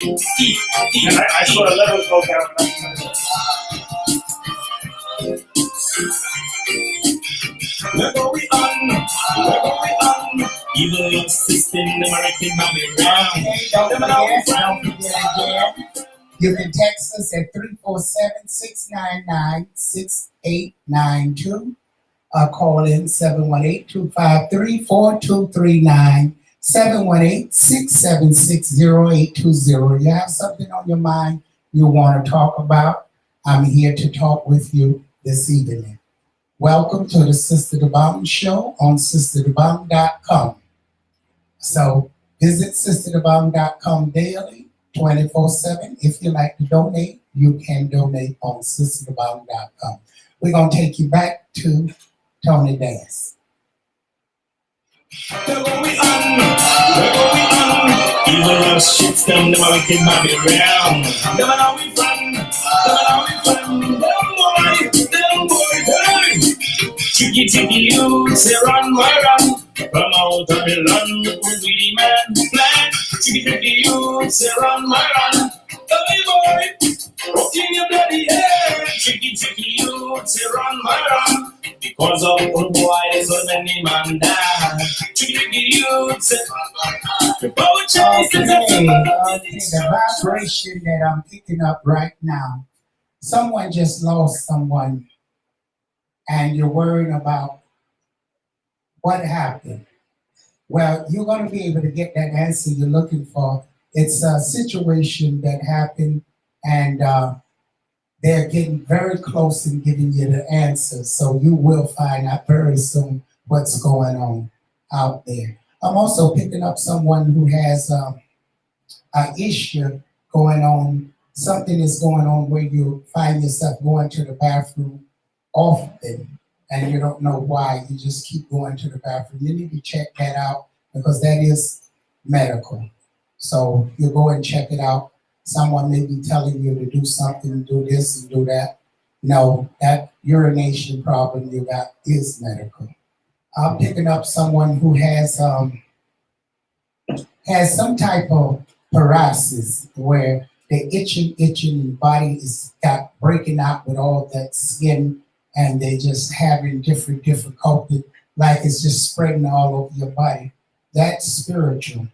And I saw the levels go down. We're going on, we're going on. Evil system, American Babylon. Don't forget again. You can text us at 347-699-6892. Call in 718-253-4239. 718-676-0820. You have something on your mind you want to talk about? I'm here to talk with you this evening. Welcome to the Sister DeBong Show on SisterDeBong.com. So visit SisterDeBong.com daily, 24/7. If you like to donate, you can donate on SisterDeBong.com. We're going to take you back to Tony Dance. We're going on, we're going on. Evil shits them, the American Babylon. Them and how we from, them and how we from. Them boy, hey. Chicky, you say run, my run. From out of the land, we man plan. Chicky, you say run, my run. Hey boy, rocking your bloody head. Chicky, you say run, my run. Because of old boys, so many man die. Chicky, you say run, my run. The vibration that I'm picking up right now, someone just lost someone and you're worrying about what happened. Well, you're going to be able to get that answer you're looking for. It's a situation that happened and they're getting very close in giving you the answer. So you will find out very soon what's going on out there. I'm also picking up someone who has an issue going on. Something is going on where you find yourself going to the bathroom often and you don't know why. You just keep going to the bathroom. You need to check that out because that is medical. So you go and check it out. Someone may be telling you to do something, do this and do that. No, that urination problem you got is medical. I'm picking up someone who has some type of paralysis where the itching body is got breaking out with all that skin and they just having different difficulty, like it's just spreading all over your body. That's spiritual.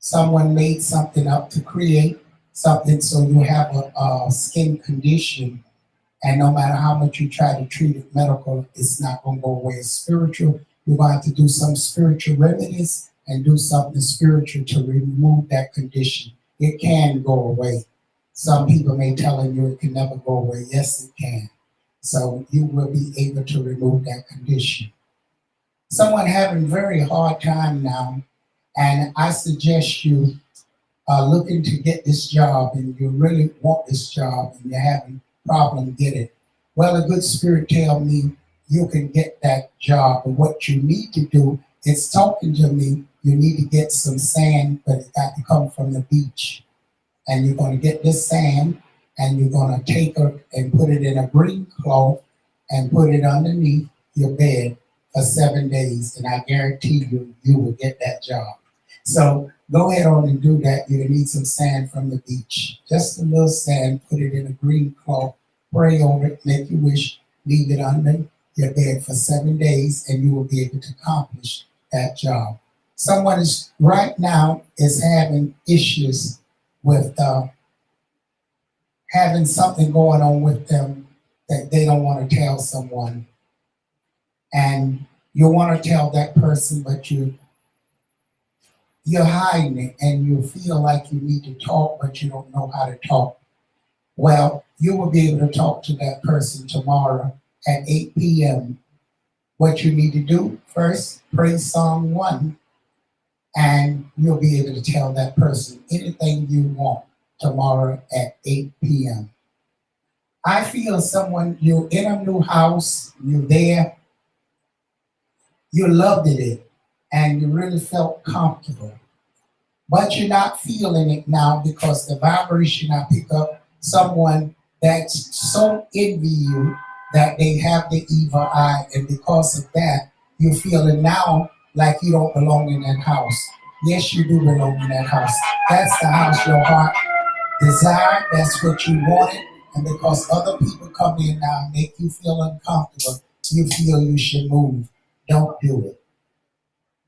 Someone made something up to create something so you have a skin condition and no matter how much you try to treat it medical, it's not going to go away. It's spiritual. You're going to have to do some spiritual remedies and do something spiritual to remove that condition. It can go away. Some people may tell you it can never go away. Yes, it can. So you will be able to remove that condition. Someone having very hard time now, and I suggest you looking to get this job and you really want this job and you're having problem get it. Well, a good spirit tell me you can get that job, but what you need to do is talking to me. You need to get some sand, but it got to come from the beach. And you're going to get this sand and you're going to take it and put it in a green cloth and put it underneath your bed for 7 days. And I guarantee you, you will get that job. So go ahead on and do that. You need some sand from the beach. Just a little sand, put it in a green cloth, pray over it, make your wish, leave it under your bed for 7 days, and you will be able to accomplish that job. Someone is right now is having issues with having something going on with them that they don't want to tell someone. And you want to tell that person, but you're hiding it and you feel like you need to talk, but you don't know how to talk. Well, you will be able to talk to that person tomorrow at 8 p.m. What you need to do first, pray Psalm 1, and you'll be able to tell that person anything you want tomorrow at 8 p.m. I feel someone, you're in a new house, you're there, you loved it, and you really felt comfortable. But you're not feeling it now because the vibration I pick up, someone that's so envy you that they have the evil eye, and because of that, you're feeling now like you don't belong in that house. Yes, you do belong in that house. That's the house your heart desired. That's what you wanted. And because other people come in now and make you feel uncomfortable, you feel you should move. Don't do it.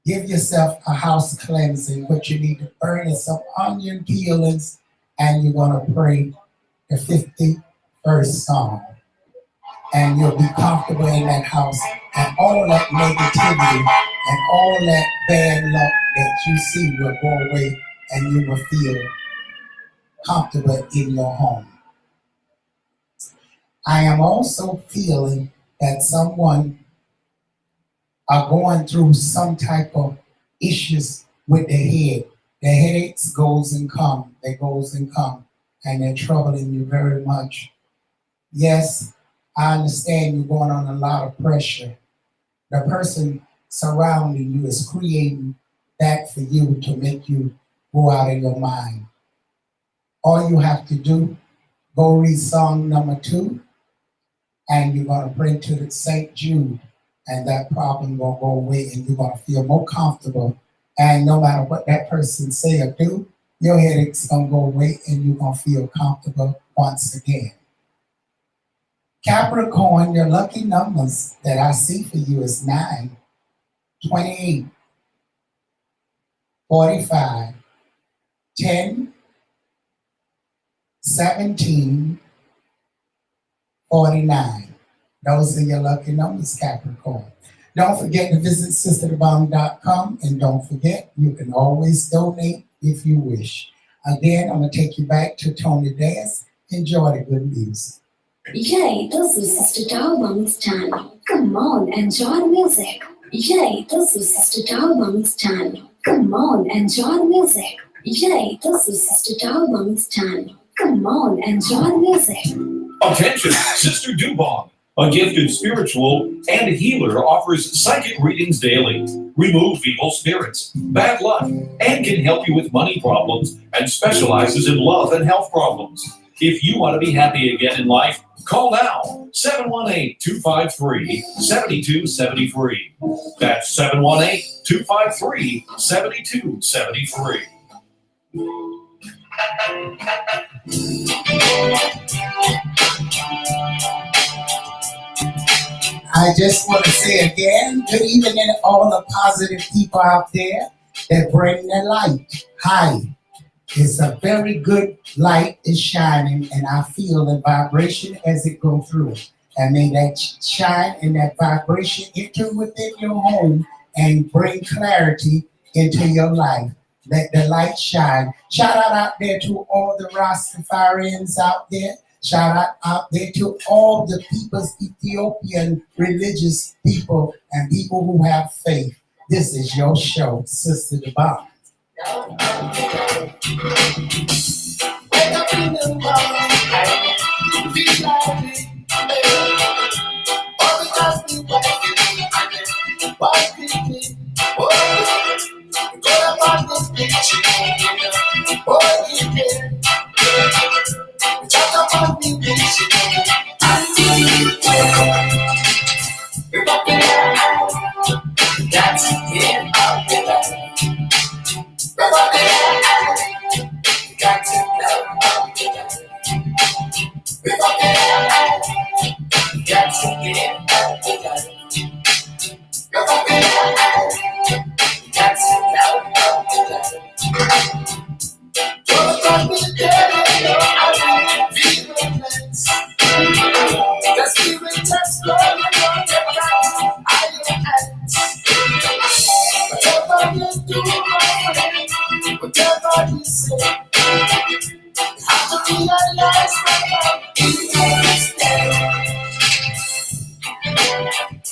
Give yourself a house cleansing. What you need to burn is some onion peelings, and you're going to pray the 51st Psalm. And you'll be comfortable in that house. And all that negativity and all that bad luck that you see will go away, and you will feel comfortable in your home. I am also feeling that someone are going through some type of issues with their head. Their headaches goes and come, they goes and come, and they're troubling you very much. Yes, I understand you're going on a lot of pressure. The person surrounding you is creating that for you to make you go out of your mind. All you have to do, go read Psalm number 2, and you're going to pray to the St. Jude, and that problem will go away, and you're going to feel more comfortable. And no matter what that person say or do, your headache's going to go away, and you're going to feel comfortable once again. Capricorn, your lucky numbers that I see for you is 9, 28, 45, 10, 17, 49. Those are your lucky numbers, Capricorn. Don't forget to visit sisterthebomb.com, and don't forget, you can always donate if you wish. Again, I'm going to take you back to Tony Dance. Enjoy the good music. Yay, this is Sister Dogmom's channel. Come on, enjoy the music. Yay, this is Sister Dogmom's channel. Come on, enjoy the music. Yay, this is Sister Dogmom's channel. Come on, enjoy the music. Attention, Sister Dubong, a gifted spiritual and healer, offers psychic readings daily, remove evil spirits, bad luck, and can help you with money problems, and specializes in love and health problems. If you want to be happy again in life, call now, 718-253-7273. That's 718-253-7273. I just want to say again, good evening to all the positive people out there that bring their light. Hi. It's a very good light is shining, and I feel the vibration as it go through. And may that shine and that vibration enter within your home and bring clarity into your life. Let the light shine. Shout out there to all the Rastafarians out there. Shout out there to all the people's Ethiopian religious people and people who have faith. This is your show, Sister the Bomb. Wake up in the morning, feel like me, all because we working, go about this picture, you can, talk about the picture, we're walking out, that's it, out there. Got to know before got to get out before got to know don't let me get it, I feel the place. The spirit has flown on the ground, I am whatever you do, my friend, whatever you say, you have to realize that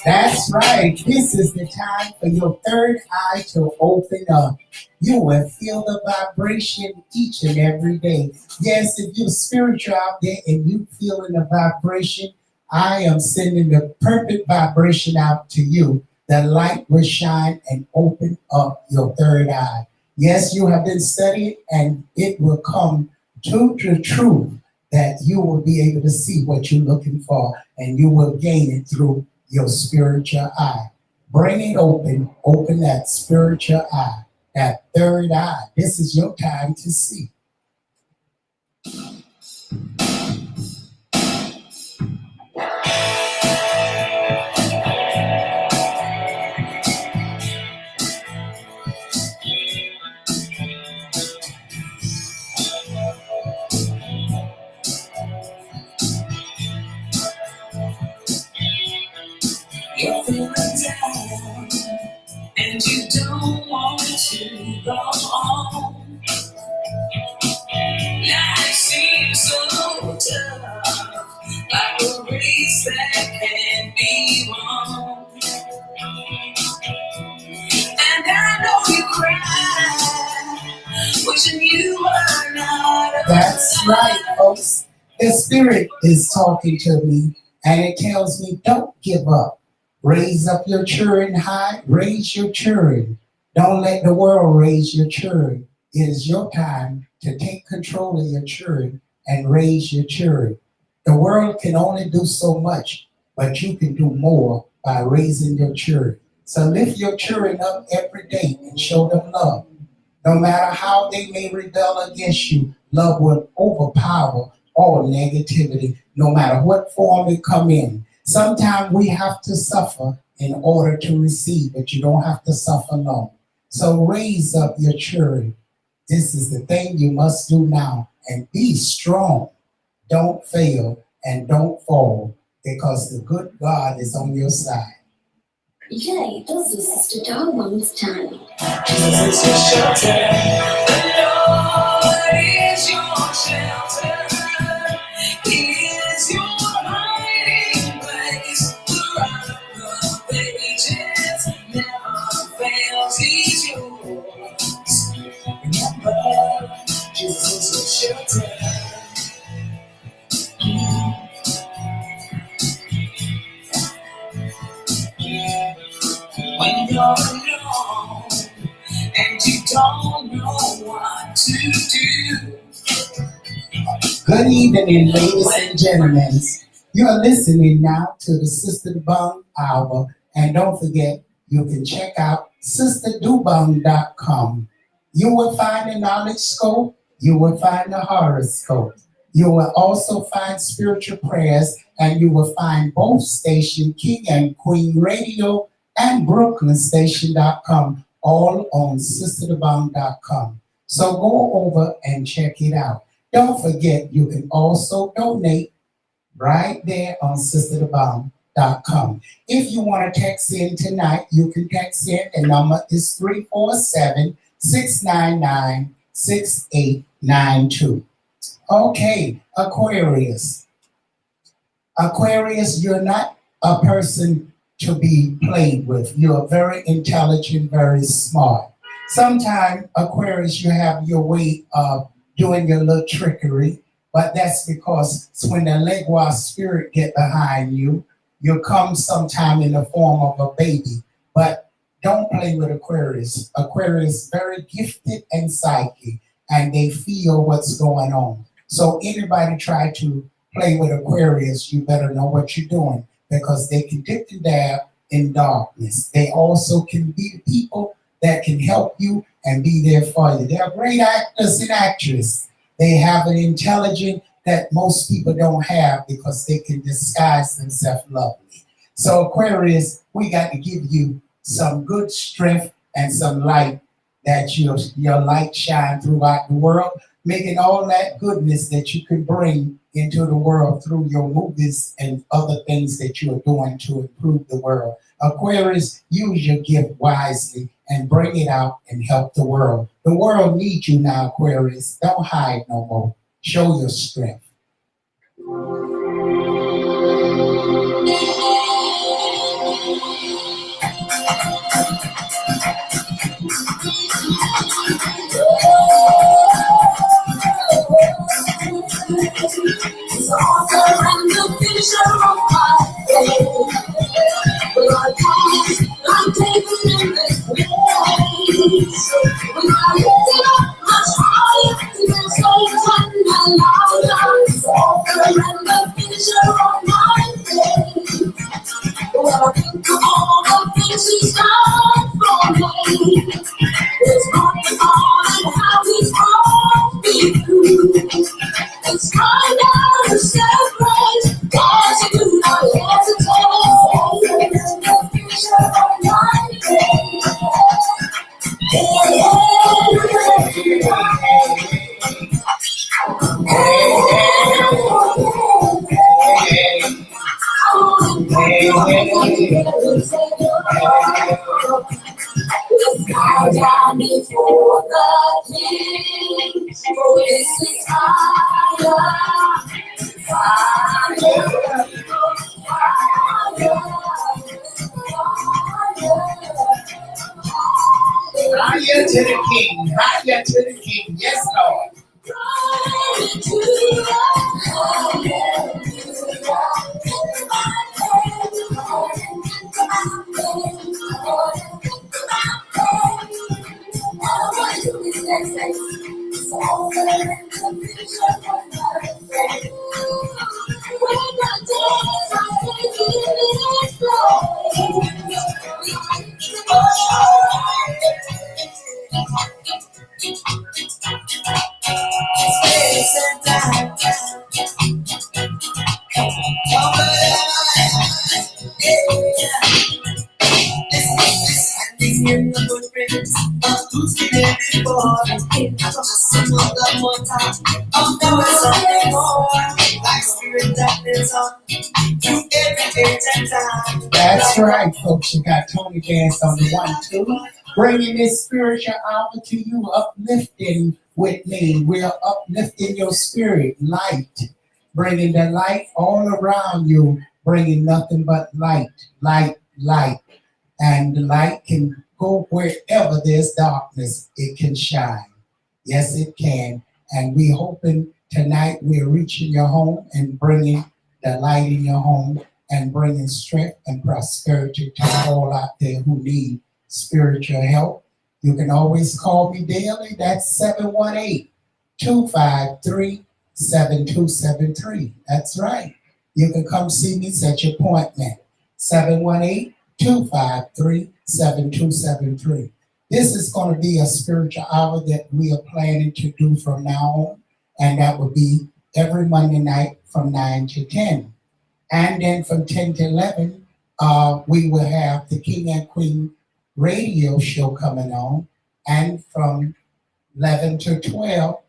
That's right. This is the time for your third eye to open up. You will feel the vibration each and every day. Yes, if you're spiritual out there and you feeling the vibration, I am sending the perfect vibration out to you. The light will shine and open up your third eye. Yes, you have been studying, and it will come to the truth that you will be able to see what you're looking for, and you will gain it through your spiritual eye. Bring it open that spiritual eye. that third eye. This is your time to see. You're feeling down and you don't want to go on. Life seems so tough, like a race that can't be won. And I know you cry, wishing you were not That's right, folks. The Spirit is talking to me, and it tells me, don't give up. Raise up your children high. Raise your children. Don't let the world raise your children. It is your time to take control of your children and raise your children. The world can only do so much, but you can do more by raising your children. So lift your children up every day and show them love. No matter how they may rebel against you, love will overpower all negativity, no matter what form it come in. Sometimes we have to suffer in order to receive, but you don't have to suffer long. So raise up your children. This is the thing you must do now, and be strong. Don't fail and don't fall, because the good God is on your side. Yay, this is Sister Dogwoman's time. Jesus is your shelter. The Lord is your shelter. He is your hiding place. The rock of ages never fails. He's yours. Remember, Jesus is your shelter. When you're alone and you don't know what to do. Good evening, ladies and gentlemen. You are listening now to the Sister Dubong Hour. And don't forget, you can check out sisterdubong.com. You will find the knowledge scope. You will find the horoscope. You will also find spiritual prayers, and you will find both station King and Queen Radio and BrooklynStation.com, all on sisterdubong.com. So go over and check it out. Don't forget, you can also donate right there on sisterdubong.com. If you want to text in tonight, you can text in. The number is 347-699-6892. Okay, Aquarius. Aquarius, you're not a person to be played with. You're very intelligent, very smart. Sometimes, Aquarius, you have your way of doing your little trickery, but that's because when the Legua spirit get behind you, you come sometime in the form of a baby. But don't play with Aquarius. Aquarius very gifted and psychic, and they feel what's going on. So anybody try to play with Aquarius, you better know what you're doing, because they can dip and dab in darkness. They also can be people that can help you and be there for you. They're great actors and actresses. They have an intelligence that most people don't have, because they can disguise themselves lovely. So Aquarius, we got to give you some good strength and some light, that your light shine throughout the world, making all that goodness that you can bring into the world through your movies and other things that you are doing to improve the world. Aquarius, use your gift wisely and bring it out and help the world. The world needs you now, Aquarius. Don't hide no more. Show your strength. He's author and the finisher of my faith. Lord, I'm taking in this place. When I lift it up much higher, there's no one louder. He's author and the finisher of my faith. When I think of all the things he's done for me, there's no It's time now to celebrate. God, you do not hesitate. The future of my day. Bow down before the King, for this is higher, Higher to the King, higher to the King. Yes, Lord. That's right, folks. You got Tony Dance on the 1, 2, bringing this spiritual hour to you, uplifting with me. We're uplifting your spirit, light, bringing the light all around you, bringing nothing but light, light, light. And the light can go wherever there's darkness, it can shine. Yes, it can. And we hoping tonight we're reaching your home and bringing the light in your home and bringing strength and prosperity to all out there who need spiritual help. You can always call me daily. That's 718-253-7273. That's right. You can come see me, set your appointment. 718-253-7273. This is going to be a spiritual hour that we are planning to do from now on, and that will be every Monday night from 9 to 10. And then from 10 to 11, we will have the King and Queen radio show coming on. And from 11 to 12,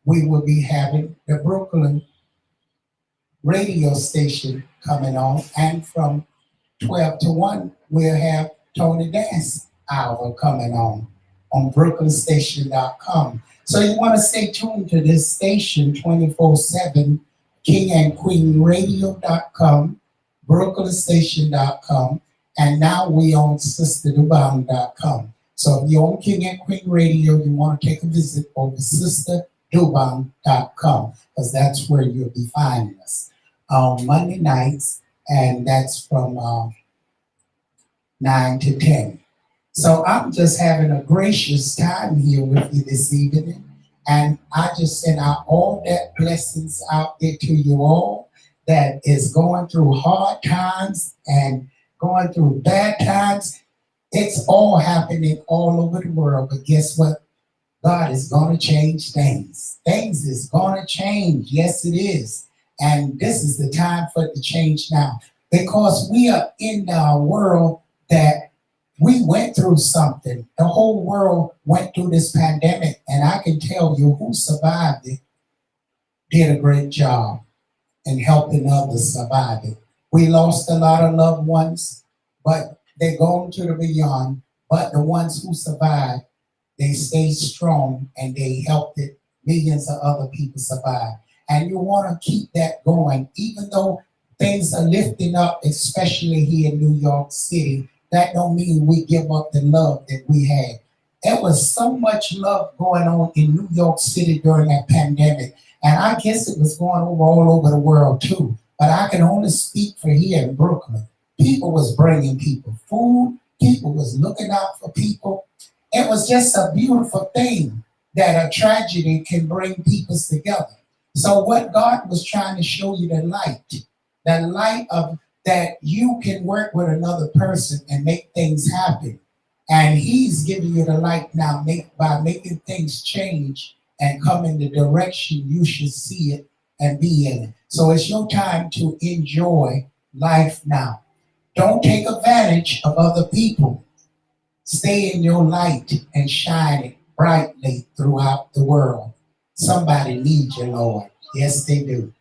we will be having the Brooklyn radio station coming on. And from 12 to 1, we'll have Tony Dance Hour coming on brooklynstation.com. So you want to stay tuned to this station 24/7, kingandqueenradio.com, brooklynstation.com, and now we on sisterdubong.com. So if you're on King and Queen Radio, you want to take a visit over sisterdubong.com, because that's where you'll be finding us on Monday nights, and that's from 9 to 10. So I'm just having a gracious time here with you this evening. And I just send out all that blessings out there to you all that is going through hard times and going through bad times. It's all happening all over the world. But guess what? God is going to change things. Things is going to change. Yes, it is. And this is the time for it to change now. Because we are in a world that we went through something. The whole world went through this pandemic, and I can tell you who survived it did a great job in helping others survive it. We lost a lot of loved ones, but they're going to the beyond. But the ones who survived, they stayed strong and they helped it. Millions of other people survive. And you want to keep that going, even though things are lifting up, especially here in New York City. That don't mean we give up the love that we had. There was so much love going on in New York City during that pandemic. And I guess it was going on all over the world too. But I can only speak for here in Brooklyn. People was bringing people food. People was looking out for people. It was just a beautiful thing that a tragedy can bring people together. So what God was trying to show you, the light of that you can work with another person and make things happen. And he's giving you the light now by making things change and come in the direction you should see it and be in it. So it's your time to enjoy life now. Don't take advantage of other people. Stay in your light and shine it brightly throughout the world. Somebody needs you, Lord. Yes, they do.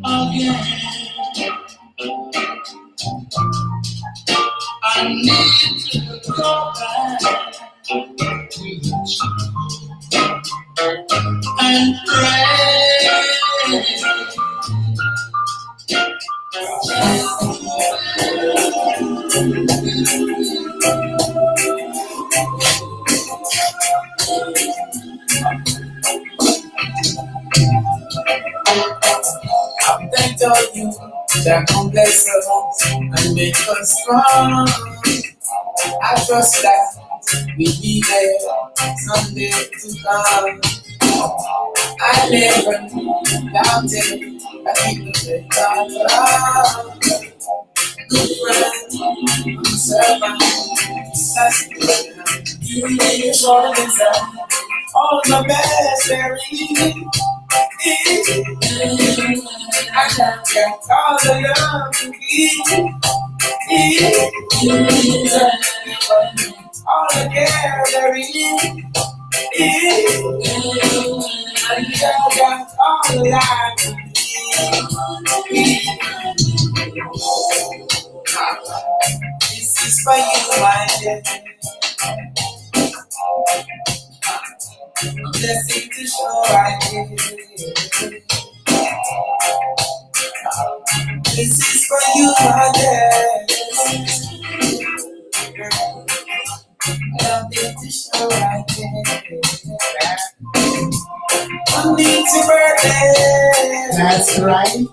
Oh yeah, I need to go back and pray. I thank all you that come bless us and make us strong. I trust that we'll be there someday to come. I never doubted that we could make God love. Good friend, good servant, that's good. You made it all of inside, all the best there is. I got all the love to give. All the care there is. I got all the life to give. This is for you, my dear. A blessing to show I give. This is for you, my dear. Nothing to show I give. One needs a birthday. That's right.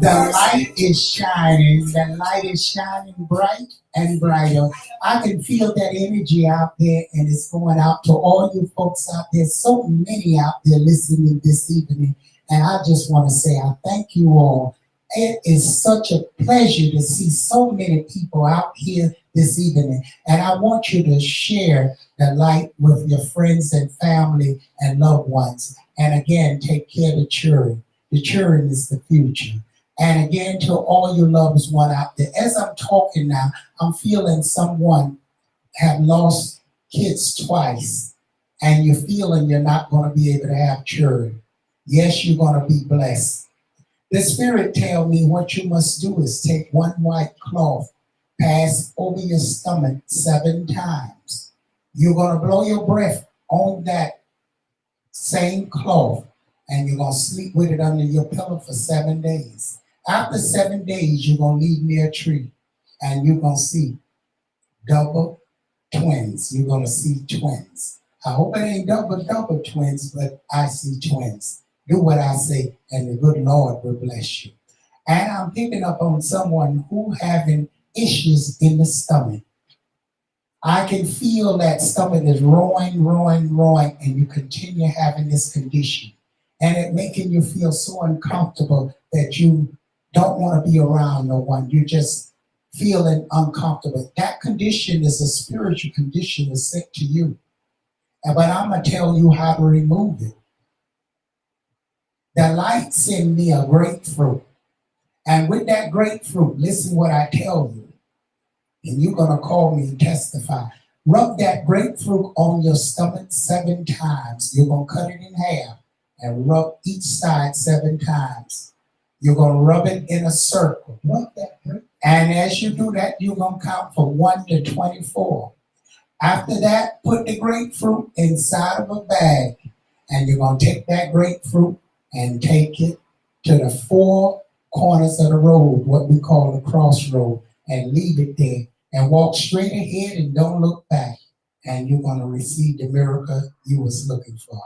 The light is shining. The light is shining bright and brighter. I can feel that energy out there, and it's going out to all you folks out there. So many out there listening this evening. And I just want to say I thank you all. It is such a pleasure to see so many people out here this evening. And I want you to share the light with your friends and family and loved ones. And again, take care of the children. The children is the future. And again, to all your loved ones out there, as I'm talking now, I'm feeling someone have lost kids twice, and you're feeling you're not going to be able to have children. Yes, you're going to be blessed. The Spirit tell me what you must do is take one white cloth, pass over your stomach 7 times. You're going to blow your breath on that same cloth, and you're going to sleep with it under your pillow for 7 days. After 7 days, you're going to leave near a tree, and you're going to see double twins. You're going to see twins. I hope it ain't double twins, but I see twins. Do what I say, and the good Lord will bless you. And I'm picking up on someone who having issues in the stomach. I can feel that stomach is roaring, and you continue having this condition. And it making you feel so uncomfortable that you don't want to be around no one. You're just feeling uncomfortable. That condition is a spiritual condition that's sent to you. But I'm going to tell you how to remove it. The light sent me a grapefruit. And with that grapefruit, listen what I tell you. And you're going to call me and testify. Rub that grapefruit on your stomach 7 times. You're going to cut it in half and rub each side 7 times. You're going to rub it in a circle. Rub that grapefruit. And as you do that, you're going to count from 1 to 24. After that, put the grapefruit inside of a bag. And you're going to take that grapefruit and take it to the 4 corners of the road, what we call the crossroad, and leave it there and walk straight ahead and don't look back. And you're going to receive the miracle you was looking for.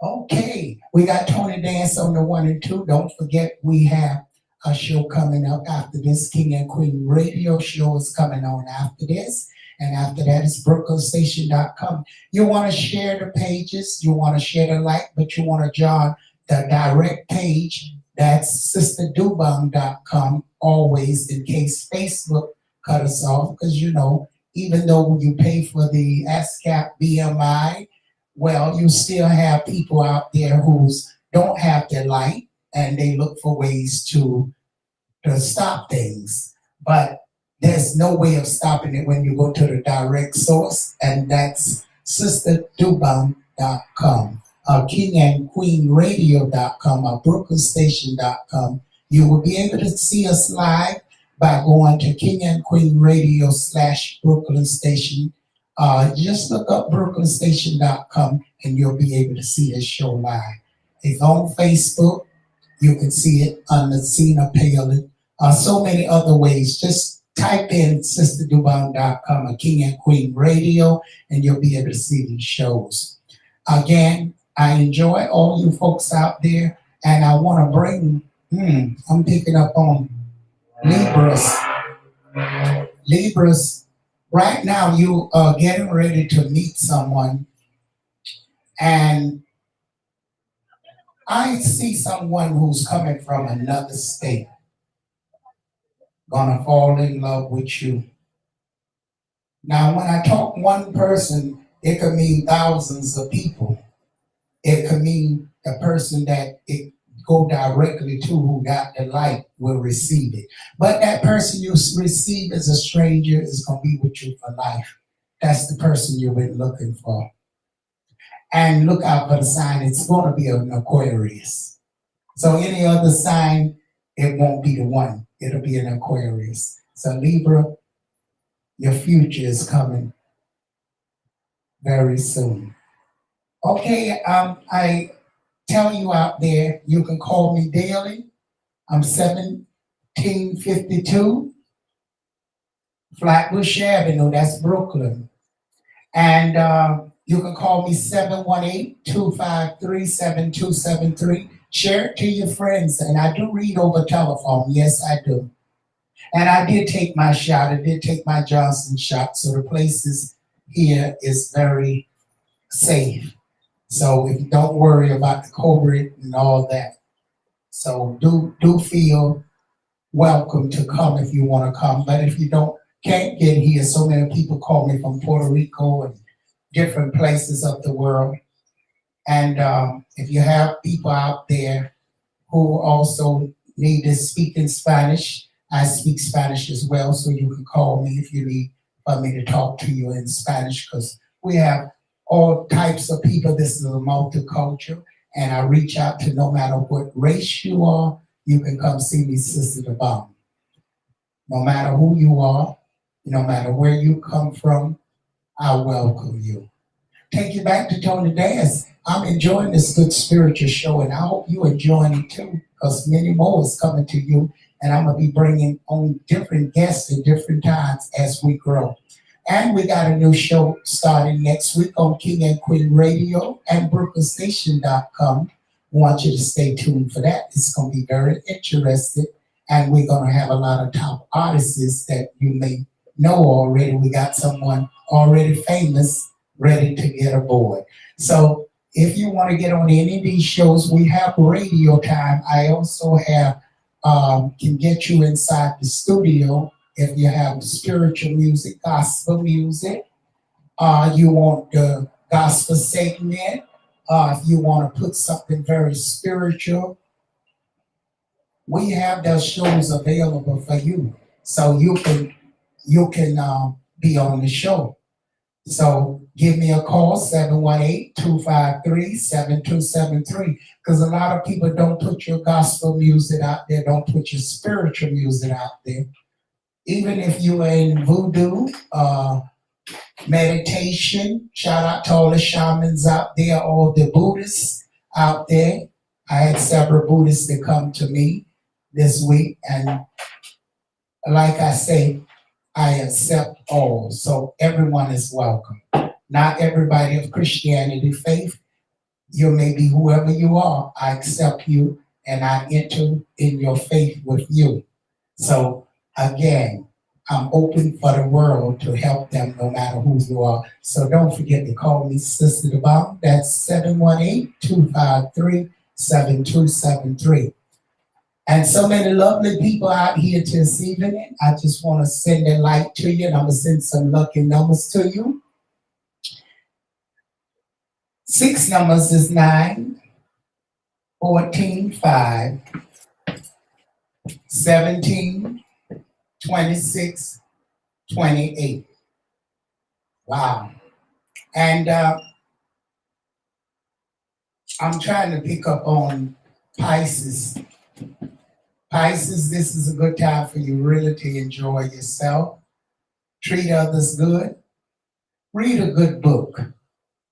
Okay, we got Tony Dance on the 1 and 2. Don't forget we have a show coming up after this. King and Queen radio show is coming on after this. And after that, it's BrooklynStation.com. You want to share the pages, you want to share the like, but you want to join the direct page. That's SisterDubong.com, always, in case Facebook cut us off, because you know even though you pay for the ASCAP BMI, well, you still have people out there who don't have their light and they look for ways to stop things. But there's no way of stopping it when you go to the direct source, and that's sisterdubon.com, kingandqueenradio.com, or brooklynstation.com. You will be able to see us live by going to King and Queen Radio /Brooklyn Station. Just look up brooklynstation.com and you'll be able to see this show live. It's on Facebook. You can see it on the Cena Palin. So many other ways. Just type in sisterdubon.com or King and Queen Radio and you'll be able to see these shows. Again, I enjoy all you folks out there, and I want to bring, I'm picking up on Libras. Libras, right now you are getting ready to meet someone, and I see someone who's coming from another state, gonna fall in love with you. Now, when I talk one person, it could mean thousands of people. It could mean the person that it go directly to who got the light will receive it. But that person you receive as a stranger is going to be with you for life. That's the person you've been looking for. And look out for the sign. It's going to be an Aquarius. So any other sign, it won't be the one. It'll be an Aquarius. So Libra, your future is coming very soon. Okay, I tell you out there, you can call me daily. I'm 1752 Flatbush Avenue, that's Brooklyn. And you can call me 718-253-7273. Share it to your friends. And I do read over telephone. Yes, I do. And I did take my shot. I did take my Johnson shot. So the places here is very safe. So if you don't worry about the COVID and all that. So do feel welcome to come if you want to come. But if you can't get here, so many people call me from Puerto Rico and different places of the world. And if you have people out there who also need to speak in Spanish, I speak Spanish as well, so you can call me if you need for me to talk to you in Spanish, because we have all types of people. This is a multicultural, and I reach out to no matter what race you are, you can come see me, Sister Dubon. No matter who you are, no matter where you come from, I welcome you. Take you back to Tony Dance. I'm enjoying this good spiritual show, and I hope you enjoying it too, because many more is coming to you, and I'm going to be bringing on different guests at different times as we grow. And we got a new show starting next week on King and Queen Radio and brooklynstation.com. I want you to stay tuned for that. It's going to be very interesting, and we're going to have a lot of top artists that you may know already. We got someone already famous ready to get aboard. So if you want to get on any of these shows, we have radio time. I also have can get you inside the studio if you have spiritual music, gospel music. You want the gospel segment. If you want to put something very spiritual, we have those shows available for you, so you can be on the show. So give me a call, 718-253-7273, because a lot of people don't put your gospel music out there, don't put your spiritual music out there. Even if you are in voodoo, meditation, shout out to all the shamans out there, all the Buddhists out there. I had several Buddhists that come to me this week, and like I say, I accept all, so everyone is welcome. Not everybody of Christianity faith. You may be whoever you are. I accept you, and I enter in your faith with you. So again, I'm open for the world to help them no matter who you are. So don't forget to call me Sister Dubon. That's 718-253-7273. And so many lovely people out here this evening. I just want to send a light to you, and I'm going to send some lucky numbers to you. 6 numbers is 9, 14, 5, 17, 26, 28. Wow. And I'm trying to pick up on Pisces. Pisces, this is a good time for you really to enjoy yourself. Treat others good. Read a good book.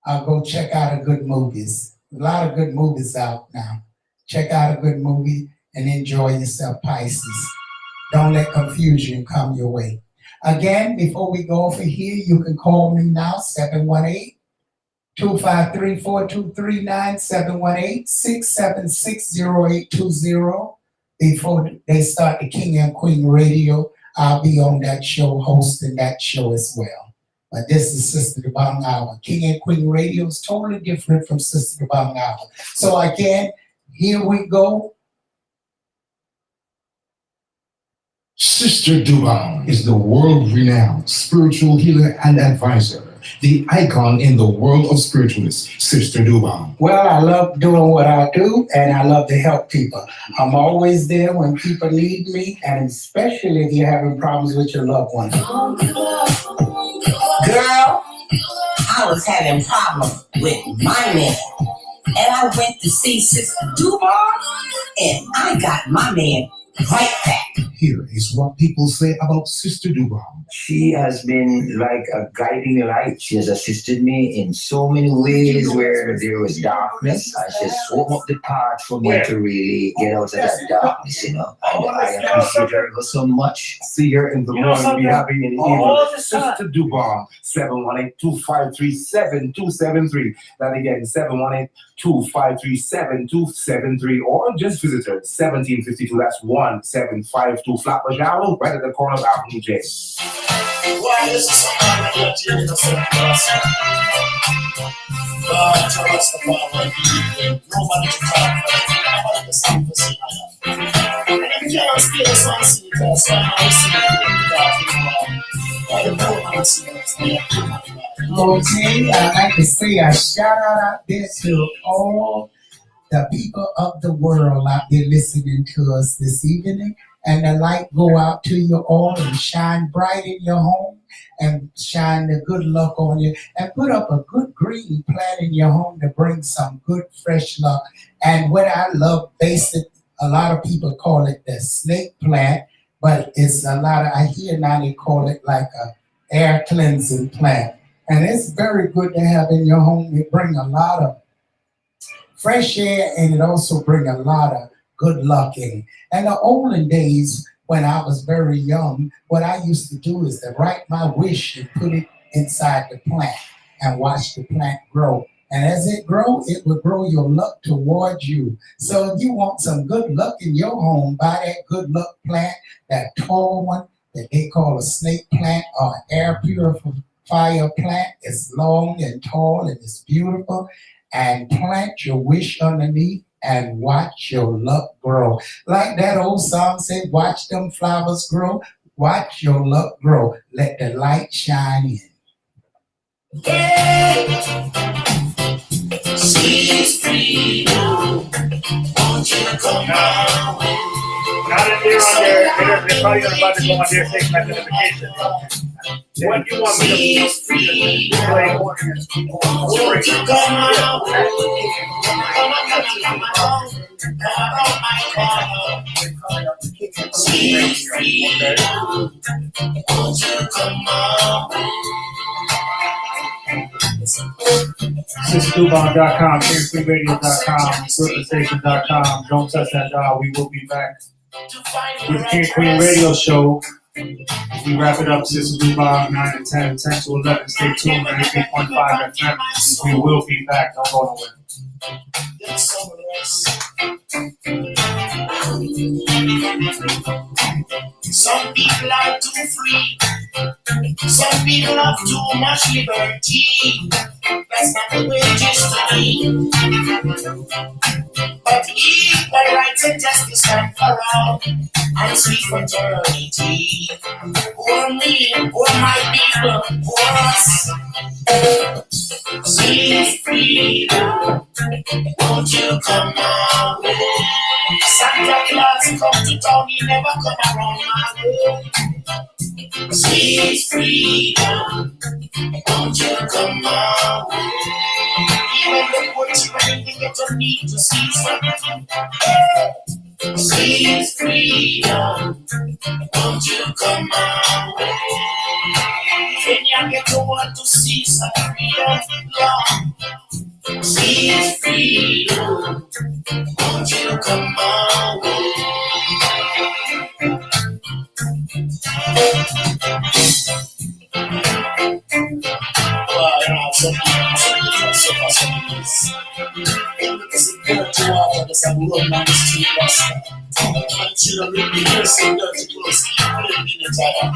Go check out a good movies. A lot of good movies out now. Check out a good movie and enjoy yourself, Pisces. Don't let confusion come your way. Again, before we go over here, you can call me now, 718-253-4239, 718-676-0820. Before they start the King and Queen Radio, I'll be on that show, hosting that show as well. But this is Sister Dubong Hour. King and Queen Radio is totally different from Sister Dubong Hour. So again, here we go. Sister Dubong is the world-renowned spiritual healer and advisor, the icon in the world of spiritualists, Sister Dubong. Well, I love doing what I do, and I love to help people. I'm always there when people need me, and especially if you're having problems with your loved ones. Girl, I was having problems with my man, and I went to see Sister Dubong, and I got my man right back. Here is what people say about Sister Dubong. She has been like a guiding light. She has assisted me in so many ways where there was darkness, and she opened up the path for me to really get out of that darkness, you know. And I appreciate her so much. See her in the morning, be happy in the evening. Sister Dubong, 718-253-7273. That again, 718-253-7273. Or just visit her, 1752. That's 1752 Flatbush, right at the corner of Avenue J. Why is this somebody that you're in the same person? God, tell us the power. Nobody to talk for. Nobody to stop to see how. And if you can't stay so I see it, so I see it. I don't know how to see it. Okay, I'd like to say a shout out there to all the people of the world out there listening to us this evening. And the light go out to you all and shine bright in your home and shine the good luck on you and put up a good green plant in your home to bring some good fresh luck. And what I love, basic, a lot of people call it the snake plant, but it's a lot of, I hear now they call it like a air cleansing plant. And it's very good to have in your home. It bring a lot of fresh air, and it also bring a lot of good luck in. And the olden days, when I was very young, what I used to do is to write my wish and put it inside the plant and watch the plant grow. And as it grow, it will grow your luck towards you. So if you want some good luck in your home, buy that good luck plant, that tall one that they call a snake plant or an air purifier plant. It's long and tall and it's beautiful. And plant your wish underneath and watch your luck grow. Like that old song said, watch them flowers grow, watch your luck grow. Let the light shine in. She's free now. Won't you come now? Now that they're on their, they're probably about to go on their state identification. What do you want me to play? Won't you come now? She's free now. Won't you come now? SisterDubong.com, KingQueenRadio.com, BrooklynStation.com. Don't touch that dial. We will be back with King Queen Radio Show. We wrap it up, Sister Dubong, 9 and 10, 10 to 11. Stay tuned, 98.5 FM. We will be back. Don't go nowhere. Some people are too free. Some people have too much liberty. That's not the way it used to be. But equality Where rights and justice stand for all, and sweet fraternity. For me, for my people, for us. Sweet freedom, won't you come my way? Santa Claus come to town, he never come around my way. Sweet freedom, won't you come my way? Even the poor children, they get a need to see something. Sweet freedom, won't you come my way? Kenya get to want to see some freedom, yeah. Sweet freedom, won't you come my way? Well, you know, some people, it's a dirty water, there's a road on the street, and children will be here so dirty clothes, playing in the tire.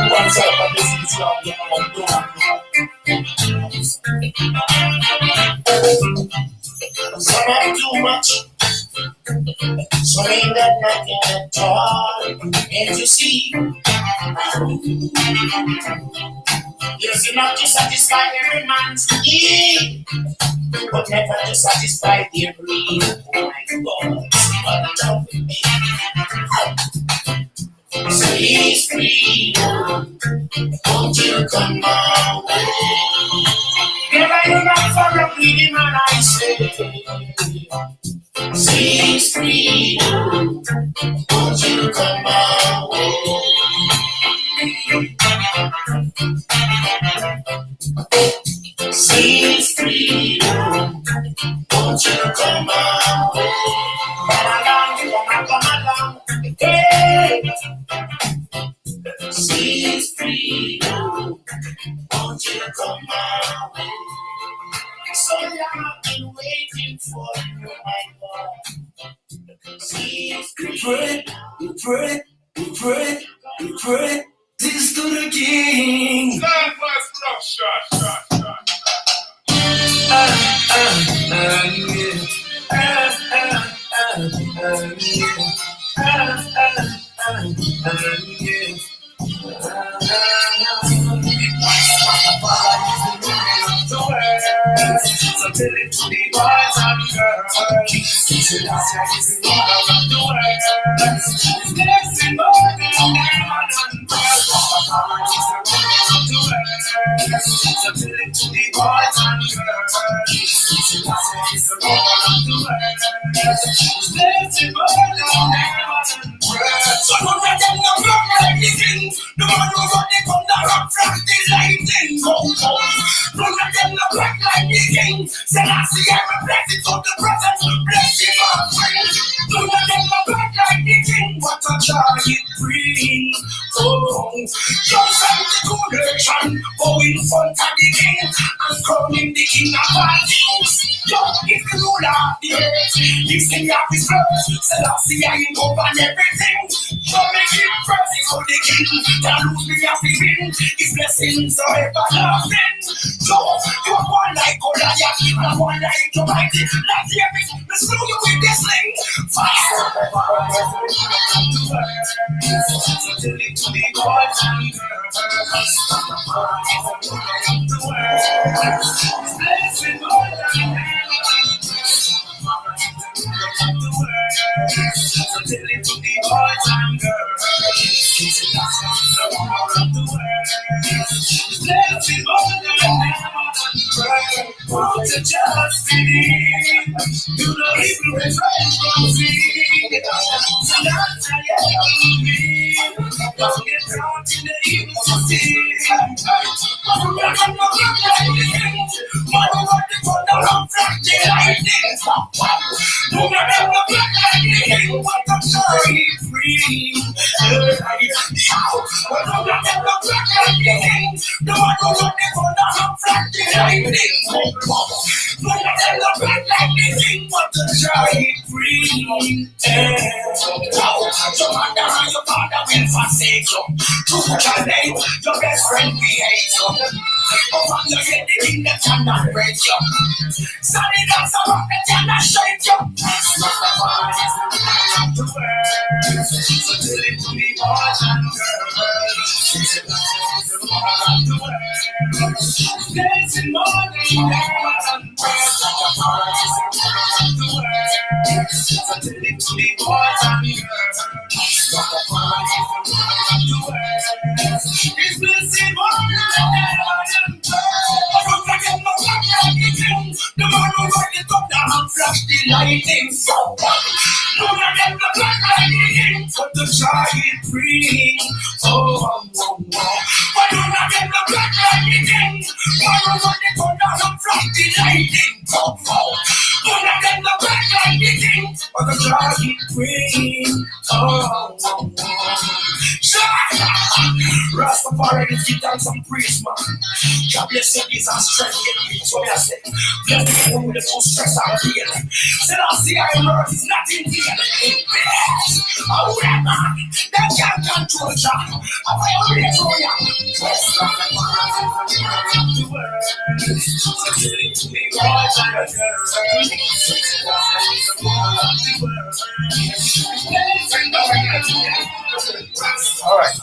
One side of this is wrong, the other don't. Some have too much, some ain't got nothing at all. And you see, there's enough to satisfy every man's need, but never to satisfy their greed. Oh my God, what love with me. Sweet freedom, won't you come my way? Never you not for a greedy man, I say. Sweet freedom, won't you come my way? Sweet freedom, won't you come my way? Come along, hey. Sweet freedom, won't you come my way? So long I've been waiting for you, my God. Sweet freedom. We pray, this to the King. So tell it to the boys and girls. Since the last year is the Lord of the world. Blessing more than heaven and earth. Papa is the Lord of the world. So tell it to the boys and girls. Since the last year is the Lord of the world. Blessing more than heaven and earth. So don't let them know rock like the king. No one knows what they come down rock from the lightning. Don't let them know rock like the king. Selassie, I'm a blessing to the presence. Blessing my friend. Don't let them know rock like the king. What a joy it brings. Oh, just like the connection. Go in front of the king and crowning the king of all kings. Yo, if the ruler of the earth, you sing of his birth. Selassie, I ain't over everything. Show me give praise for the king. Can't lose me off the win. His blessings are everlasting. So, you are one like Goliath, and I'm one like your mighty. Let's hear me, let's do you with this thing. Fire! So tell it to the gods and girls. Blessing all I so tell it to the boys and girls. It's the last of the world. Let's be bold and pray. Want to just believe. Do the evil and right from me. So that's how you me. Don't get down to the evil to see. I'm not what they put down on Friday lightning. No matter what the lightning, what the story free. No matter what the lightning, no matter what they put down on Friday lightning. No matter what the lightning, what the story free. So matter how your father will forsake you. To your name, your best friend we hate you. But you get the king that cannot break you. Solid as a rock that cannot shake you. Rastafari is the ruler of the world. So tell it to me, boys and girls. Since the Lord is the ruler of the world. Dancing morning, night and prayer. Rastafari is the ruler of the world. So tell it to me, boys and girls. Rastafari is the ruler of the world. His blessing morning, night and prayer. Don't forget my black lightning. The man who ride it up the hand flash the lightning. So don't forget the black lightning. But the giant free. Oh. But don't forget the black lightning. Man who ride it up the hand flash the lightning. So don't forget the black lightning. But the giant free. Oh. Rastafari is give down some praise, man. God bless you, is our strength. So I say, bless you with the full stress and pain. Said I see our earth is not in vain. Bitch, however, that can't control you. I will raise for you. Bless the world. So tell it to me, boys and girls. All right.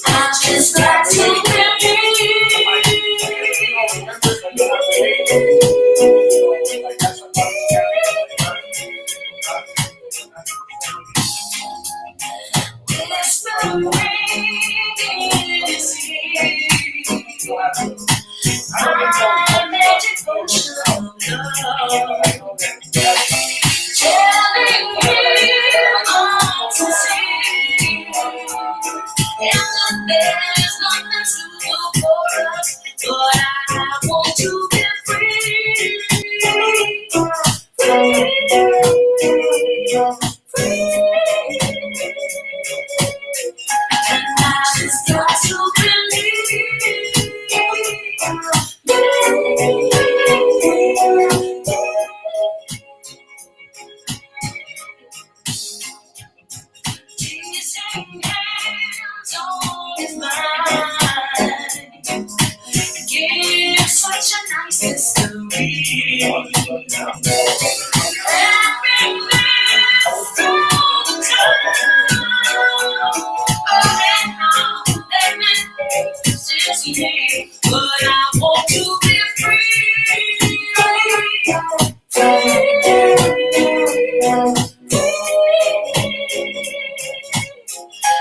I just got to there's nothing to do for us, but I want to be free. And I just got to believe. Jesus hands on his mind. Give such a nice history. But I want to be free.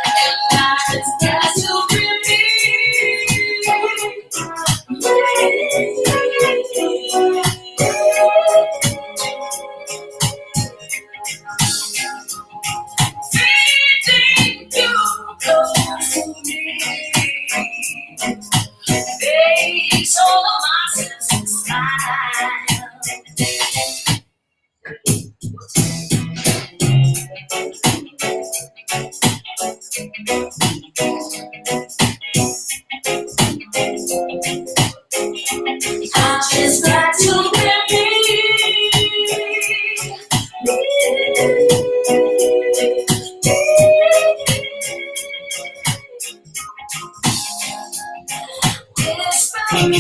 And I just got to makes all of my senses smile. I just got to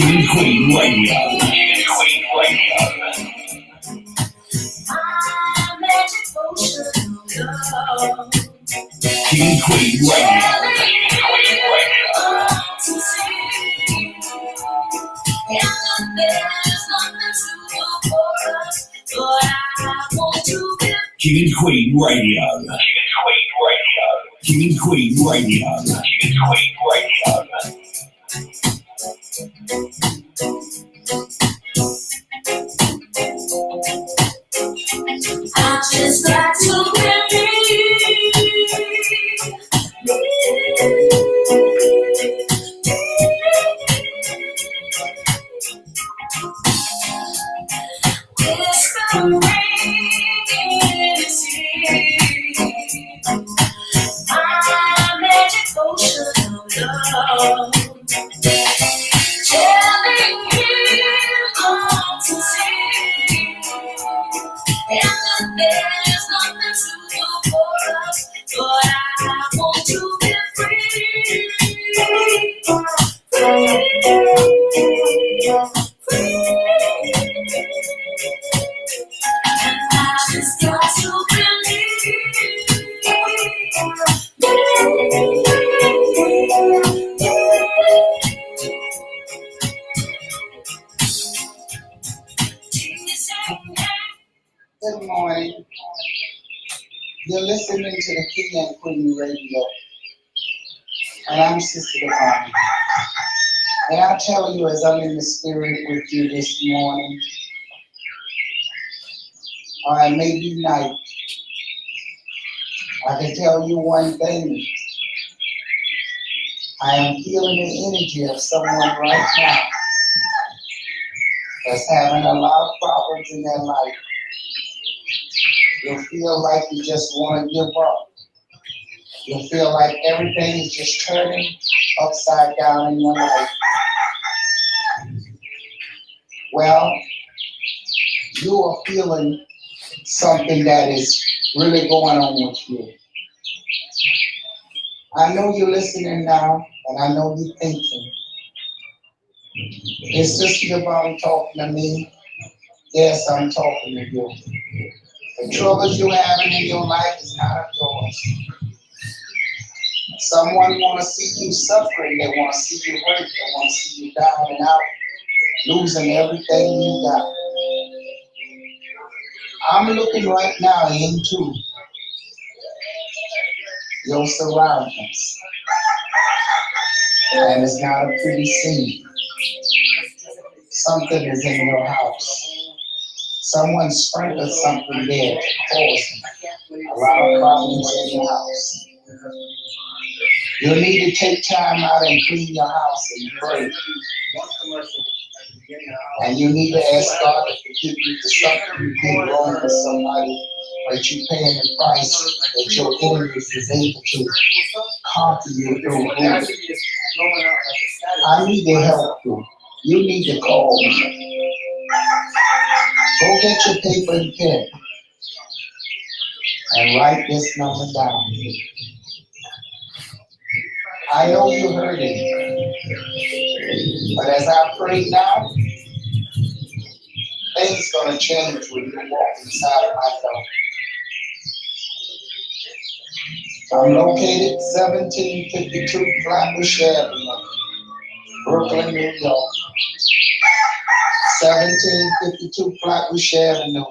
King Queen Radio. King Queen King Queen Radio. King Queen Radio. King Queen Radio. I just got to whispering in the sea. telling him all to see, and that there's nothing to do for us, but I want to be free, free. I just got to Good morning. You're listening to the King and Queen Radio. And I'm Sister Devon. And I'll tell you as I'm in the spirit with you this morning, or it may be night, I can tell you one thing. I am feeling the energy of someone right now that's having a lot of problems in their life. You'll feel like you just want to give up. You'll feel like everything is just turning upside down in your life. Well, you are feeling something that is really going on with you. I know you're listening now, and I know you're thinking, is Sister Devon talking to me? Yes, I'm talking to you. The troubles you're having in your life is not of yours. Someone want to see you suffering. They want to see you hurt. They want to see you down and out, losing everything you got. I'm looking right now into your surroundings, and it's not a pretty scene. Something is in your house. Someone sprinkled something there to cause a lot of problems in your house. You'll need to take time out and clean your house and pray. And you need to ask God to forgive you for something you did wrong with somebody, but you're paying the price that your enemies is able to conquer you through voodoo. I need to help you. You need to call me. Go get your paper and pen and write this number down. I know you heard it, but as I pray now, things gonna change when you walk inside of my door. I'm located 1752 Flatbush Avenue, Brooklyn, New York. 1752 Flatbush Avenue.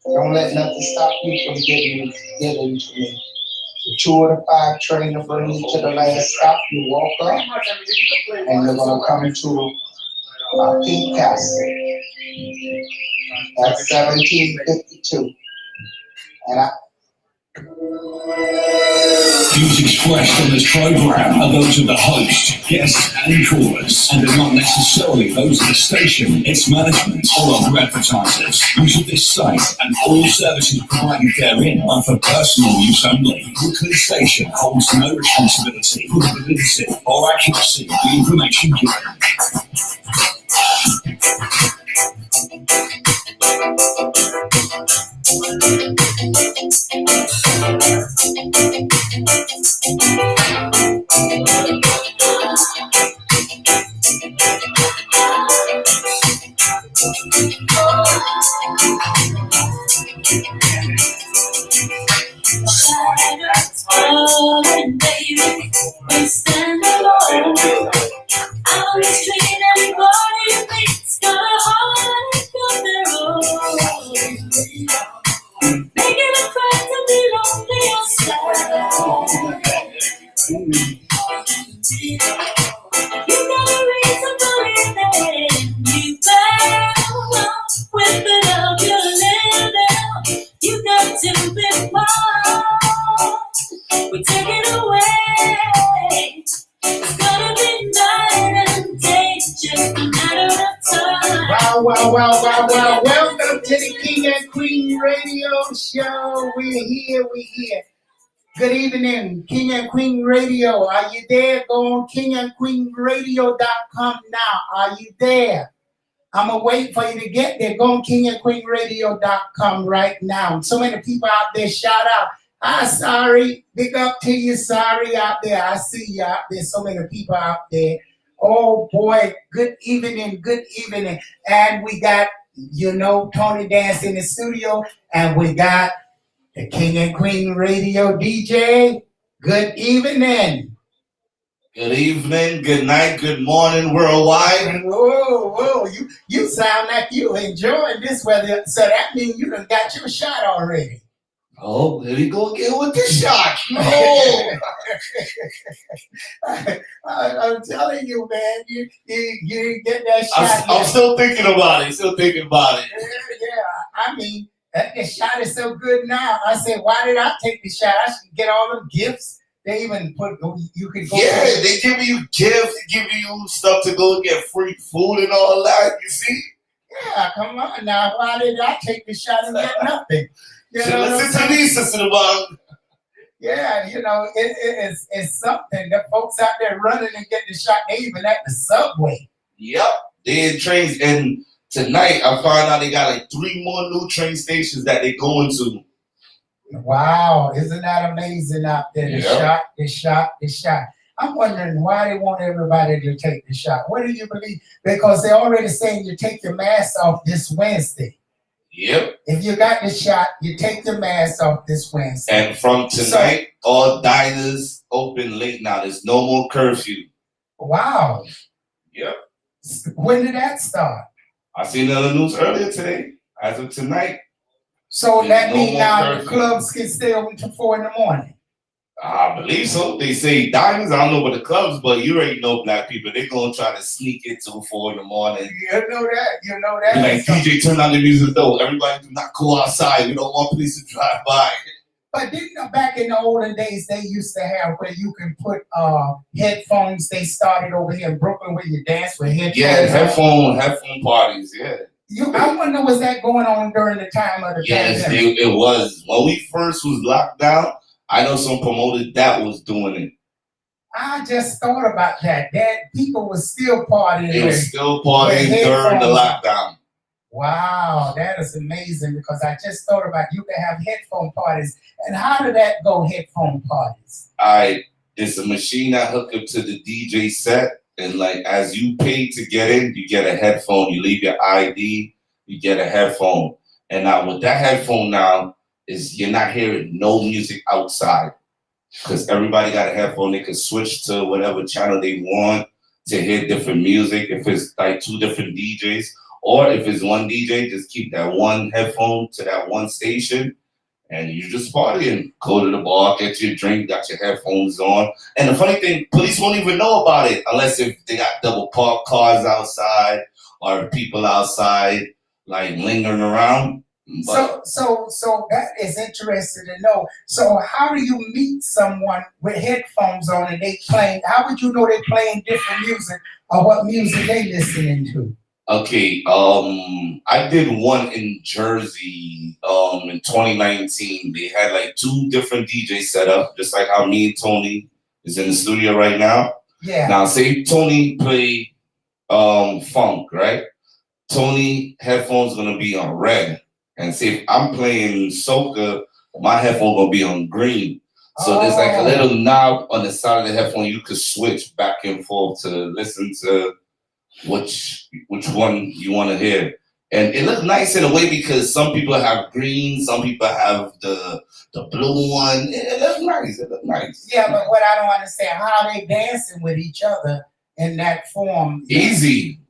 Don't let nothing stop you from getting to me. The 2 or the 5 train will bring you to the last stop. You walk up, and you're gonna come to Pink Castle. That's 1752. And Views expressed on this program are those of the host, guests, and callers, and are not necessarily those of the station, its management, or other advertisers. Use of this site and all services provided therein are for personal use only. Brooklyn Station holds no responsibility for the validity or accuracy of the information given. Baby, we stand alone. Out on the street, everybody thinks got a heart of their own. Making a friend to be lonely outside. You got a reason for living. You found with the love you're living. You got to be more. We take it away. It's gonna be night and day, just a matter of time. Wow. Welcome to the King and Queen Radio Show. We're here. Good evening, King and Queen Radio. Are you there? Go on kingandqueenradio.com now. Are you there? I'm going to wait for you to get there. Go on kingandqueenradio.com right now. So many people out there shout out. Hi, sorry. Big up to you, sorry, out there. I see you out there. So many people out there. Oh, boy. Good evening. Good evening. And we got, Tony Dance in the studio. And we got the King and Queen Radio DJ. Good evening. Good evening, good night, good morning, worldwide. Whoa, you sound like you enjoying this weather. So that means you done got your shot already. Oh, here we go again with the shot. No. I'm telling you, man, you didn't get that shot. I'm still thinking about it. Yeah, I mean, the shot is so good now. I said, why did I take the shot? I should get all them gifts. They even you could go. Yeah, they give you gifts, they give you stuff to go get free food and all that, you see? Yeah, come on now. Why did I take the shot and get nothing? Listen to me, Sister Devon. Yeah, it's something. The folks out there running and getting the shot, they even at the subway. Yep, they in trains. And tonight, I found out they got like 3 more new train stations that they going to. Wow, isn't that amazing out there? The shot. I'm wondering why they want everybody to take the shot. What do you believe? Because they're already saying you take your mask off this Wednesday. Yep. If you got the shot, you take your mask off this Wednesday. And from tonight, all diners open late now. There's no more curfew. Wow. Yep. When did that start? I seen it on the news earlier today. As of tonight. So that means now the clubs can stay open till 4 in the morning. I believe so. They say diners. I don't know about the clubs, but you already know black people. They're gonna try to sneak it till 4 in the morning. You know that. Like DJ, turn on the music though. Everybody do not go outside. We don't want police to drive by. But didn't back in the olden days they used to have where you can put headphones? They started over here in Brooklyn where you dance with headphones. Yeah, headphone parties. Yeah. I wonder was that going on during the time of the pandemic? Yes, it was. When we first was locked down, I know some promoters that was doing it. I just thought about that. That people were still partying. They were still partying during the lockdown. Wow, that is amazing because I just thought about you can have headphone parties. And how did that go, headphone parties? It's a machine that hook up to the DJ set. And like as you pay to get in, you get a headphone. You leave your ID, you get a headphone. And now with that headphone now is you're not hearing no music outside because everybody got a headphone. They can switch to whatever channel they want to hear different music. If it's like 2 different DJs, or if it's one DJ, just keep that one headphone to that one station. And you just party and go to the bar, get your drink, got your headphones on. And the funny thing, police won't even know about it unless if they got double parked cars outside or people outside like lingering around. But So that is interesting to know. So how do you meet someone with headphones on and they playing? How would you know they're playing different music or what music they listening to? Okay, I did one in Jersey in 2019. They had like 2 different DJs set up, just like how me and Tony is in the studio right now. Yeah. Now, say Tony play funk, right? Tony headphones gonna be on red, and say if I'm playing soca, my headphone gonna be on green. So there's like a little knob on the side of the headphone you could switch back and forth to listen to which one you want to hear. And it looks nice in a way because some people have green, some people have the blue one. It looks nice. Yeah, but what I don't understand, how are they dancing with each other in that form? Easy.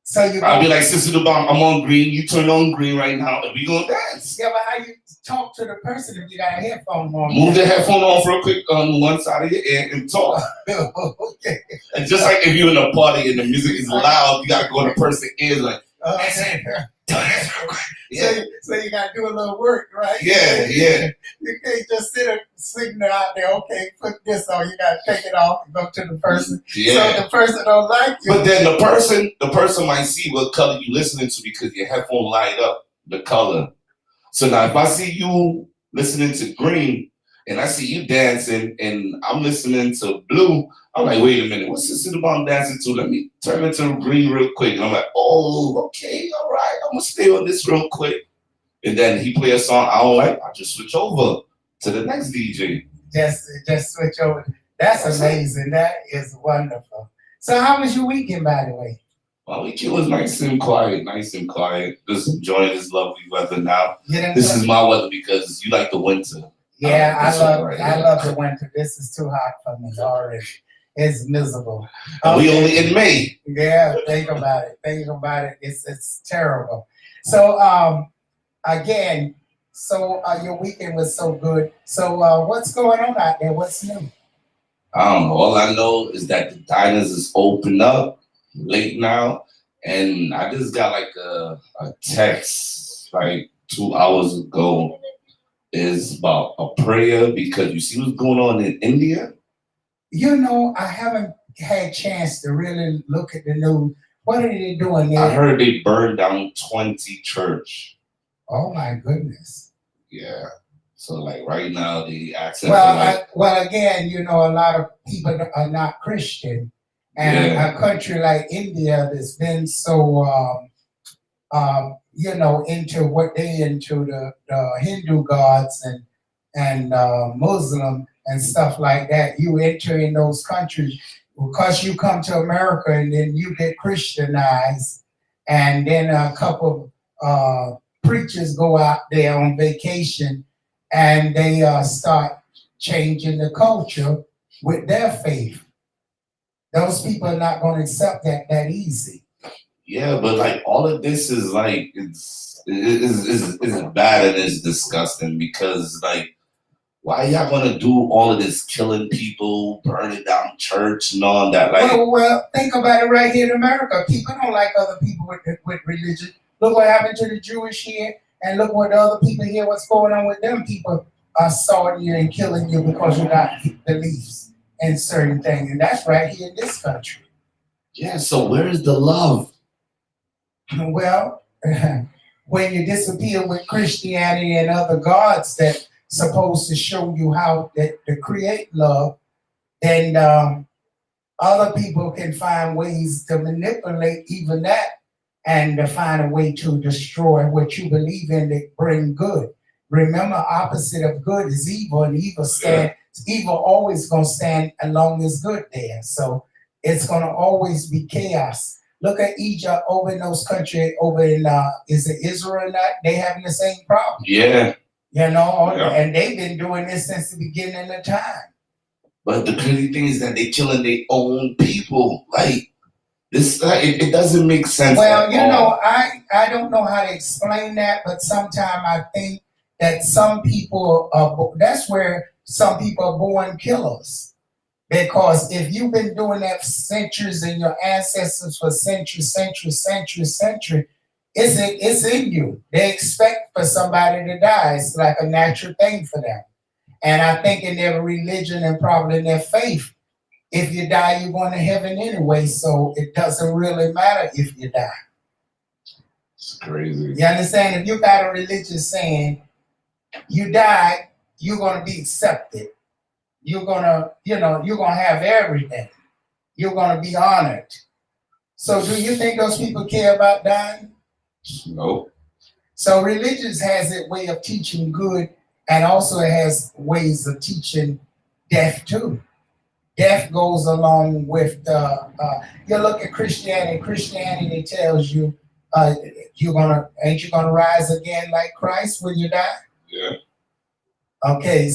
So I'll be like, Sister Dubon, I'm on green, you turn on green right now, and we gonna dance. Yeah, but how you talk to the person if you got a headphone on? Move the headphone off real quick on one side of your ear and talk. Okay. And just like if you're in a party and the music is loud, you gotta go in the person's ears like, yeah. So you gotta do a little work, right? Yeah. You can't just sit and signal out there, okay, put this on, you gotta take it off and go to the person. Yeah. So the person don't like you. But then the person might see what color you listening to because your headphone light up the color. So now if I see you listening to green and I see you dancing, and I'm listening to Blue. I'm like, wait a minute, what's Sister Dubon dancing to? Let me turn it to green real quick. And I'm like, oh, okay, all right, I'm gonna stay on this real quick. And then he play a song I don't like, I just switch over to the next DJ. Just switch over. That's amazing. That is wonderful. So how was your weekend, by the way? My weekend was nice and quiet. Just enjoying this lovely weather now. This is my weather because you like the winter. Yeah, I love the winter. This is too hot for me already. It's miserable. We only in May. Yeah, think about it. It's terrible. So again, your weekend was so good. So what's going on out there? What's new? I don't know. All I know is that the diners is open up late now, and I just got like a text like 2 hours ago. Is about a prayer because you see what's going on in India. You know, I haven't had a chance to really look at the news. What are they doing there? I heard they burned down 20 church. Oh my goodness. Yeah. So like right now they asking well, again, you know, a lot of people are not Christian, and a country like India that's been so you know, into what they into the Hindu gods and Muslim and stuff like that. You enter in those countries because you come to America and then you get Christianized, and then a couple preachers go out there on vacation and they start changing the culture with their faith. Those people are not going to accept that easy. Yeah, but like all of this is like it's bad and it's disgusting because like why y'all gonna do all of this killing people, burning down church and all that? Like well, think about it right here in America. People don't like other people with religion. Look what happened to the Jewish here, and look what the other people here, what's going on with them. People are assaulting you and killing you because you got beliefs in certain things, and that's right here in this country. Yeah, so where is the love? Well, when you disappear with Christianity and other gods that supposed to show you how to create love, then other people can find ways to manipulate even that and to find a way to destroy what you believe in to bring good. Remember, opposite of good is evil, and evil always gonna stand along as good there. So it's gonna always be chaos. Look at Egypt over in those countries, over in, is it Israel or not? They having the same problem. Yeah. You know, and they've been doing this since the beginning of time. But the crazy thing is that they killing their own people. Like, this, it doesn't make sense. Well, you know, I don't know how to explain that, but sometimes I think that some people, that's where some people are born killers. Because if you've been doing that for centuries and your ancestors for centuries, it's in you. They expect for somebody to die. It's like a natural thing for them. And I think in their religion and probably in their faith, if you die, you're going to heaven anyway. So it doesn't really matter if you die. It's crazy. You understand? If you got a religion saying you died, you're going to be accepted. You're gonna have everything. You're gonna be honored. So do you think those people care about dying? No. So religion has its way of teaching good, and also it has ways of teaching death too. Death goes along with you look at Christianity. Christianity tells you ain't you gonna rise again like Christ when you die? Yeah. Okay,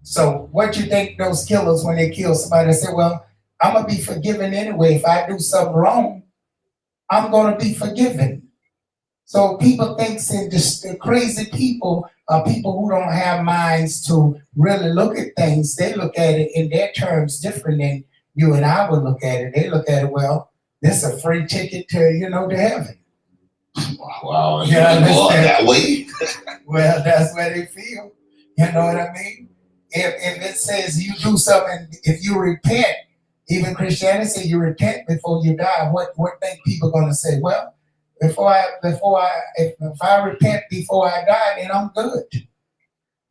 so what you think those killers, when they kill somebody, they say, well, I'm going to be forgiven anyway. If I do something wrong, I'm going to be forgiven. So people think the crazy people are people who don't have minds to really look at things. They look at it in their terms different than you and I would look at it. They look at it, well, this is a free ticket to heaven. Wow. You understand? That way? Well, that's what they feel. You know what I mean? If it says you do something, if you repent, even Christianity says you repent before you die, what think people going to say? Well, if I repent before I die, then I'm good.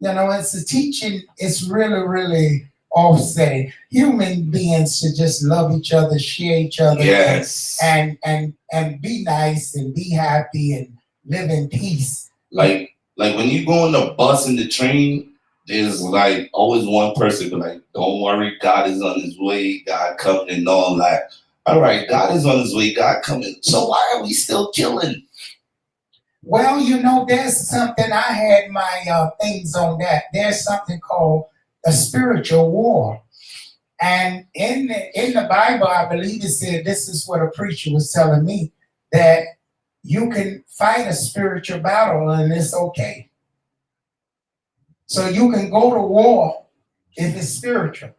You know, it's a teaching. It's really, really offsetting. Human beings should just love each other, share each other, Yes. and be nice and be happy and live in peace. Like when you go on the bus and the train, there's like always one person be like, don't worry, God is on his way, God coming and all that. All right, God is on his way, God coming. So why are we still killing? Well, you know, there's something, I had my things on that. There's something called a spiritual war. And in the Bible, I believe it said, this is what a preacher was telling me, that you can fight a spiritual battle and it's okay. So you can go to war if it's spiritual.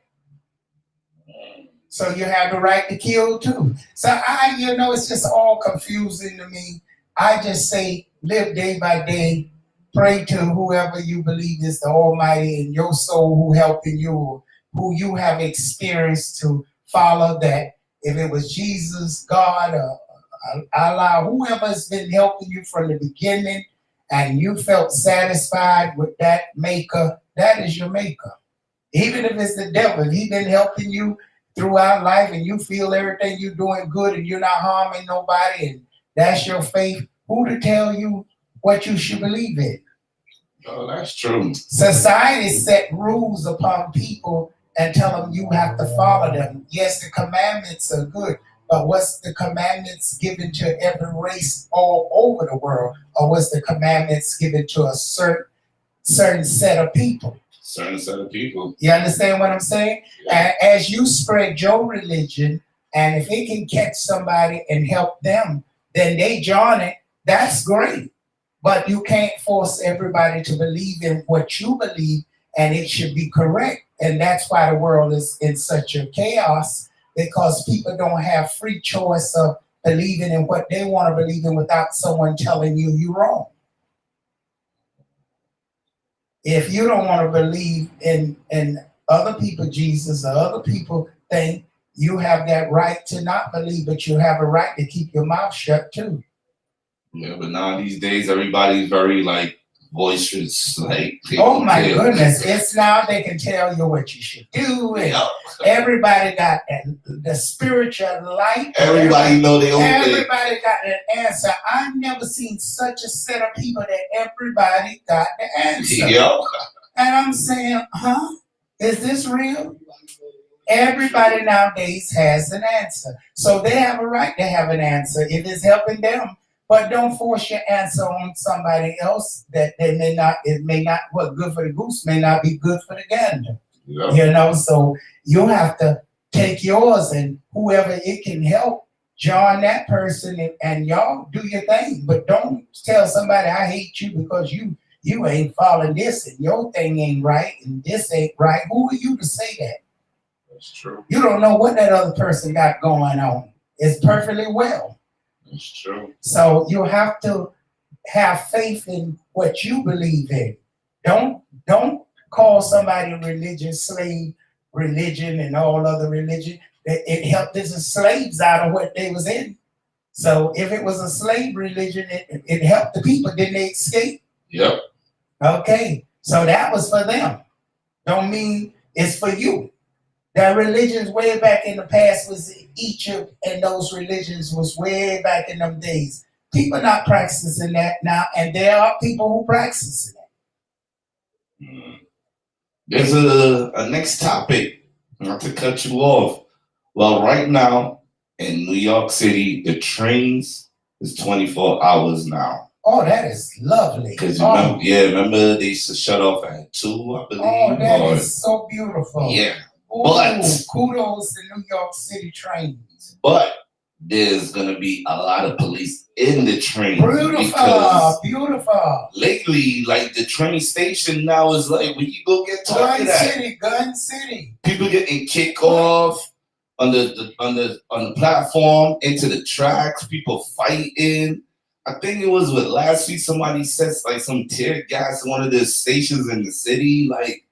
So you have the right to kill too. So it's just all confusing to me. I just say, live day by day, pray to whoever you believe is the Almighty in your soul who helping you, who you have experienced to follow that. If it was Jesus, God, or Allah, whoever has been helping you from the beginning, and you felt satisfied with that maker, that is your maker. Even if it's the devil, he's been helping you throughout life and you feel everything you're doing good and you're not harming nobody and that's your faith, who to tell you what you should believe in? Oh, that's true. Society set rules upon people and tell them you have to follow them. Yes, the commandments are good, but what's the commandments given to every race all over the world? Or what's the commandments given to a certain set of people? Certain set of people. You understand what I'm saying? Yeah. And as you spread your religion, and if it can catch somebody and help them, then they join it, that's great. But you can't force everybody to believe in what you believe, and it should be correct. And that's why the world is in such a chaos, because people don't have free choice of believing in what they want to believe in without someone telling you you're wrong. If you don't want to believe in other people, Jesus, or other people think, you have that right to not believe, but you have a right to keep your mouth shut too. Yeah, but now these days everybody's very like boisterous. Like, oh my goodness, it's now they can tell you what you should do. And everybody got the spiritual light. Everybody know they own it. Everybody got an answer. I've never seen such a set of people that everybody got the answer. Yep. And I'm saying, is this real? Everybody nowadays has an answer. So they have a right to have an answer if it's helping them. But don't force your answer on somebody else that it may not, what good for the goose may not be good for the gander. Yeah. You know, so you have to take yours and whoever it can help, join that person and y'all do your thing. But don't tell somebody I hate you because you ain't following this and your thing ain't right and this ain't right. Who are you to say that? That's true. You don't know what that other person got going on. It's perfectly well. That's true. So you have to have faith in what you believe in. Don't call somebody religion, slave religion, and all other religion. It helped the slaves out of what they was in. So if it was a slave religion, it helped the people. Didn't they escape? Yep. Okay. So that was for them. Don't mean it's for you. That religions way back in the past was Egypt, and those religions was way back in them days. People not practicing that now, and there are people who practice that. There's a next topic, not to cut you off. Well, right now in New York City, the trains is 24 hours now. Oh, that is lovely. Because remember they used to shut off at 2, I believe. Oh, that is so beautiful. Yeah. Ooh, But kudos to New York City trains. But there's gonna be a lot of police in the train. Beautiful. Lately, like the train station now is like when you go get talked at. Gun City. People getting kicked off on the platform into the tracks. People fighting. I think it was last week. Somebody said like some tear gas in one of the stations in the city. Like,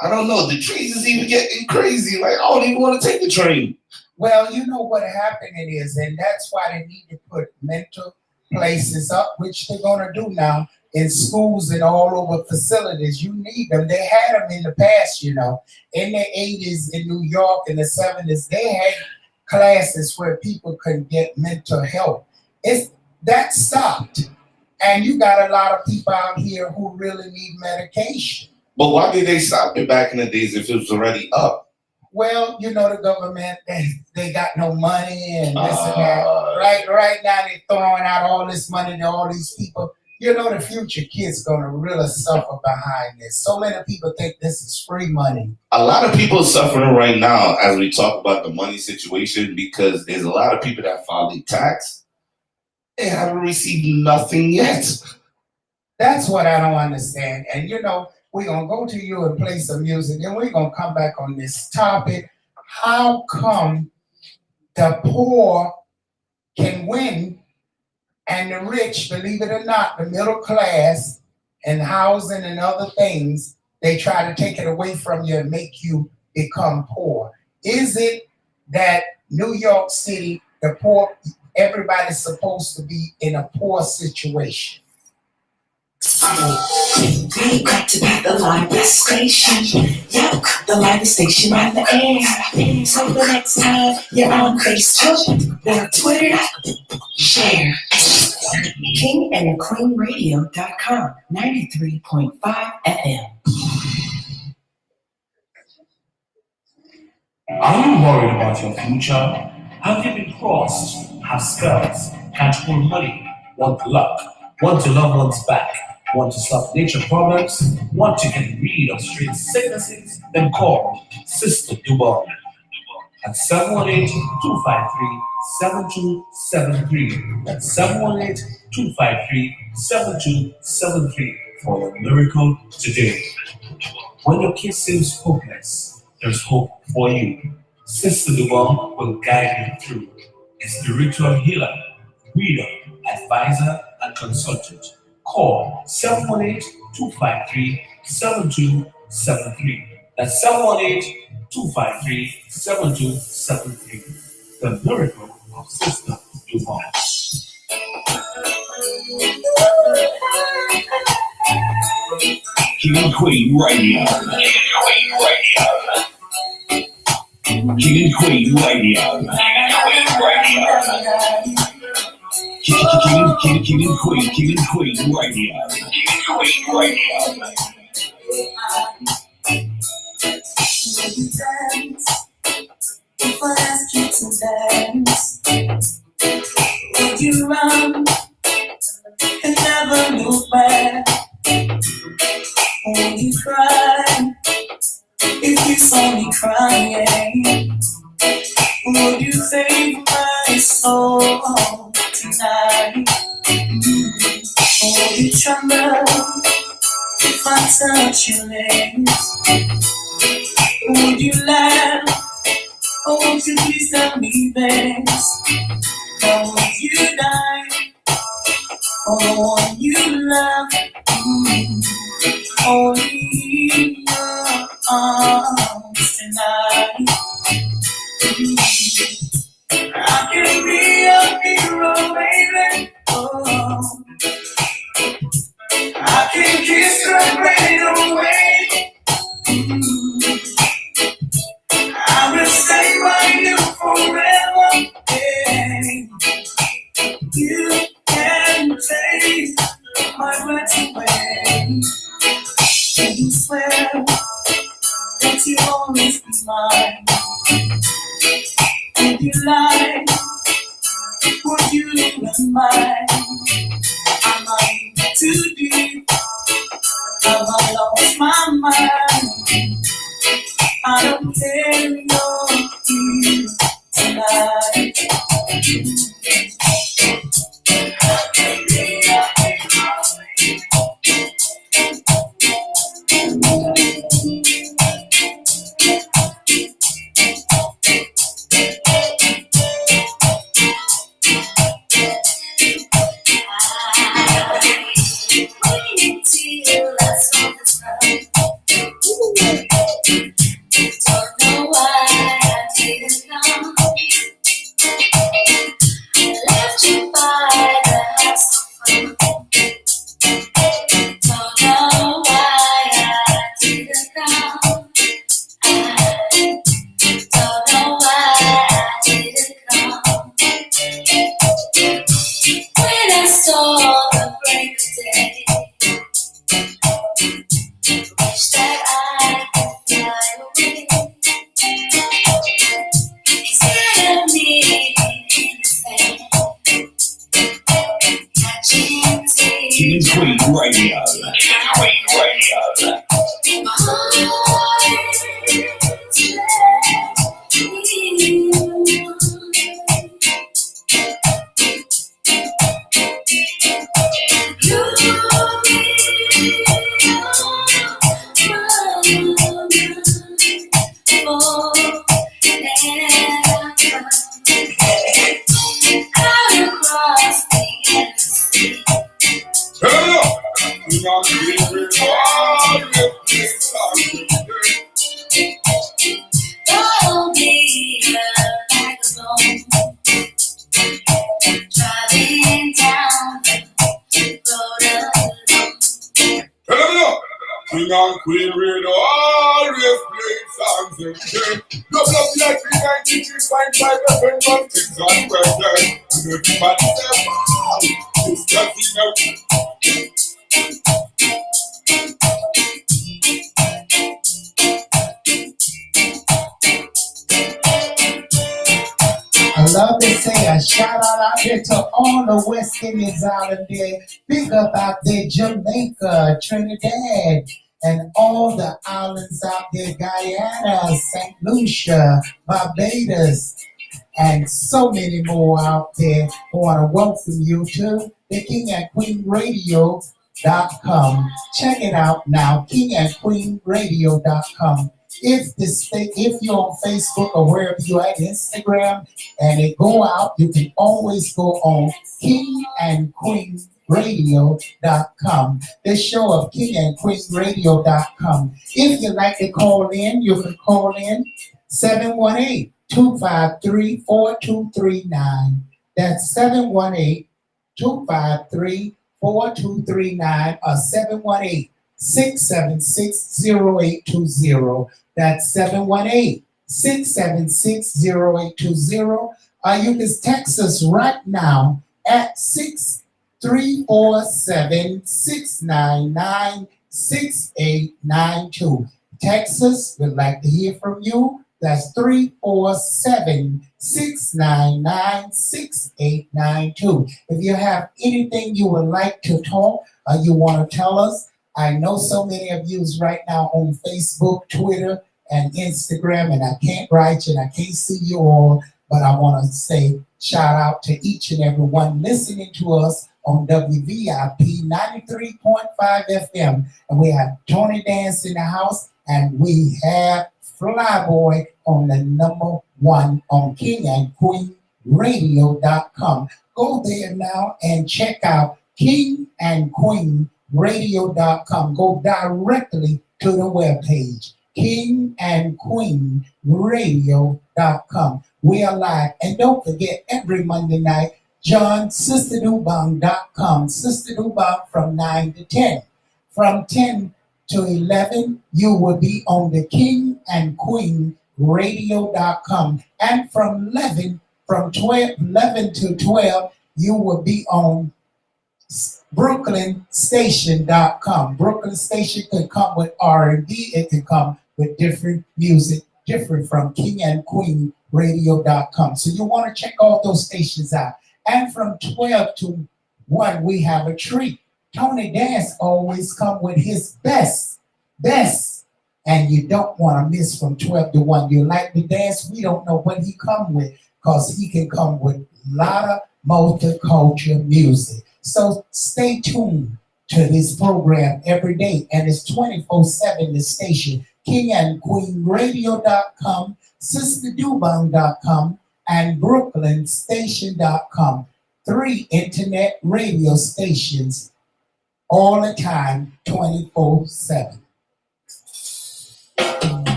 I don't know. The trains is even getting crazy. Like, I don't even want to take the train. Well, you know what happened it is, and that's why they need to put mental places up, which they're going to do now. in schools and all over facilities. You need them. They had them in the past, you know. In the 80s in New York, in the 70s, they had classes where people could get mental health. That stopped. And you got a lot of people out here who really need medication. But why did they stop it back in the days if it was already up? Well, you know, the government, they got no money and this and that. Right now, they're throwing out all this money to all these people. You know, the future kids going to really suffer behind this. So many people think this is free money. A lot of people are suffering right now as we talk about the money situation because there's a lot of people that file their tax. They haven't received nothing yet. That's what I don't understand. And, you know, we're going to go to you and play some music, and we're going to come back on this topic. How come the poor can win and the rich, believe it or not, the middle class and housing and other things, they try to take it away from you and make you become poor? Is it that New York City, the poor, everybody's supposed to be in a poor situation? We got to be the livest station. Yep, the livest station on the air. So the next time you're on Facebook or Twitter, share. KingandQueenRadio.com, 93.5 FM. Are you worried about your future? Have you been crossed? Have spells? Can't hold money? Want luck? Want your loved ones back? Want to solve nature problems? Want to get rid of strange sicknesses? Then call Sister Dubon at 718-253-7273. That's 718-253-7273 for your miracle today. When your case seems hopeless, there's hope for you. Sister Dubon will guide you through. A spiritual healer, reader, advisor, and consultant. Call 718-253-7273. That's 718-253-7273. The miracle of Sister Dubon. King and Queen Radio. King and Queen Radio. King and Queen Radio. If I ask you to dance, would you run and never look back? Would you cry if you saw me crying? Would you save my soul tonight? Would you tremble if I touch your lips? Would you laugh? Oh, won't you please tell me this? Or would you die for the one you love? Only in your arms tonight. I can be a hero, baby. Oh, I can kiss the rain away. I will stay by you forever. Yeah. You can take my breath away. And you swear that you'll always be mine. Would you lie? Would you run mine? Am I too deep? Have I lost my mind? I don't care, you're here tonight. Don't know why I didn't know. King and Queen Radio. Queen Radio. My Don't be like a bone. Driving down the road alone. King and Queen Radio, always play songs and shit. Love like 93.5 FM, but things are better. And everybody say, wow, it's just enough. I love to say a shout out there to all the West Indians out there. Big up out there, Jamaica, Trinidad, and all the islands out there, Guyana, St. Lucia, Barbados, and so many more out there. I want to welcome you to the King and Queen Radio.com. Check it out now, KingandQueenRadio.com. If you're on Facebook or wherever you're at, Instagram, and it go out, you can always go on KingandQueenRadio.com. The show of KingandQueenRadio.com. If you'd like to call in, you can call in 718-253-4239. That's 718-253-4239 or 718-676-0820. That's 718-676-0820. You can text us right now at 6347-699-6892. Texas, we'd like to hear from you. That's 347-699-6892. If you have anything you would like to talk or you want to tell us, I know so many of you is right now on Facebook, Twitter, and Instagram, and I can't write you and I can't see you all, but I want to say shout out to each and every one listening to us on WVIP 93.5 FM. And we have Tony Dance in the house, and we have Flyboy on the number one on KingandQueenRadio.com. Go there now and check out KingandQueenRadio.com. Go directly to the webpage, KingandQueenRadio.com. We are live. And don't forget, every Monday night, JohnSisterDubong.com. Sister Dubong from 9 to 10. From 10 to 11, you will be on the KingandQueenRadio.com. And from 11 to 12, you will be on BrooklynStation.com. Brooklyn Station can come with R&B. It can come with different music, different from KingandQueenRadio.com. So you want to check all those stations out. And from 12 to 1, we have a treat. Tony Dance always come with his best. And you don't want to miss from 12 to 1. You like the dance? We don't know what he come with, because he can come with a lot of multicultural music. So stay tuned to this program every day. And it's 24/7, the station, KingandQueenRadio.com, SisterDubong.com, and BrooklynStation.com. 3 internet radio stations all the time, 24/7.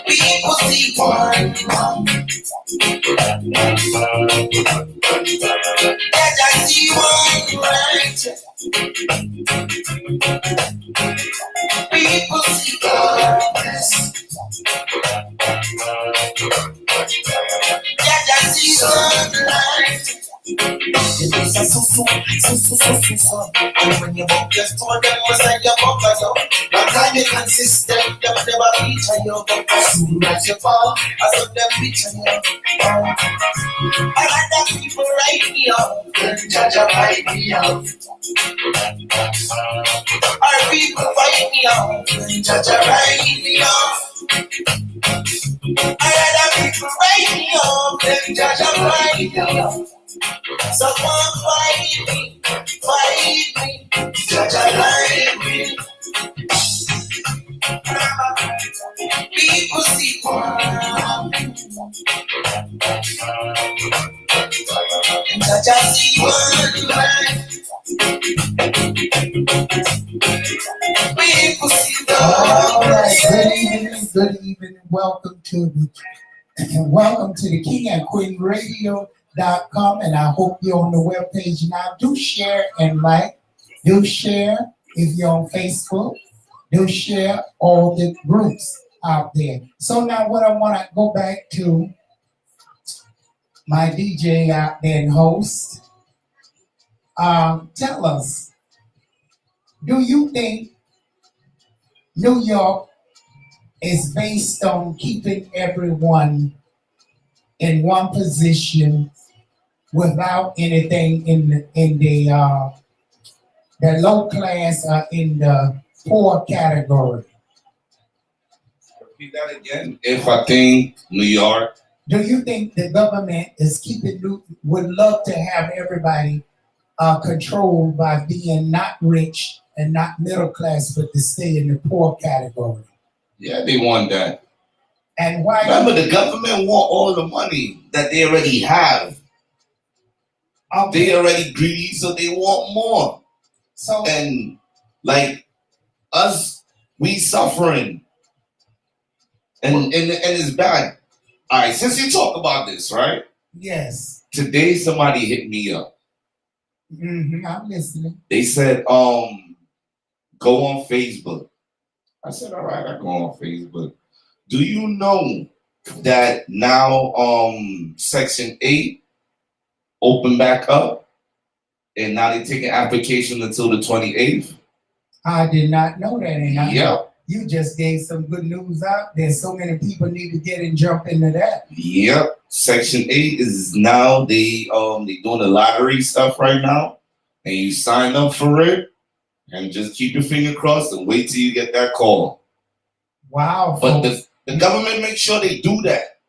People see one as I see one right. People see darkness. Yeah, I see sunlight. It is a so. And when you walk your store, them must say you walk a yo. Long time you consistent, them never feature you. But as soon as you fall, I saw them picture you. I like that people write me off, then judge a write me off. Our people fight me off, then judge a write me off. I like that people write me off, then judge a write me off. Someone fight me, judge a write me. People see one, judge a see one man. People see All right, the good evening. Welcome to the King and Queen Radio.com, and I hope you're on the webpage now. Do share and like. Do share if you're on Facebook. Do share all the groups out there. So now what I want to go back to my DJ out there and host. Tell us, do you think New York is based on keeping everyone in one position without anything in the low class or in the poor category? Repeat that again. If I think New York. Do you think the government is would love to have everybody controlled by being not rich and not middle class, but to stay in the poor category? Yeah, they want that. And why? Remember, the government want all the money that they already have. Okay. They already greedy, so they want more. So And like us, we suffering. And it's bad. All right, since you talk about this, right? yes, Today somebody hit me up. I'm listening. They said, go on Facebook. I said, all right, I go on Facebook. Do you know that now Section 8 opened back up? And now they're taking application until the 28th? I did not know that, and Yep. you just gave some good news out there. So many people need to get and jump into that. Yep. Section 8 is now they doing the lottery stuff right now. And you sign up for it and just keep your finger crossed and wait till you get that call. Wow. But folks. the government makes sure they do that.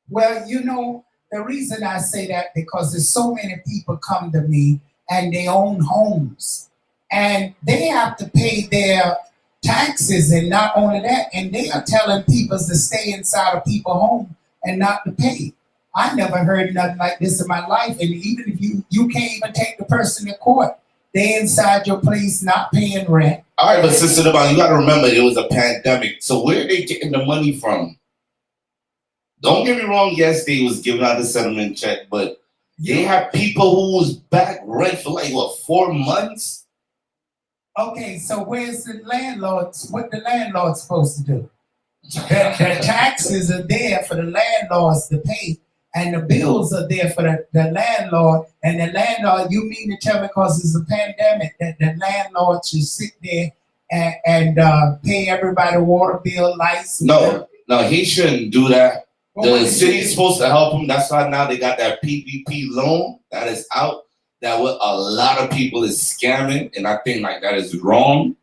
Well, you know, the reason I say that because there's so many people come to me and they own homes and they have to pay their taxes, and not only that, and they are telling people to stay inside of people's home and not to pay. I never heard nothing like this in my life. And even if you can't even take the person to court, they inside your place not paying rent. All right, but Sister Devon, you got to remember it was a pandemic. So where are they getting the money from? Don't get me wrong. Yes, they was giving out the settlement check, but they have people who was back rent for like, what, 4 months? Okay, so where's the landlords? What the landlord's supposed to do? The taxes are there for the landlords to pay, and the bills are there for the landlord. And the landlord, you mean to tell me because it's a pandemic that the landlord should sit there and pay everybody water bill, lights? No, he shouldn't do that. Well, what The is city's it? supposed to help them. That's why now they got that PPP loan that is out. That what a lot of people is scamming, and I think like that is wrong.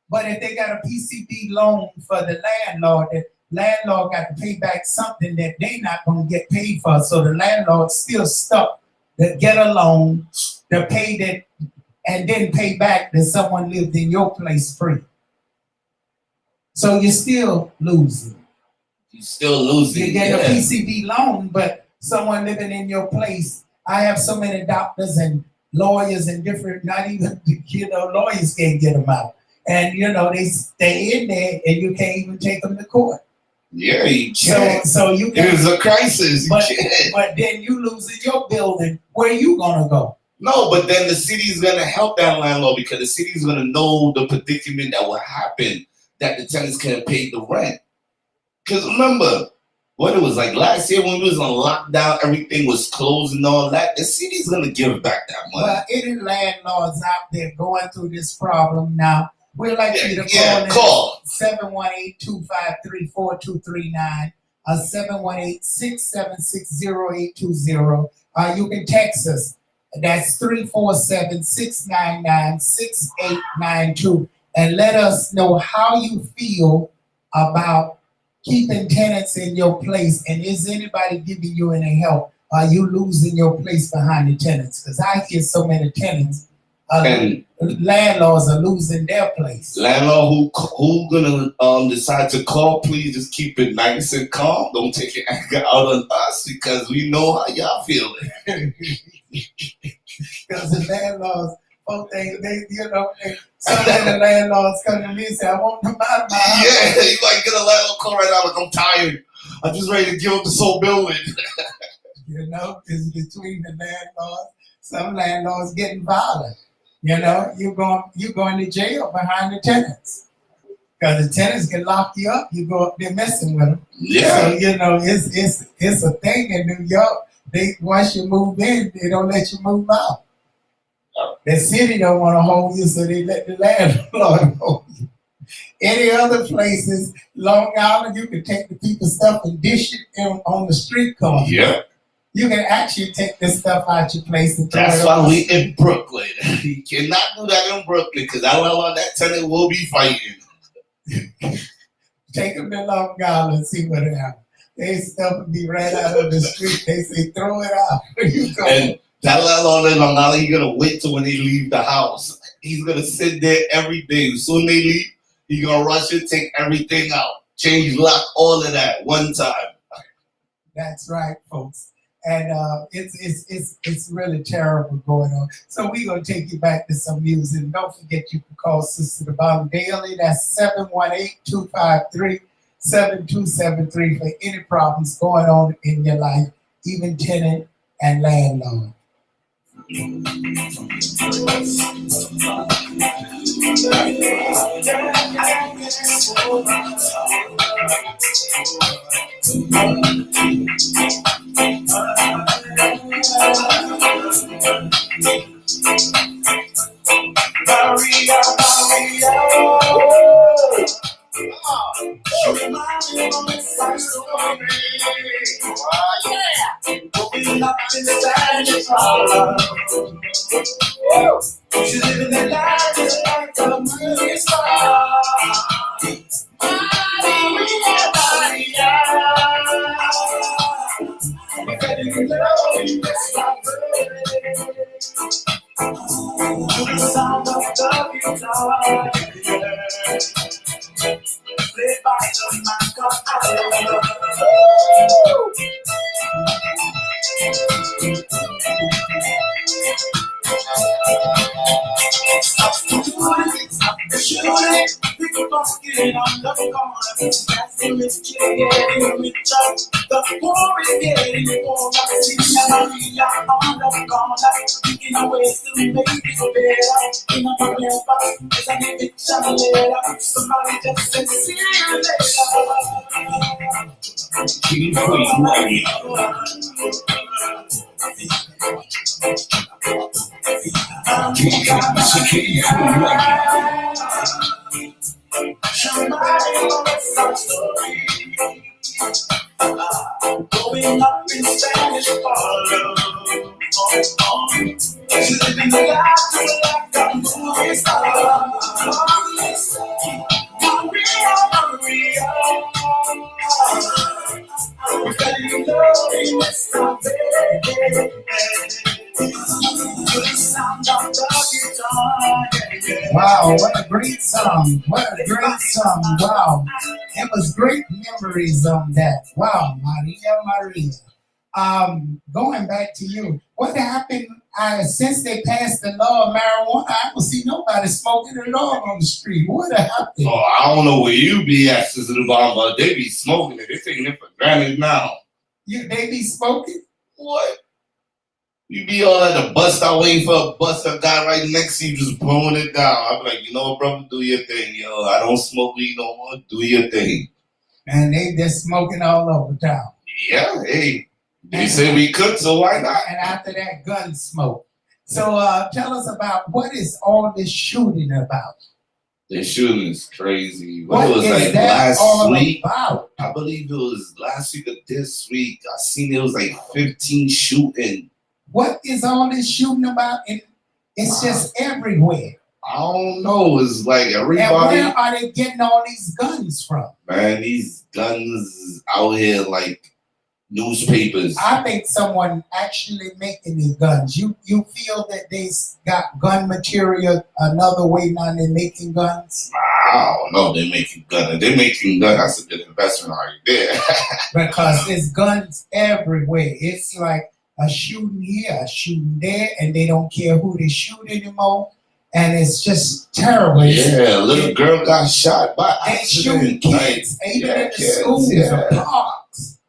But if they got a PCB loan for the landlord got to pay back something that they not going to get paid for. So the landlord's still stuck to get a loan to pay that and then pay back that someone lived in your place free. So you're still losing. You're still losing. You get a PCB loan, but someone living in your place. I have so many doctors and lawyers and different, not even, lawyers can't get them out. And, they stay in there and you can't even take them to court. Yeah, you can't. So you can. It's a crisis. You can't. But then you losing your building. Where you going to go? No, but then the city's going to help that landlord because the city's going to know the predicament that will happen. that the tenants couldn't pay the rent. Because remember, what it was like last year when we was on lockdown, everything was closed and all that. The city's gonna give back that money. Well, any landlords out there going through this problem now, we'd like you to call 718-253-4239 or 718-676-0820. You can text us. That's 347-699-6892. And let us know how you feel about keeping tenants in your place, and is anybody giving you any help? Are you losing your place behind the tenants? Because I hear so many tenants, and landlords are losing their place. Landlord who gonna decide to call, please just keep it nice and calm. Don't take your anger out on us because we know how y'all feeling. Because the landlords, some of the landlords come to me and say, I want to buy my house. Yeah, you might get a landlord call right now like, I'm tired. I'm just ready to give up this whole building. It's between the landlords. Some landlords getting violent. You're going to jail behind the tenants. Because the tenants can lock you up. You go up there messing with them. Yeah. So, it's a thing in New York. Once you move in, they don't let you move out. The city don't want to hold you, so they let the landlord hold you. Any other places, Long Island, you can take the people's stuff and dish it on the street corner. Yeah. You can actually take this stuff out your place and throw That's it why on. we in Brooklyn. You cannot do that in Brooklyn because that tenant will be fighting. Take them to Long Island and see what happens. They stuff will be right out on the street. They say, throw it out. You go. And that landlord in Long Island, he's gonna wait till when they leave the house. He's gonna sit there every day. As soon as they leave, he's gonna rush it, take everything out, change lock, all of that one time. That's right, folks. And it's really terrible going on. So we're gonna take you back to some music. Don't forget you can call Sister the Bomb daily. That's 718-253-7273 for any problems going on in your life, even tenant and landlord. Maria, she reminds me of a side story. Oh yeah, opening up in the Spanish parlor. She's living the life just like a movie star. Maria, getting to know you, that's my birthday. To the sound of the guitar, played by the man called Alan. Stop the shooting, pick up a skin on the corner. That's the rich getting richer, the poor is getting poorer. See Maria on the corner, thinking of ways to make it better. In a mailbox, there's an eviction letter. Somebody just said, see you later. King Queen Radio. Going up in Spanish parlor. She's living the life just like a movie star. Maria. We're getting to know you, Mr. Baby. Wow, what a great song. What a great song. Wow. It was great memories on that. Wow, Maria. Going back to you, what happened since they passed the law of marijuana? I don't see nobody smoking at all on the street. What happened? Oh, I don't know where you be at, Sister the Bomb, but they be smoking it. They're taking it for granted now. They be smoking? What? You be all at the bus stop waiting for a bus, a guy right next to you just blowing it down. I'm like, you know what, brother, do your thing, yo. I don't smoke weed no more. Do your thing. And they just smoking all over town. Yeah, hey. They said we could, so why not? And after that, gun smoke. So tell us about what is all this shooting about? The shooting is crazy. What It was is like that all last week. about? I believe it was last week or this week. I seen it was like 15 shooting. What is all this shooting about? It's just everywhere. I don't know. It's like And everybody. where are they getting all these guns from? Man, these guns out here like newspapers. I think someone actually making these guns. You feel that they got gun material another way now they're making guns? I don't know. They're making guns. They're making guns. That's a good investment right there. Because there's guns everywhere. It's like a shooting here, a shooting there, and they don't care who they shoot anymore. And it's just terrible. Yeah, a little girl got shot by They shooting accident. Like, kids, even yeah, in the kids, schools yeah. or parks.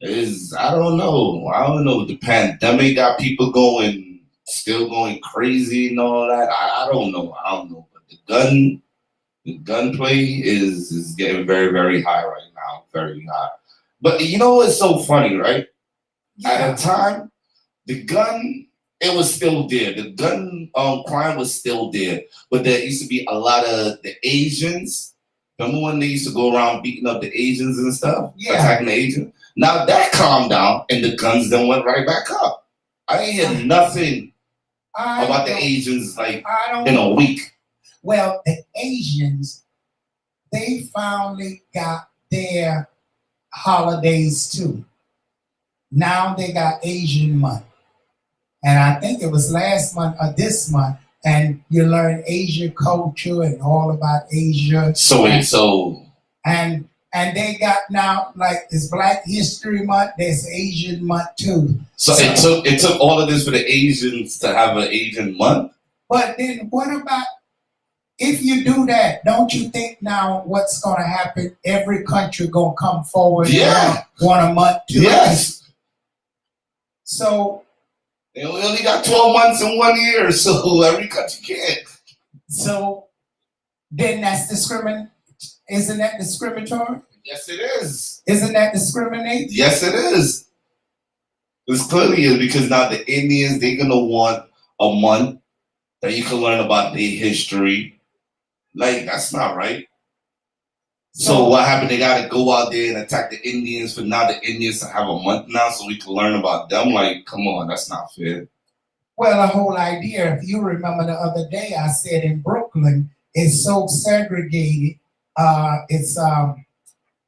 I don't know. The pandemic got people still going crazy and all that. I don't know. But the gunplay is getting very, very high right now. Very high. But you know what's so funny, right? At the time, the gun, it was still there. The gun crime was still there. But there used to be a lot of the Asians. Remember when they used to go around beating up the Asians and stuff? Yeah. Attacking the Asians? Now that calmed down and the guns then went right back up. I ain't hear nothing about the Asians like in a week. Well, the Asians, they finally got their holidays too. Now they got Asian month. And I think it was last month or this month, and you learn Asian culture and all about Asia. And they got now, like, it's Black History Month, there's Asian Month too. So it took all of this for the Asians to have an Asian month? But then what about, if you do that, don't you think now what's going to happen? Every country going to come forward and want a month too? Yes. So. We only got 12 months in 1 year, so every country can. So then that's discriminatory. Isn't that discriminatory? Yes, it is. Isn't that discriminating? Yes, it is. This clearly is, because now the Indians, they're going to want a month that you can learn about their history. Like, that's not right. So what happened? They got to go out there and attack the Indians for now the Indians to have a month now so we can learn about them. Like, come on, that's not fair. Well, the whole idea, if you remember the other day, I said in Brooklyn, it's so segregated. It's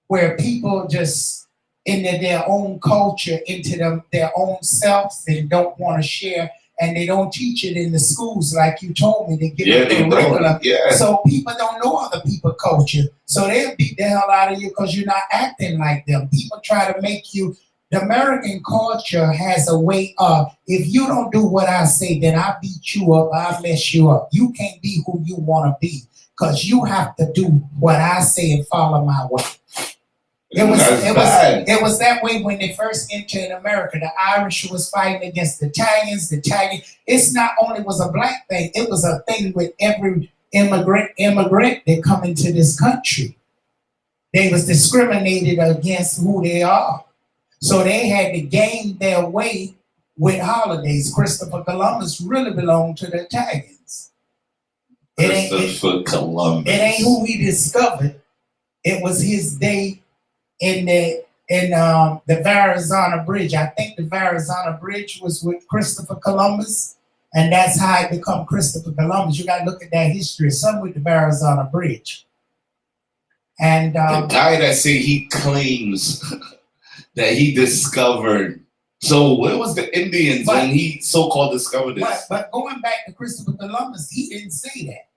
where people just into their own culture, into their own selves, and don't want to share. And they don't teach it in the schools like you told me. They get it in the curriculum. Yeah. So people don't know other people's culture. So they'll beat the hell out of you because you're not acting like them. People try to make you. The American culture has a way of, if you don't do what I say, then I beat you up, I mess you up. You can't be who you want to be because you have to do what I say and follow my way. It was that way when they first entered America. The Irish was fighting against the Italians. It's not only was a black thing, it was a thing with every immigrant that come into this country. They was discriminated against who they are. So they had to gain their way with holidays. Christopher Columbus really belonged to the Italians. Christopher Columbus. It ain't who he discovered. It was his day in the Verrazano Bridge. I think the Verrazano Bridge was with Christopher Columbus, and that's how it become Christopher Columbus. You got to look at that history. Some with the Verrazano Bridge. And the guy that said he claims that he discovered. So where was the Indians when he so-called discovered this? But going back to Christopher Columbus, he didn't say that.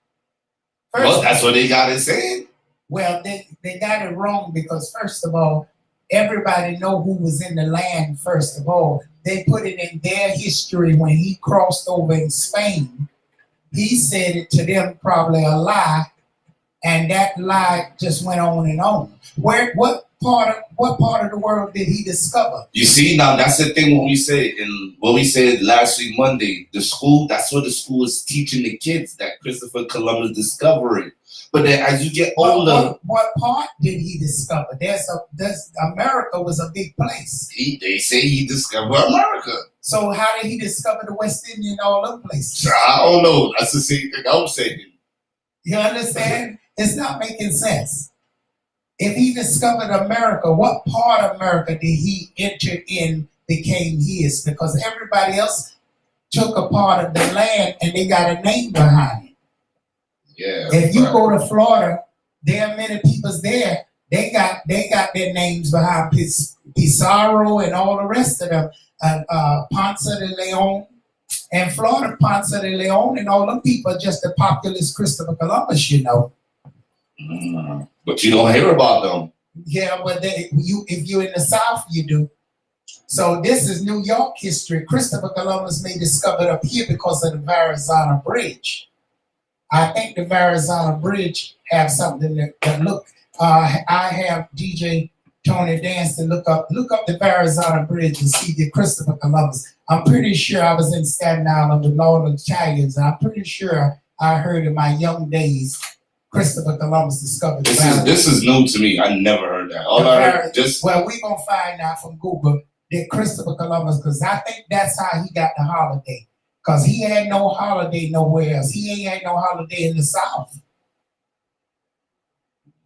Well, that's what they got it saying. Well, they got it wrong because, first of all, everybody know who was in the land, first of all. They put it in their history when he crossed over in Spain. He said it to them, probably a lie, and that lie just went on and on. What part of the world did he discover? You see, now that's the thing when we said last week Monday, the school, that's what the school is teaching the kids, that Christopher Columbus discovered. But then as you get older, what part did he discover? America was a big place. They say he discovered America. So how did he discover the West Indian and all them places? I don't know. That's the same thing I'm saying. You understand? It's not making sense. If he discovered America, what part of America did he enter in became his? Because everybody else took a part of the land and they got a name behind it. Yeah. If you go to Florida, there are many people there. They got their names behind Pizarro and all the rest of them. Ponce de Leon and Florida, Ponce de Leon and all them people are just the populist Christopher Columbus, you know. But you don't hear about them. Yeah, but if you're in the South, you do. So this is New York history. Christopher Columbus may discover it up here because of the Verrazano Bridge. I think the Verrazano Bridge have something that look. I have DJ Tony Dance to look up the Verrazano Bridge and see the Christopher Columbus. I'm pretty sure I was in Staten Island with all the Italians, and I'm pretty sure I heard in my young days Christopher Columbus discovered the Verrazano. This is new to me. I never heard that. All I heard well, we're gonna find out from Google that Christopher Columbus, because I think that's how he got the holiday. Because he had no holiday nowhere else. He ain't had no holiday in the South.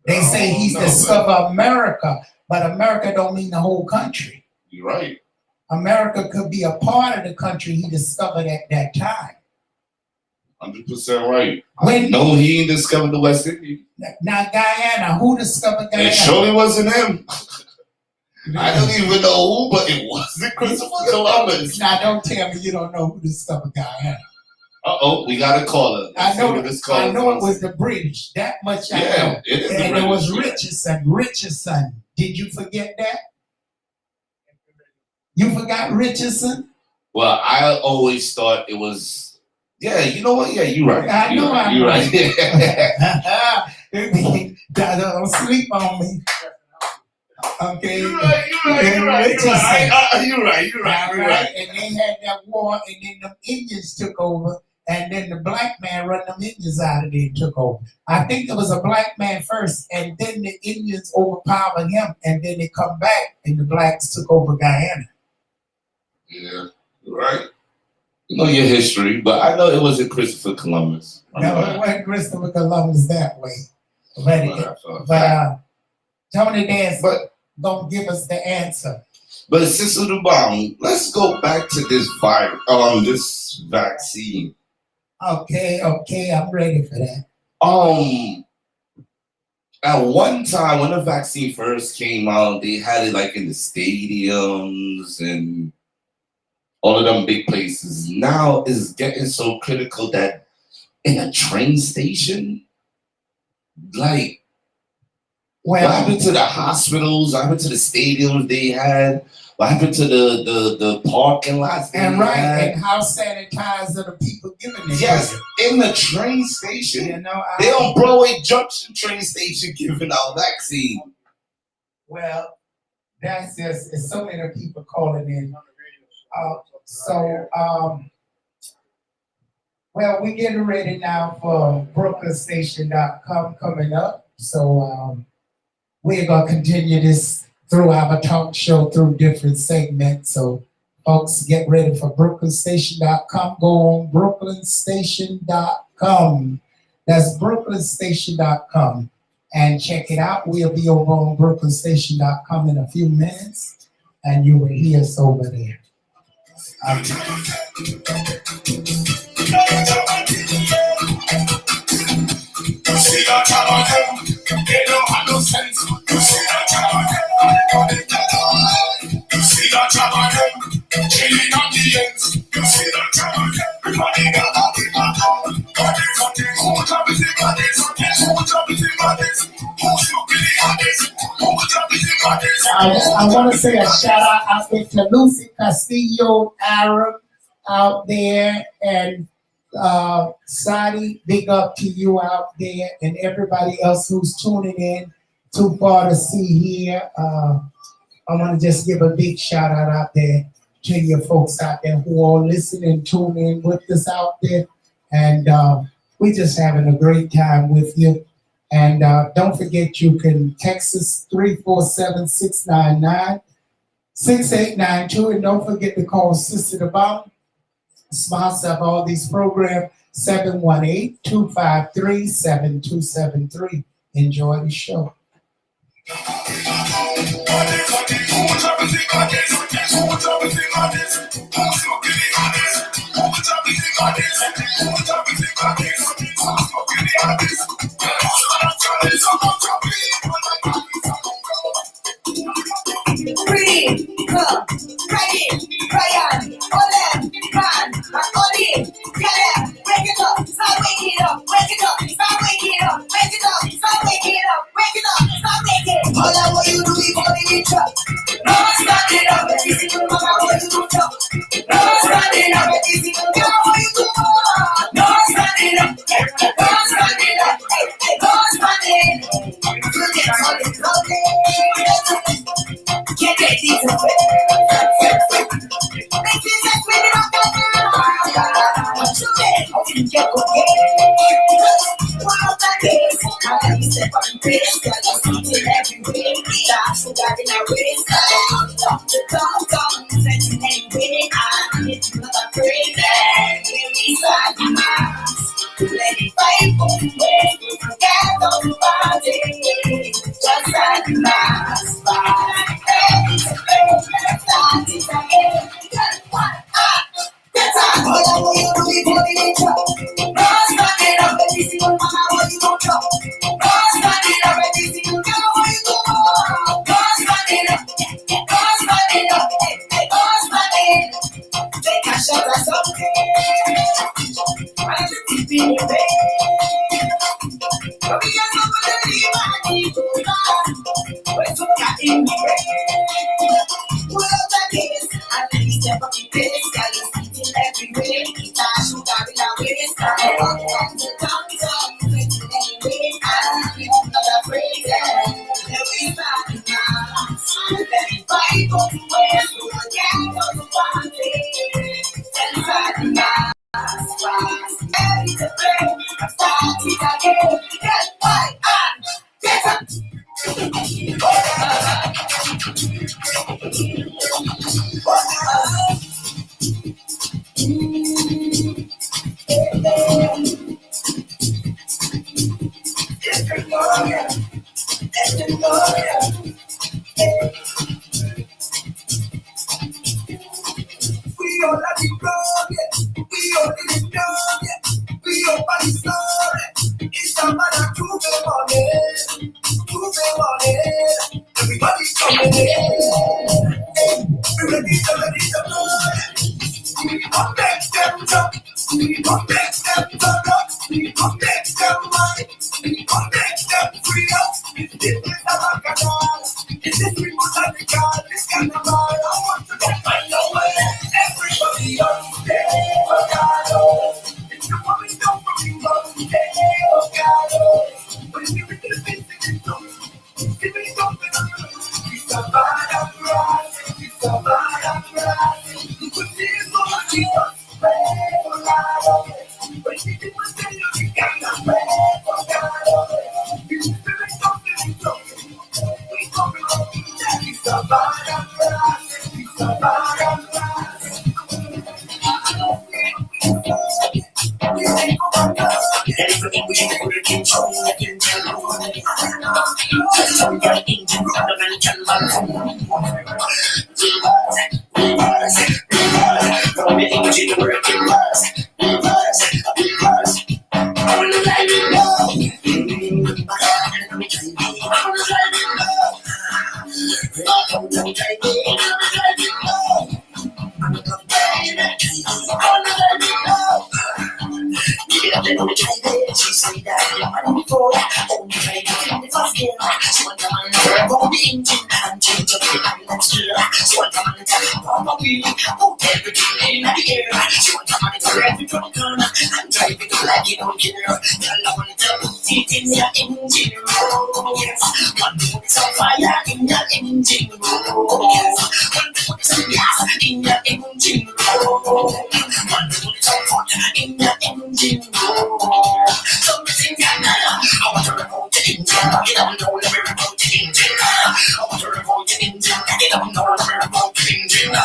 They say he's discovered America, but America don't mean the whole country. You're right. America could be a part of the country he discovered at that time. 100% right. When, no, he ain't discovered the West Indies. Now, Guyana, who discovered Guyana? It surely wasn't him. I don't even know who, but it wasn't Christopher Columbus. Now, don't tell me you don't know who discovered Guyana. We got a caller. I know it was the British. That much I know. It is and the it was British, Richardson. Did you forget that? You forgot Richardson? Well, I always thought it was. Yeah, you know what? Yeah, you're right. I know I'm right. Don't sleep on me. Okay. You're right. And they had that war, and then the Indians took over, and then the black man run them Indians out of there and took over. I think there was a black man first, and then the Indians overpowered him, and then they come back, and the blacks took over Guyana. Yeah, you're right. You know your history, but I know it wasn't Christopher Columbus. No, it wasn't Christopher Columbus that way. But Tony Dance don't give us the answer. But Sister Dubong, let's go back to this this vaccine. Okay, I'm ready for that. At one time when the vaccine first came out, they had it like in the stadiums and all of them big places. Now it's getting so critical that in a train station, like, what happened to the hospitals? What happened to the stadiums they had? What happened to the parking lots? And and how sanitized are the people giving it? Yes, in the train station. You know, they on Broadway Junction train station giving out vaccine. Well, that's just, it's so many people calling in. Well, we're getting ready now for BrooklynStation.com coming up. So we're going to continue this through our talk show through different segments. So folks, get ready for BrooklynStation.com. Go on BrooklynStation.com. That's BrooklynStation.com. And check it out. We'll be over on BrooklynStation.com in a few minutes. And you will hear us over there. You see that time they don't have no sense. You see that time you see that time killing on the ends. You see that time everybody got I want to say a shout out there to Lucy Castillo, Arab out there, and Sadi, big up to you out there and everybody else who's tuning in. Too far to see here. I want to just give a big shout out there to your folks out there who all listen and tune in with us out there. And we just having a great time with you. And don't forget, you can text us 347-699-6892. And don't forget to call Sister DeBon, sponsor of all these programs, 718-253-7273. Enjoy the show. Breathe, come, cry in, cry on, hold them, man, hold in, get them, wake it up, start waking it up, wake it up, start waking it up, wake it up, start waking it up, wake it up, start waking it up. All I want you to do is body it up. No stand it up, every single mama want you to talk. No stand it up, every single girl want you to walk. No stand it up, no stand it up, no stand it up. Forget all this, all this. Get ready to play. Make this a spin up. What you get? How you get okay? One of the days, I let you step on the base. Got you something every week. That's what got in a race. Talk to come, set your name with I'm if you're not afraid, then give me some miles. Let it fight for the way. Forget all the party. Just like the last fight. on my wheel. Put everything in the air. She want to money for every broken. I'm driving like you don't care. Girl, I want to put it in your engine room. Yes, want to put some fire in your engine room. Yes, want to put some gas in your engine room. Want to put some fun in your engine room. Something I want to remote the engine. You don't know the remote the engine. I want to remote the engine. You don't know the remote the engine. I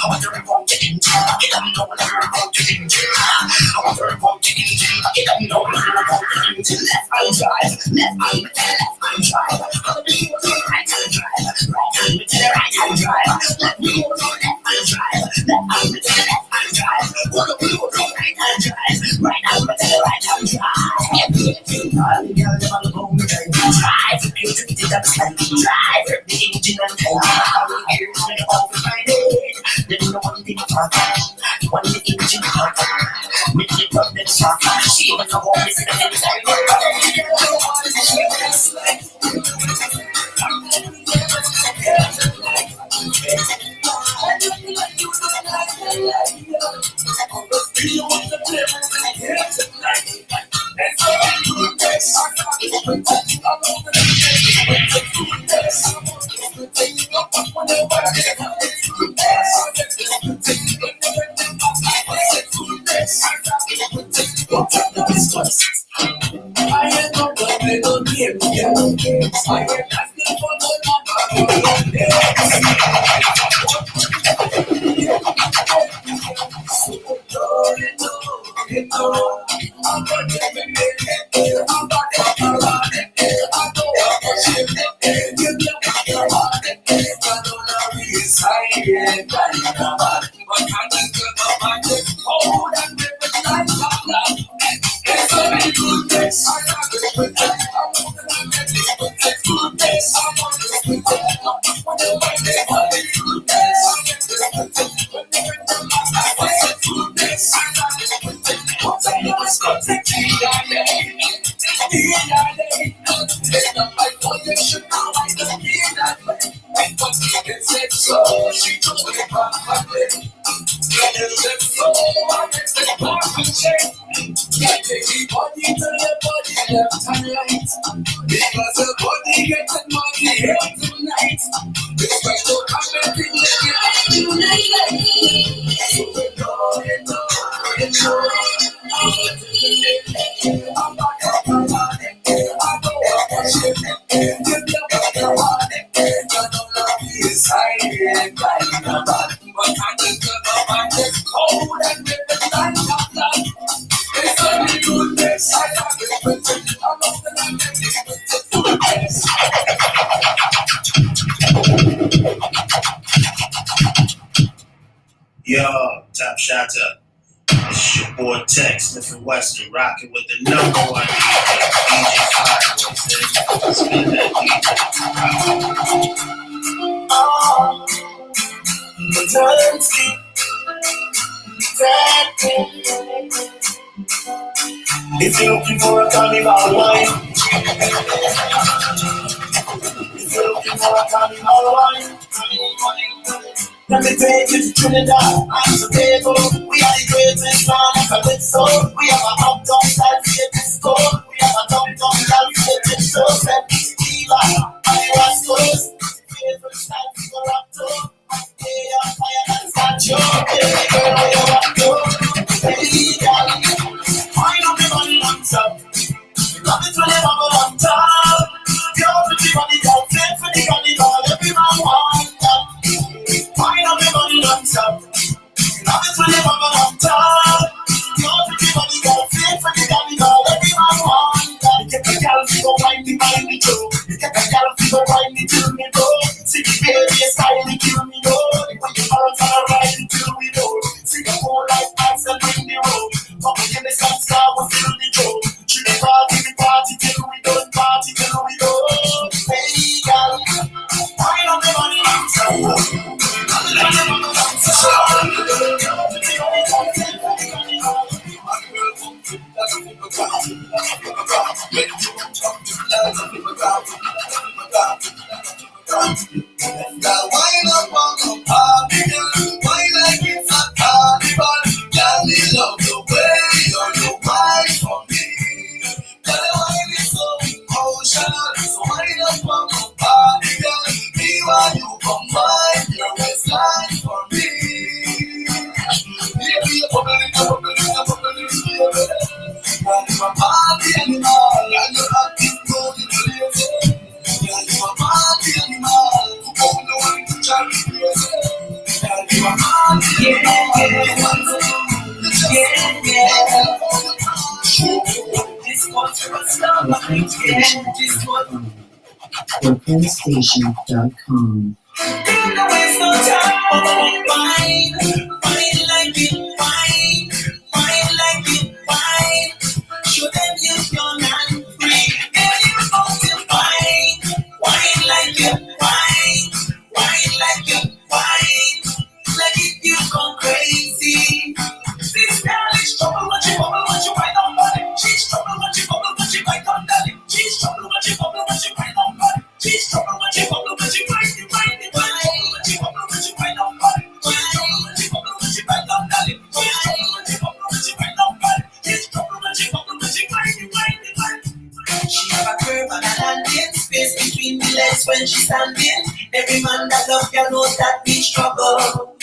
want to remote the engine. You don't know the remote the engine. I want to remote the engine. You don't know the remote the engine. Left hand drive, left hand drive. Other people do right hand drive, right hand to the right hand drive. Left people do left hand drive, left hand to the left hand drive. Other people do right hand drive, right hand to the right hand drive. All the girls them on the bone drive, the beauty that's like drive, the engine and the how the gears when you override it. Then no one thing apart, when the engine apart, make it up and start. She even know what is in the inside. Yo, top shots up. It's your boy Tex Smith and Weston rocking with the number one DJ Fireworks. Spin that DJ. Oh, eternity. If you're looking for a carnival wine, if you're looking for a carnival wine, let me take you to Trinidad and Tobago. We are the greatest land of Calypso. We have a uptown style for disco. We have a downtown style for disco. Set Viva on the West Coast. Favorite style for Raptor. Stay on fire and statue. Baby girl, where you want to? Baby girl, find out the money on top. Love it when you bubble on top. You're pretty body, girl, fit for the carnival. Every man wants that. Find out the money on top. Love it when you bubble on top. You're pretty body, girl, fit for the carnival. Every man wants that. Get the girl to go wind me behind me too. Get the girl to go wind me till me go. See the baby style me kill me go. The way you bounce and ride me till we go. See the whole life pass and bring the road. Come in the sunshine, we feel the joy. Should the party till we done, party till we go. Hey girl, find out the money on top. BrooklynStation.com. Show them you're not free. If you want to wine, wine like you wine, wine like you wine, like if you go crazy. This girl is trouble, what you wine on body. She's trouble, what you wine on body. She's trouble, what you wine on body. She's trouble, what you wine on body. What you wine on body. What you wine on body. She have a curve and a landing space between the legs when she's standing. Every man that love you knows that means trouble.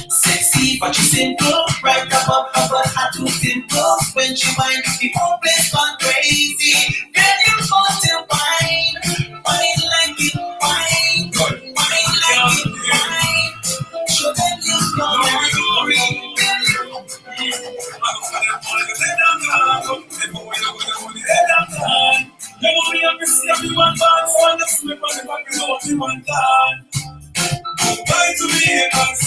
Sexy but she's simple, right above her but her too simple. When she whine, the whole place gone crazy. Girl, you want to whine, whine like it whine, whine like it whine. Show them you're not free. Goodbye to me, haters.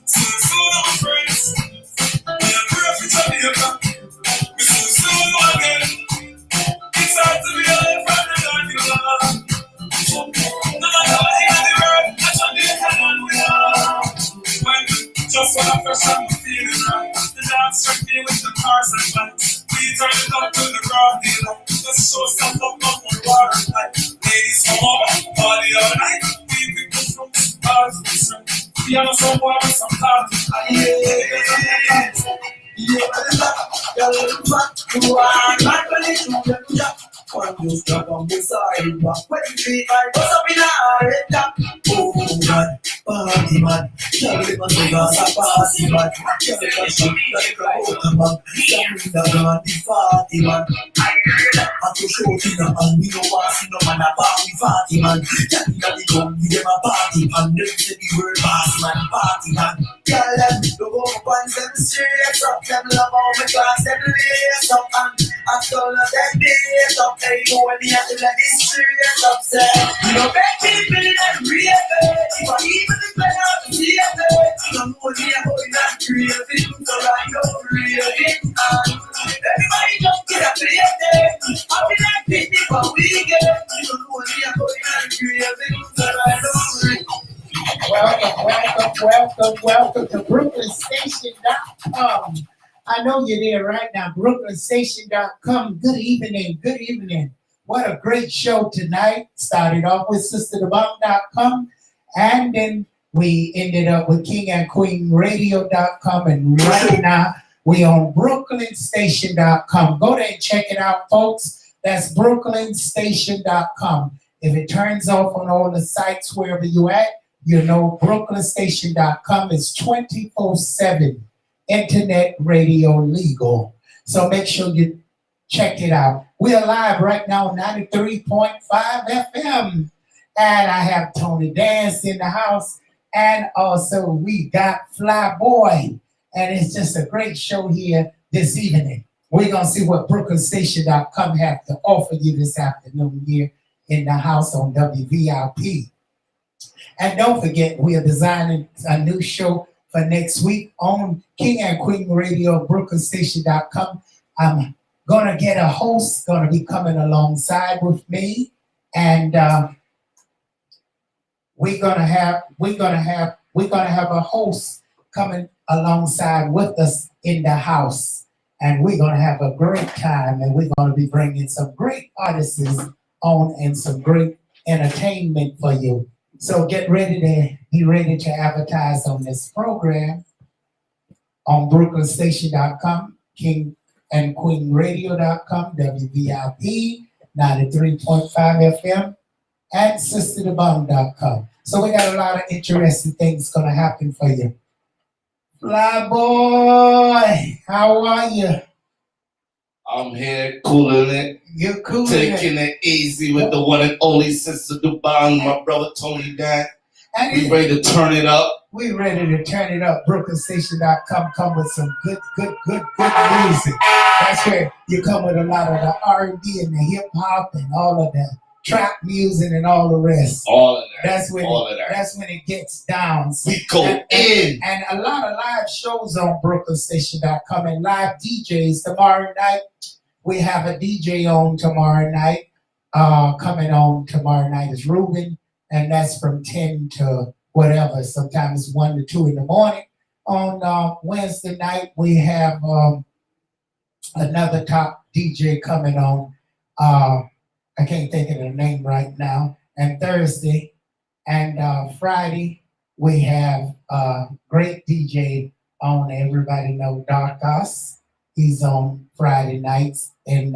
Soon, our friends. We are perfect Jamaica. We soon again. It's hard to be alive from the Lord. No matter what in the world, I Jamaica and we are. Just when I first time I'm feeling right, the dance struck me with the cars and lights. We turn it up to the broad daylight. Let's show some love, not more water light. Ladies come over, party all night. We pick the fruits, bars, and strength. We have some water and some party. One you stop on the side, but when you treat my boss up in a red top. Oh God, party man, tell me what you got a party man. Tell me what you got a man. Tell me the man, the party man. I to show you the man, we don't want to see no man a party man. Tell me that they come with them a party man. Them say the word boss man, party man. Tell them to go up and them serious up. Them love how me class them lace up and I told them that days up. They go when they have to let this serious upset. You know bad people in that real bed. But even the better out to see a bed. I'm only a whole lot crazy. So I know real it. Everybody just get a play there. I'll be like Pitney for weekend. I'm only a whole lot crazy. So I know real. Welcome to BrooklynStation.com. I know you're there right now. BrooklynStation.com. Good evening. What a great show tonight. Started off with SisterTheBomb.com, and then we ended up with KingandQueenRadio.com, and right now we on BrooklynStation.com. Go there and check it out, folks. That's BrooklynStation.com. If it turns off on all the sites wherever you at, you know BrooklynStation.com is 24/7 internet radio legal. So make sure you check it out. We are live right now, 93.5 FM. And I have Tony Dance in the house. And also we got Fly Boy. And it's just a great show here this evening. We're going to see what BrooklynStation.com have to offer you this afternoon here in the house on WVIP. And don't forget, we are designing a new show for next week on King and Queen Radio, BrooklynStation.com. I'm gonna get a host, gonna be coming alongside with me, and we're gonna have a host coming alongside with us in the house, and we're gonna have a great time, and we're gonna be bringing some great artists on and some great entertainment for you. So be ready to advertise on this program on BrooklynStation.com, KingandQueenRadio.com, WVIP 93.5 FM, and SisterTheBomb.com. So we got a lot of interesting things gonna happen for you. Fly Boy, how are you? I'm here cooling it. You're cooling Taking it easy with the one and only Sister DuBon, my brother Tony Dan. We ready to turn it up. We ready to turn it up. BrooklynStation.com come with some good music. That's where you come with a lot of the R&B and the hip hop and all of the trap music and all the rest. All of that. That's when all of that. that's when it gets down. We go in. And a lot of live shows on BrooklynStation.com and live DJs tomorrow night. We have a DJ on tomorrow night. Coming on tomorrow night is Ruben, and that's from 10 to whatever. Sometimes 1 to 2 in the morning. On Wednesday night, we have another top DJ coming on. I can't think of the name right now. And Thursday and Friday, we have a great DJ on. Everybody know Darkos. He's on Friday nights. And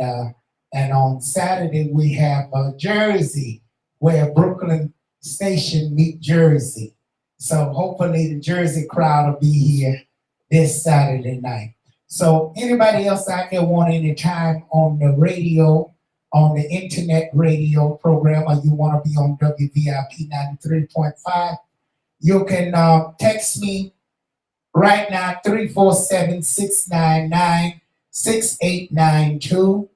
on Saturday, we have Jersey, where Brooklyn Station meet Jersey. So hopefully the Jersey crowd will be here this Saturday night. So anybody else out there want any time on the radio, on the internet radio program, or you want to be on WVIP 93.5, you can text me right now, 347-699-6892.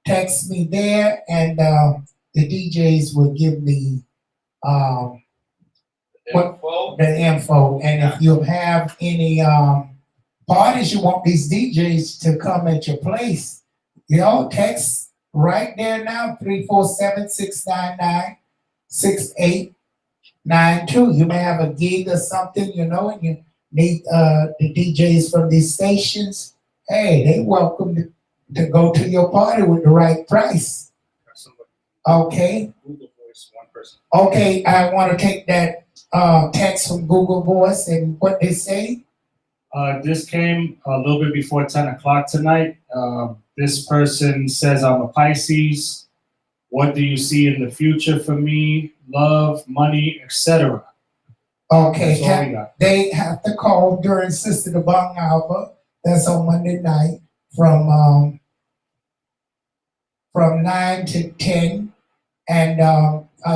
Text me there, and the DJs will give me the info. And if you have any parties you want these DJs to come at your place, text right there now, 347-699-6892. You may have a gig or something, and you need the DJs from these stations. Hey, they welcome to go to your party with the right price. Okay. Google Voice, one person. Okay, I want to take that text from Google Voice and what they say. This came a little bit before 10 o'clock tonight. This person says, I'm a Pisces. What do you see in the future for me? Love, money, etc. Okay, That's all we got. they have to call during Sister the Bong Alpha. That's on Monday night from 9 to 10. And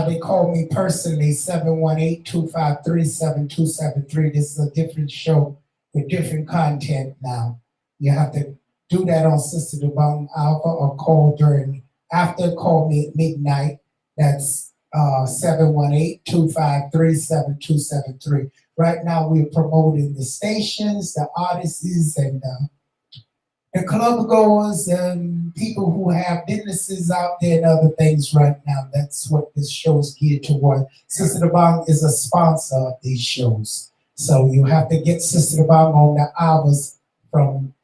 they call me personally, 718-253-7273. This is a different show with different content now. You have to do that on Sister the Bong Alpha or call call me at midnight. That's 718-253-7273. Right now we're promoting the stations, the artists, and the club goers and people who have businesses out there and other things right now. That's what this show is geared toward. Sister the Bong is a sponsor of these shows. So you have to get Sister the Bong on the hours from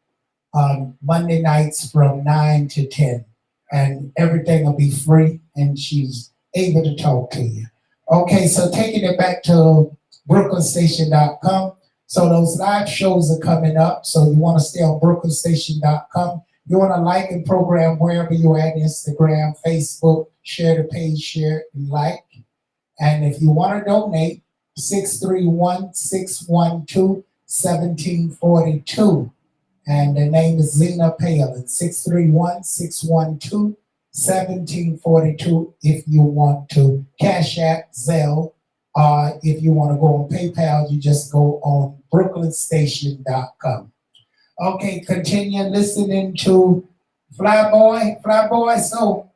Monday nights from 9 to 10. And everything will be free, and she's able to talk to you. Okay, so taking it back to BrooklynStation.com. So those live shows are coming up. So you want to stay on BrooklynStation.com. You want to like and program wherever you're at, Instagram, Facebook, share the page, share and like. And if you want to donate, 631-612-1742. And the name is Zena Palin, 631-612-1742 if you want to. Cash App, Zelle. If you want to go on PayPal, you just go on BrooklynStation.com. Okay, continue listening to Flyboy. Flyboy, so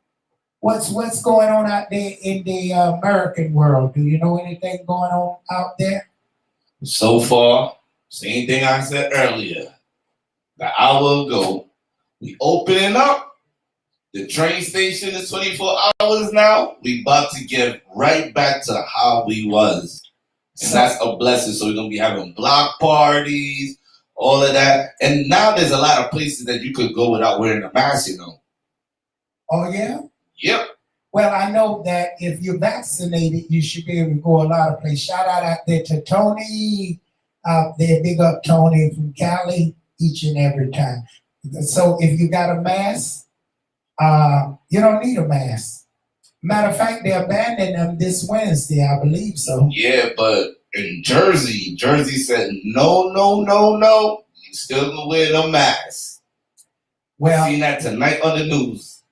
what's going on out there in the American world? Do you know anything going on out there? So far, same thing I said earlier. An hour ago, we opening up. The train station is 24 hours now. We about to get right back to how we was. And that's a blessing. So we're going to be having block parties, all of that. And now there's a lot of places that you could go without wearing a mask, Oh, yeah? Yep. Well, I know that if you're vaccinated, you should be able to go a lot of places. Shout out there to Tony out there. Big up Tony from Cali each and every time. So if you got a mask, you don't need a mask. Matter of fact, they abandoned them this Wednesday, I believe so. Yeah, but in Jersey said, no. You still gonna wear the mask. Well, I seen that tonight on the news.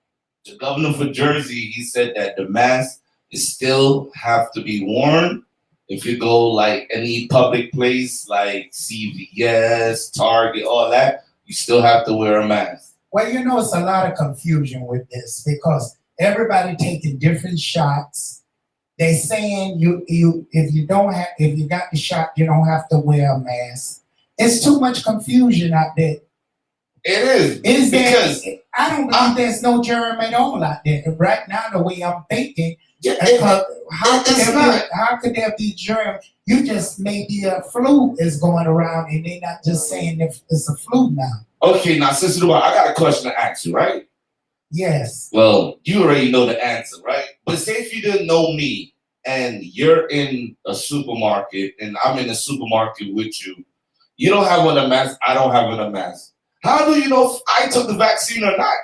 The governor for Jersey, he said that the mask is still have to be worn. If you go like any public place like CVS, Target, all that, you still have to wear a mask. Well, you know, it's a lot of confusion with this because everybody taking different shots. They saying if you got the shot, you don't have to wear a mask. It's too much confusion out there. It is. Is because there? I don't believe there's no germ at all out there. Right now, the way I'm thinking, how could there be germ? You just maybe a flu is going around, and they're not just saying if it's a flu now. Okay, now, Sister Dubai, I got a question to ask you, right? Yes. Well, you already know the answer, right? But say if you didn't know me and you're in a supermarket and I'm in a supermarket with you, you don't have on a mask, I don't have on a mask. How do you know if I took the vaccine or not?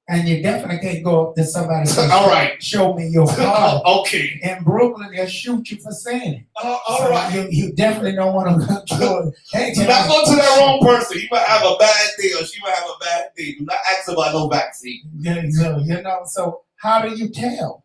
And you definitely can't go up to somebody and All right. show me your card. Okay. In Brooklyn, they'll shoot you for saying it. All So right. You definitely don't want to go. Hey, Do not go to that wrong person. He might have a bad day or she might have a bad day. Do not ask about no vaccine. So how do you tell?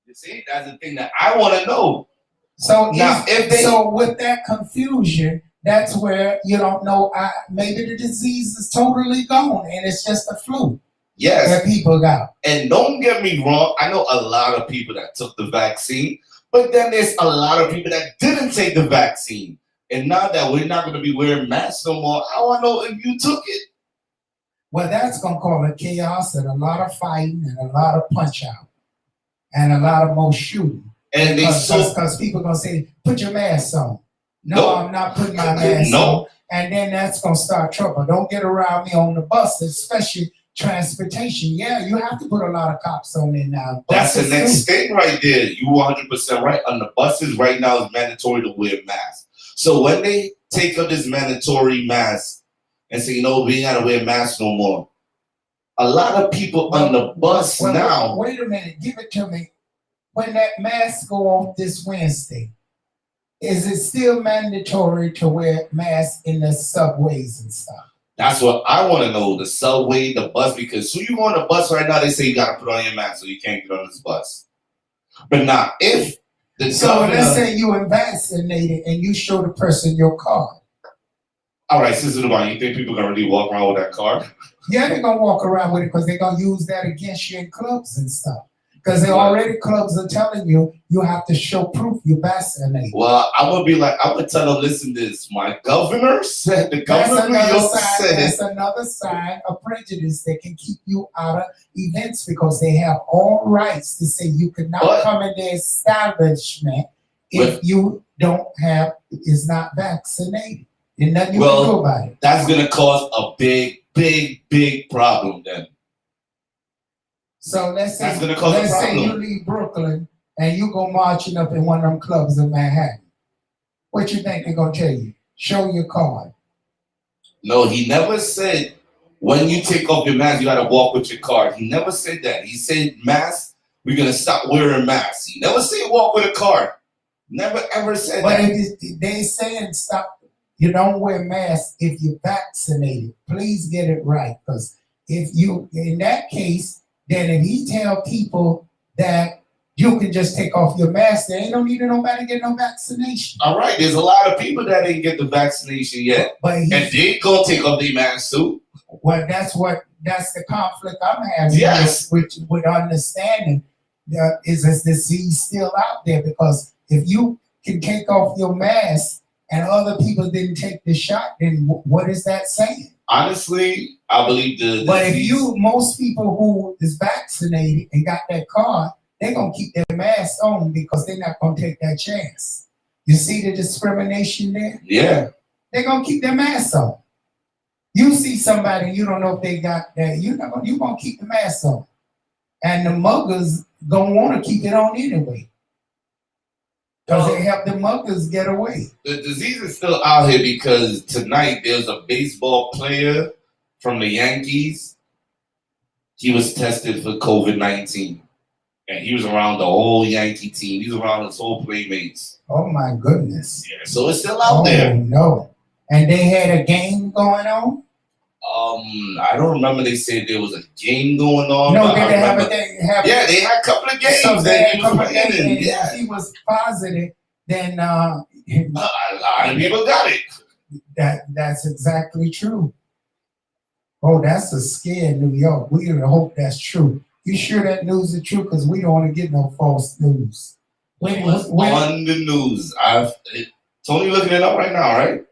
You see, that's the thing that I want to know. So now, so with that confusion, that's where you don't know. Maybe the disease is totally gone and it's just a flu. Yes. That people got. And don't get me wrong, I know a lot of people that took the vaccine, but then there's a lot of people that didn't take the vaccine. And now that we're not going to be wearing masks no more, I want to know if you took it. Well, that's going to cause a chaos and a lot of fighting and a lot of punch out and a lot of more shooting. And because people are going to say, put your mask on. No, I'm not putting my mask on. And then that's going to start trouble. Don't get around me on the bus, especially transportation. Yeah, you have to put a lot of cops on there now. That's the next thing right there. You 100% right. On the buses right now, it's mandatory to wear masks. So when they take up this mandatory mask and say, we ain't got to wear masks no more, a lot of people on the bus now. Wait a minute. Give it to me. When that mask go off this Wednesday, is it still mandatory to wear masks in the subways and stuff? That's what I want to know. The subway, the bus, because you go on the bus right now, they say you got to put on your mask so you can't get on this bus. But now, if the governor... let's say you are vaccinated and you show the person your card. All right, Sister Dubai, you think people going to really walk around with that card? Yeah, they're going to walk around with it because they're going to use that against you in clubs and stuff. Because they already clubs are telling you have to show proof you're vaccinated. Well, I'm gonna tell them, listen, this my governor said That's another sign of prejudice that can keep you out of events because they have all rights to say you cannot come in their establishment if you is not vaccinated. There's nothing you can do about it. That's gonna cause a big problem then. So let's say you leave Brooklyn and you go marching up in one of them clubs in Manhattan. What you think they're gonna tell you? Show your card. No, he never said when you take off your mask, you gotta walk with your card. He never said that. He said mask, we're gonna stop wearing masks. He never said walk with a card. Never ever said that. But they saying stop, you don't wear masks if you're vaccinated. Please get it right. Because if you in that case, then if he tell people that you can just take off your mask, they ain't no need nobody get no vaccination. All right, there's a lot of people that didn't get the vaccination yet. And they gonna take off their masks too. Well, that's the conflict I'm having with understanding is this disease still out there? Because if you can take off your mask and other people didn't take the shot, then what is that saying? Honestly, I believe But if most people who is vaccinated and got that card, they're going to keep their mask on because they're not going to take that chance. You see the discrimination there? Yeah. They're going to keep their mask on. You see somebody, you don't know if they got that, you're going to keep the mask on. And the muggers going to want to keep it on anyway. Because they help the muggers get away. The disease is still out here because tonight there's a baseball player from the Yankees. He was tested for COVID-19. And he was around the whole Yankee team. He was around his whole playmates. Oh my goodness. Yeah, so it's still out there. No. And they had a game going on? I don't remember they said there was a game going on. No, they have Yeah, they had a couple of games. So If he was positive, then a lot of people got it. That's exactly true. Oh, that's a scare in New York. We hope that's true. You sure that news is true? Because we don't want to get no false news. It was on the news. Tony looking it up right now, right?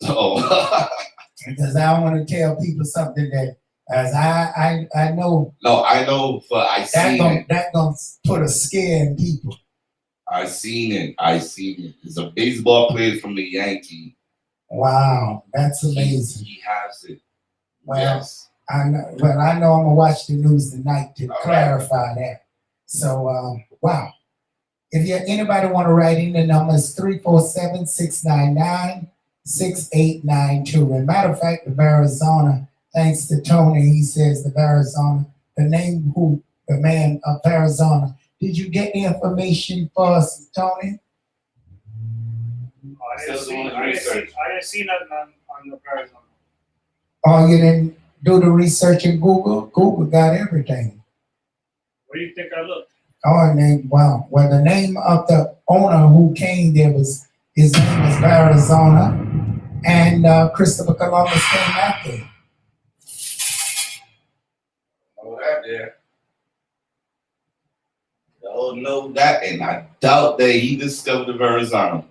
Oh. Because I don't want to tell people something that, as I know. No, I know, but I seen it. That gonna put a scare in people. I seen it. It's a baseball player from the Yankee. Wow, that's amazing. He has it. Well, Yes. I know I'm gonna watch the news tonight to All clarify that. So, wow. If anybody want to write in, the number is 347-699-6892. And matter of fact, the Arizona, thanks to Tony, he says the Arizona, the man of Arizona. Did you get the information for us, Tony? I didn't see nothing on the Arizona. Oh, you didn't do the research in Google? Google got everything. Where do you think I looked? Oh, wow. Well, the name of the owner who came there his name was Arizona, and Christopher Columbus came after him. Know that there. Don't know that, and I doubt that he discovered the Arizona.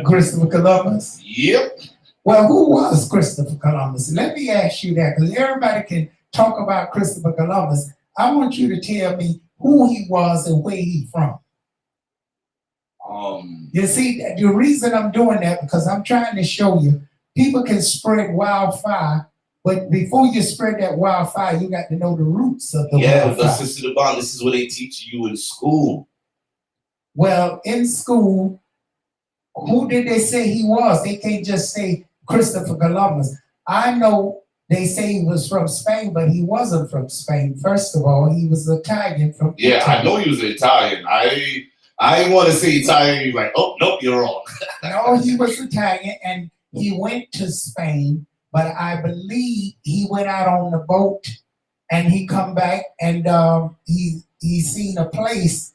Christopher Columbus? Yep. Well, who was Christopher Columbus? Let me ask you that, because everybody can talk about Christopher Columbus. I want you to tell me who he was and where he from. You see, the reason I'm doing that, because I'm trying to show you, people can spread wildfire, but before you spread that wildfire, you got to know the roots of the wildfire. But Sister Devon, this is what they teach you in school. Well, in school, who did they say he was? They can't just say Christopher Columbus. I know they say he was from Spain, but he wasn't from Spain. First of all, he was Italian from Italy. I know he was Italian. I didn't want to say Italian. You're like, oh, nope, you're wrong. No, he was Italian, and he went to Spain, but I believe he went out on the boat, and he come back, and he seen a place,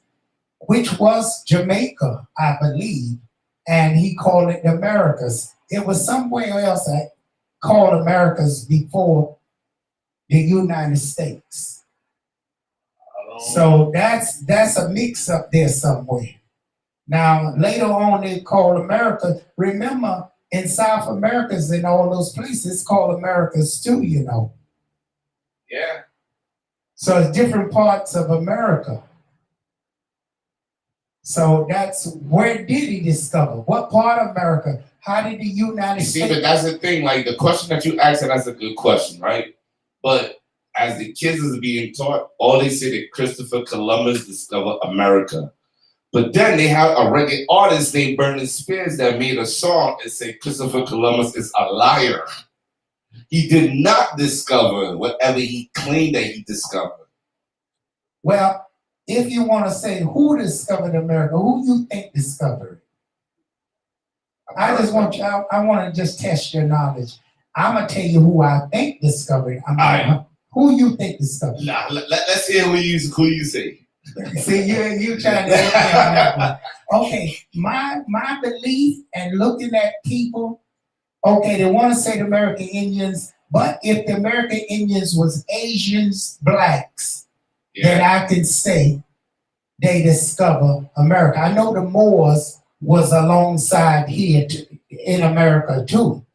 which was Jamaica, I believe, and he called it the Americas. It was somewhere else that called Americas before the United States. So that's a mix up there somewhere. Now, later on, they called America. Remember, in South Americas and all those places, called Americas too, you know. Yeah. So it's different parts of America. So that's, where did he discover? What part of America? How did the United States? See, but that's the thing. Like, the question that you asked, and that's a good question, right? But as the kids is being taught, all they say that Christopher Columbus discovered America. But then they have a reggae artist named Britney Spears that made a song and said Christopher Columbus is a liar. He did not discover whatever he claimed that he discovered. Well, if you want to say who discovered America, who you think discovered it? I just want you, I want to just test your knowledge. I'm going to tell you who I think discovered it. Who you think discovered it? Nah, let's hear who you say. See, you trying to help me on that one. Okay, my belief and looking at people, okay, they want to say the American Indians, but if the American Indians was Asians, blacks, then I can say they discover America. I know the Moors was alongside here in America too.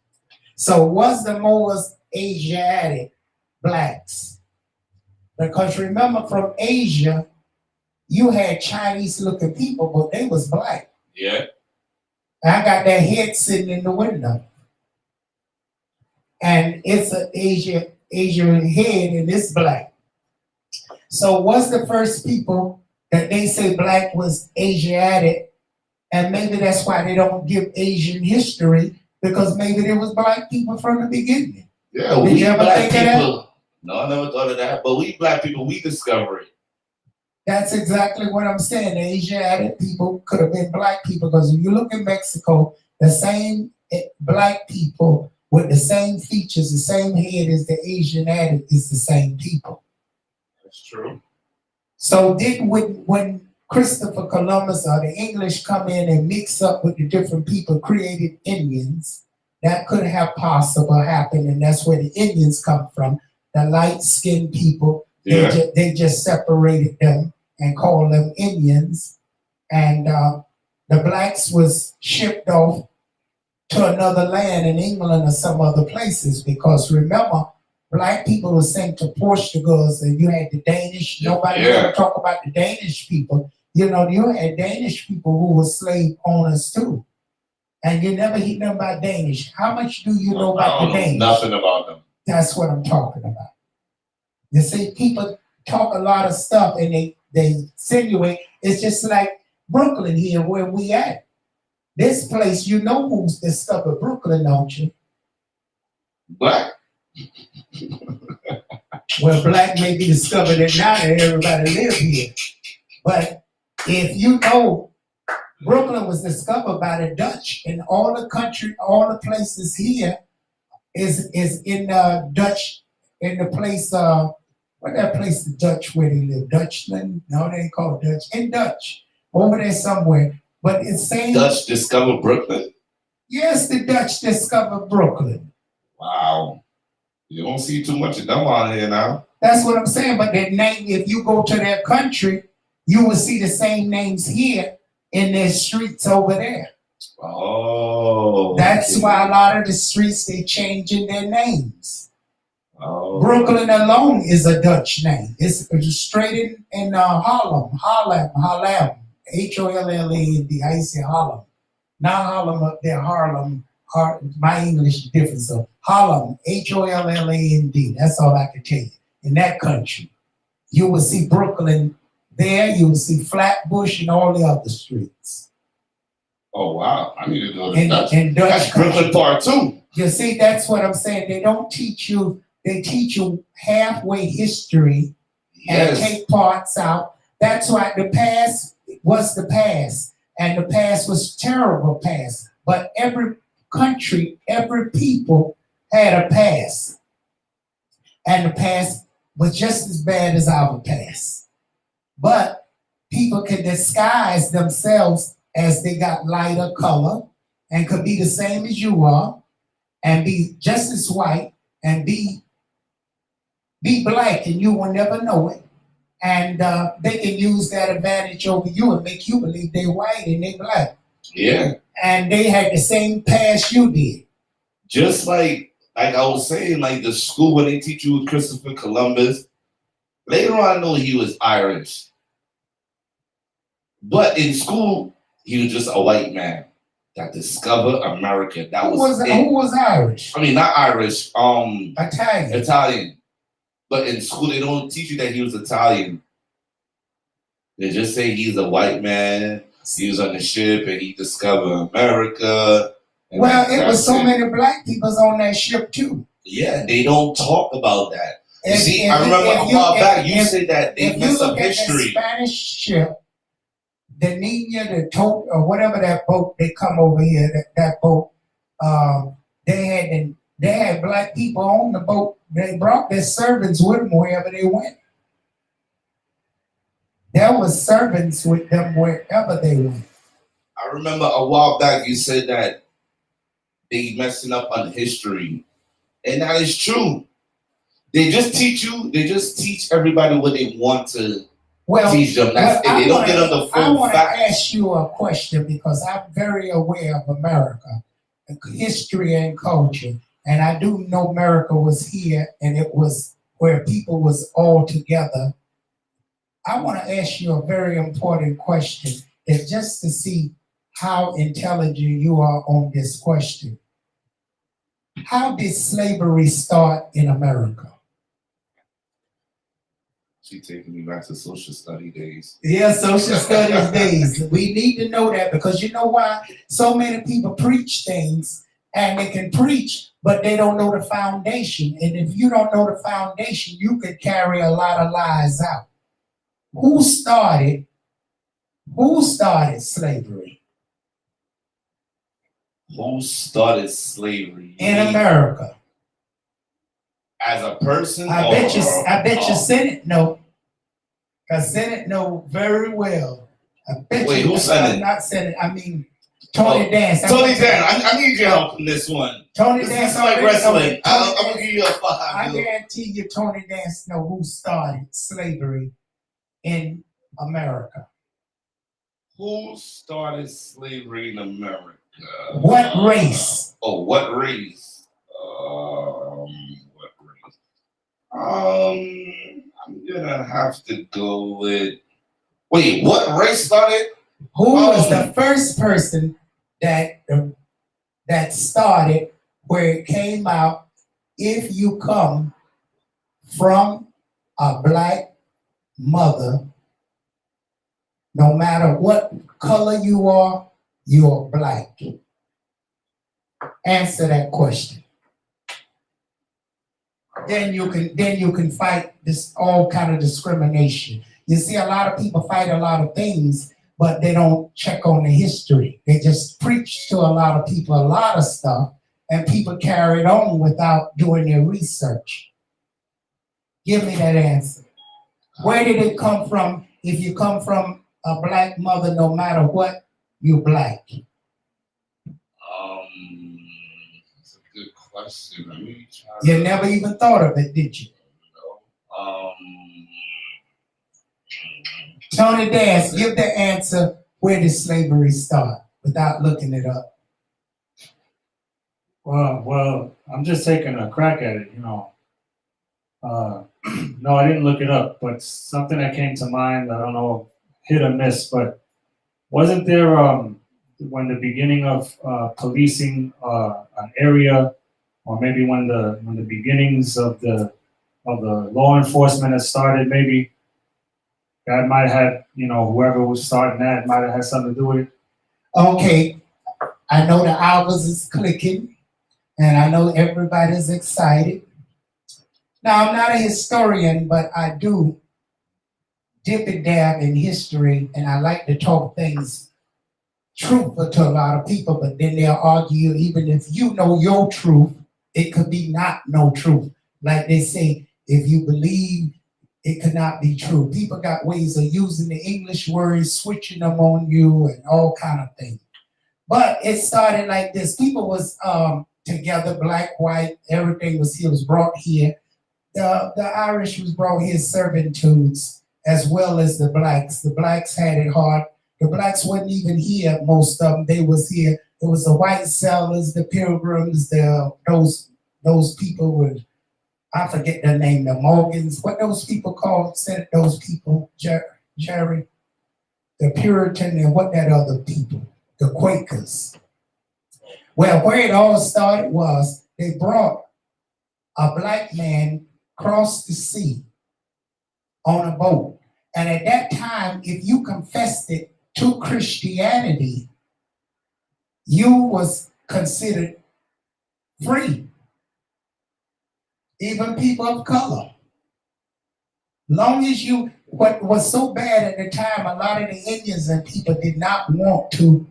So was the Moors Asiatic blacks? Because remember, from Asia, you had Chinese-looking people, but they was black. Yeah. I got that head sitting in the window. And it's an Asian head, and it's black. So what's the first people that they say black was Asiatic? And maybe that's why they don't give Asian history, because maybe there was black people from the beginning. Yeah, Did you ever black think of people. that? No, I never thought of that. But we black people, we discover it. That's exactly what I'm saying. The Asiatic people could have been black people, because if you look in Mexico, the same black people with the same features, the same head as the Asiatic is the same people. That's true. So when Christopher Columbus or the English come in and mix up with the different people, created Indians, that could have possible happened, and that's where the Indians come from. The light-skinned people, Yeah. they just separated them and called them Indians, and the blacks was shipped off to another land in England or some other places, because remember, black people were sent to Portugal, and you had the Danish. Nobody Yeah. ever talk about the Danish people. You know, you had Danish people who were slave owners too. And you never hear them about Danish. How much do you know I about don't the know Danish? nothing about them. That's what I'm talking about. You see, people talk a lot of stuff and they insinuate. It's just like Brooklyn here where we at. This place, you know who's discovered Brooklyn, don't you? Black. Well, black may be discovered it now that everybody live here. But if you know, Brooklyn was discovered by the Dutch, and all the country, all the places here is in Dutch, in the place, what that place, the Dutch where they live, Dutchland? No, they ain't called Dutch, in Dutch, over there somewhere. But it's saying, Dutch discovered Brooklyn. yes, the Dutch discovered Brooklyn. Wow. You don't see too much of them on here now. That's what I'm saying. But their name, if you go to their country, you will see the same names here in their streets over there. Oh. That's why a lot of the streets, they changing their names. Oh. Brooklyn alone is a Dutch name. It's straight in Harlem, H-O-L-L-A-N-D. I used to say Harlem. Not Harlem up there, Harlem. My English is different, so Harlem, H-O-L-L-A-N-D. That's all I can tell you. In that country, you will see Brooklyn there. You will see Flatbush and all the other streets. Oh wow! I need to go to In Dutch. Dutch That's Brooklyn Part 2. You see, that's what I'm saying. They don't teach you. They teach you halfway history and Yes. take parts out. That's why the past was the past, and the past was terrible past. But every country, every people had a past, and the past was just as bad as our past. But people can disguise themselves as they got lighter color and could be the same as you are and be just as white and be black, and you will never know it. And they can use that advantage over you and make you believe they're white and they black. Yeah. And they had the same past you did. Just like I was saying, like the school when they teach you Christopher Columbus, later on I know he was Irish. But in school, he was just a white man that discovered America. That Who was was, it. who was Irish? I mean, not Irish, Italian. Italian. But in school, they don't teach you that he was Italian. They just say he's a white man. He was on the ship and he discovered America. And Well, it was that's so many black people on that ship too. Yeah, they don't talk about that. You If- see, if I remember if a while back you if- said that they If you messed up look at the history. Spanish ship, the Nina, the Tote, or whatever that boat they come over here, that boat, they had black people on the boat. They brought their servants with them wherever they went. There was servants with them wherever they went. I remember a while back you said that they messing up on history. And that is true. They just teach everybody what they want to Well, teach them. That's well, it. They don't get on the I full want to facts. ask you a question because I'm very aware of America, history and culture. And I do know America was here and it was where people was all together. I want to ask you a very important question, and just to see how intelligent you are on this question. How did slavery start in America? She taking me back to social study days. Yeah, social studies days. We need to know that because you know why? So many people preach things and they can preach, but they don't know the foundation. And if you don't know the foundation, you could carry a lot of lies out. Who started slavery? Who started slavery? In America. As a person? I bet you Senate know. Because Senate know very well. I bet Wait, you who's Senate? Not Senate, I mean Tony Dance. Tony Dan, I need your help in this one. Tony This Dance is like already wrestling. know. I'm gonna give you a 5. I Bill. guarantee you, Tony Dance know who started slavery in America. Who started slavery in America? What race? What race? What race? I'm gonna have to go with. Wait, what race started? Who was the first person that started where it came out? If you come from a black mother, no matter what color you are black. Answer that question. Then you can fight this all kind of discrimination. You see, a lot of people fight a lot of things, but they don't check on the history. They just preach to a lot of people a lot of stuff, and people carry it on without doing their research. Give me that answer. Where did it come from? If you come from a black mother, no matter what, you black. That's a good question. Let me try. You never even thought of it, did you? Tony Dance, give the answer. Where did slavery start without looking it up? Well, I'm just taking a crack at it, you know. No, I didn't look it up, but something that came to mind, I don't know, hit or miss, but wasn't there when the beginning of policing an area, or maybe when the beginnings of the law enforcement had started, maybe that might have had, you know, whoever was starting that might have had something to do with it. Okay, I know the hours is clicking, and I know everybody's excited. Now, I'm not a historian, but I do dip and dab in history, and I like to talk things truthful to a lot of people, but then they'll argue, even if you know your truth, it could be not no truth. Like they say, if you believe, it could not be true. People got ways of using the English words, switching them on you, and all kind of things. But it started like this. People was together, black, white, everything was here, was brought here. The Irish was brought here servitudes, as well as the blacks. The blacks had it hard. The blacks wasn't even here, most of them. They was here. It was the white settlers, the pilgrims, those people with, I forget their name, the Morgans. What those people called, said those people, Jerry? The Puritan and what that other people? The Quakers. Well, where it all started was they brought a black man across the sea on a boat. And at that time, if you confessed it to Christianity, you was considered free. Even people of color. Long as you, what was so bad at the time, a lot of the Indians and people did not want to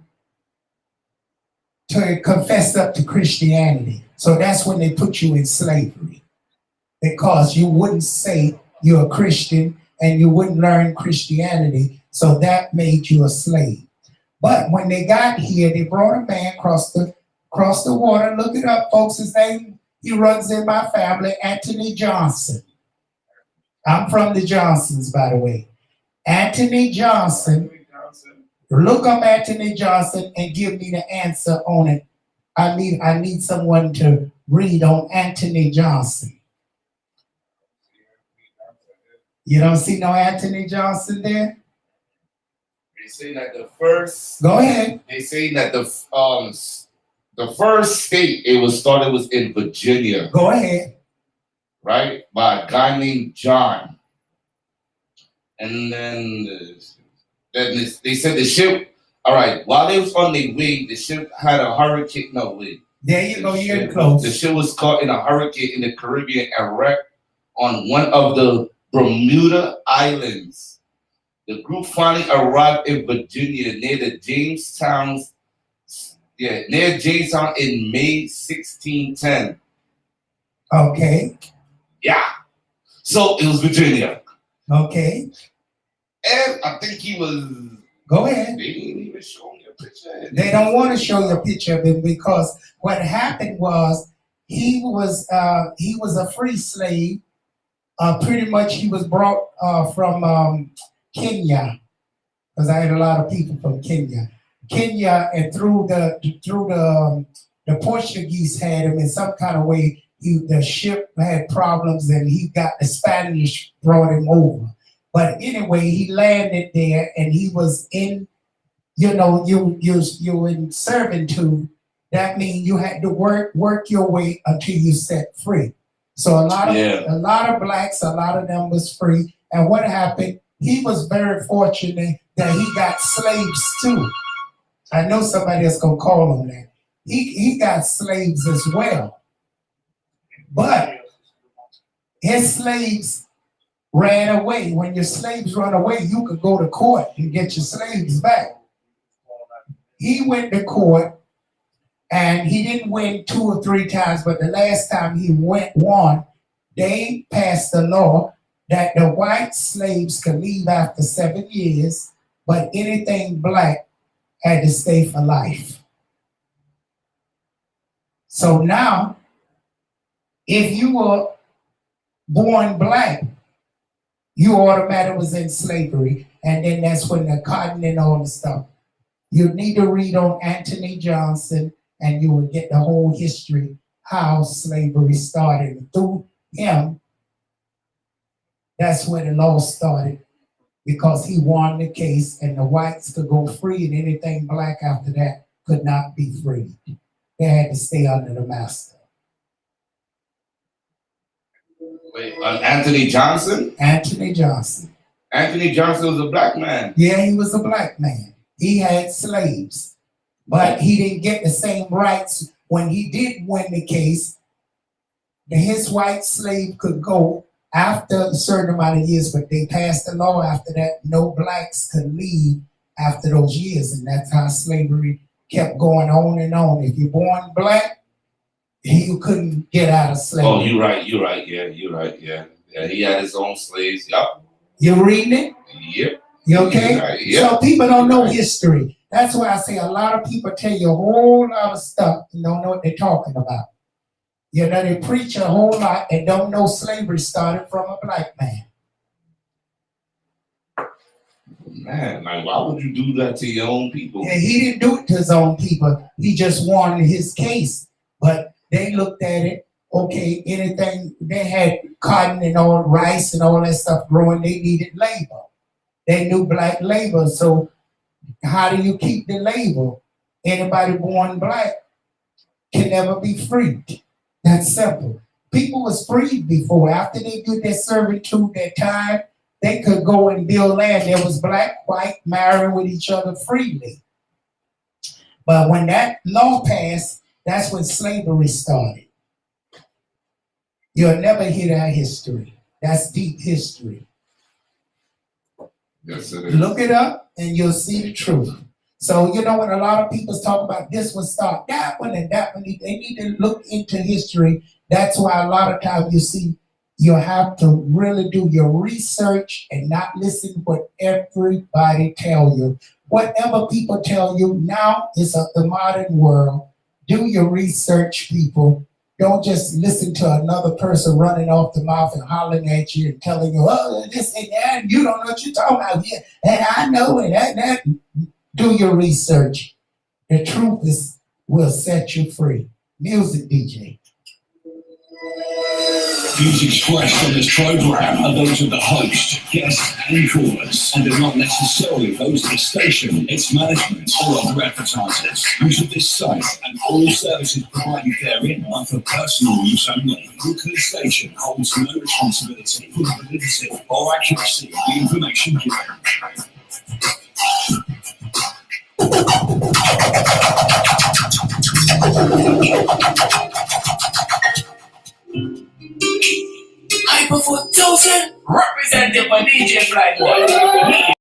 confess up to Christianity. So that's when they put you in slavery. Because you wouldn't say you're a Christian and you wouldn't learn Christianity. So that made you a slave. But when they got here, they brought a man across the water. Look it up, folks. His name, he runs in my family, Anthony Johnson. I'm from the Johnsons, by the way. Anthony Johnson. Look up Anthony Johnson and give me the answer on it. I need someone to read on Anthony Johnson. You don't see no Anthony Johnson there? They say that the first. Go ahead. They say that the first state it was started was in Virginia. Go ahead. Right, by a guy named John. And then they said the ship. All right, while they was on their way, the ship had a hurricane. No way. There you go. You're close. The ship was caught in a hurricane in the Caribbean and wrecked on one of the Bermuda Islands. The group finally arrived in Virginia near Jamestown in May 1610. Okay. Yeah. So it was Virginia. Okay. And I think he was Go ahead. They ain't even showing your picture. They don't want to show you a picture of him because what happened was he was a free slave. Pretty much he was brought from Kenya, because I had a lot of people from Kenya, and through the Portuguese had him in some kind of way. The ship had problems, and he got the Spanish brought him over. But anyway, he landed there, and he was in, you in servitude. That means you had to work your way until you set free. So a lot of blacks, a lot of them was free. And what happened? He was very fortunate that he got slaves too. I know somebody else gonna call him that. He got slaves as well. But his slaves ran away. When your slaves run away, you could go to court and get your slaves back. He went to court, and he didn't win 2 or 3 times, but the last time he won, they passed a law that the white slaves could leave after 7 years, but anything black had to stay for life. So now, if you were born black, you automatically was in slavery, and then that's when the cotton and all the stuff. You need to read on Anthony Johnson, and you will get the whole history, how slavery started. And through him, that's where the law started, because he won the case, and the whites could go free, and anything black after that could not be freed. They had to stay under the master. Wait, Anthony Johnson? Anthony Johnson. Anthony Johnson was a black man. Yeah, he was a black man. He had slaves, but he didn't get the same rights. When he did win the case, his white slave could go after a certain amount of years, but they passed a law after that, no blacks could leave after those years, and that's how slavery kept going on and on. If you're born black, you couldn't get out of slavery. Oh, you're right, yeah, you're right, yeah. Yeah, he had his own slaves, yup. You reading it? Yep. You okay? Right, yep. So people don't know history. That's why I say a lot of people tell you a whole lot of stuff and don't know what they're talking about. You know, they preach a whole lot and don't know slavery started from a black man. Man, like, why would you do that to your own people? Yeah, he didn't do it to his own people. He just won his case. But they looked at it, okay, anything, they had cotton and all, rice and all that stuff growing, they needed labor. They knew black labor, so how do you keep the labor? Anybody born black can never be freed. That's simple. People was freed before. After they did their servitude, their time, they could go and build land. There was black, white, marrying with each other freely. But when that law passed, that's when slavery started. You'll never hear that history. That's deep history. Yes, it is. Look it up and you'll see the truth. So, you know, when a lot of people talk about this one start, that one and that one, they need to look into history. That's why a lot of times you see you have to really do your research and not listen to what everybody tell you. Whatever people tell you now is the modern world. Do your research, people. Don't just listen to another person running off the mouth and hollering at you and telling you, oh, this and that, and you don't know what you're talking about here. And I know it, that. Do your research. The truth will set you free. Music, DJ. Views expressed on this program are those of the host, guests, and callers, and are not necessarily those of the station, its management, or other advertisers. Use of this site and all services provided therein are for personal use only. Brooklyn Station holds no responsibility for the validity or accuracy of the information given. Hyperfoot Chosen, representing for DJ Flyboy.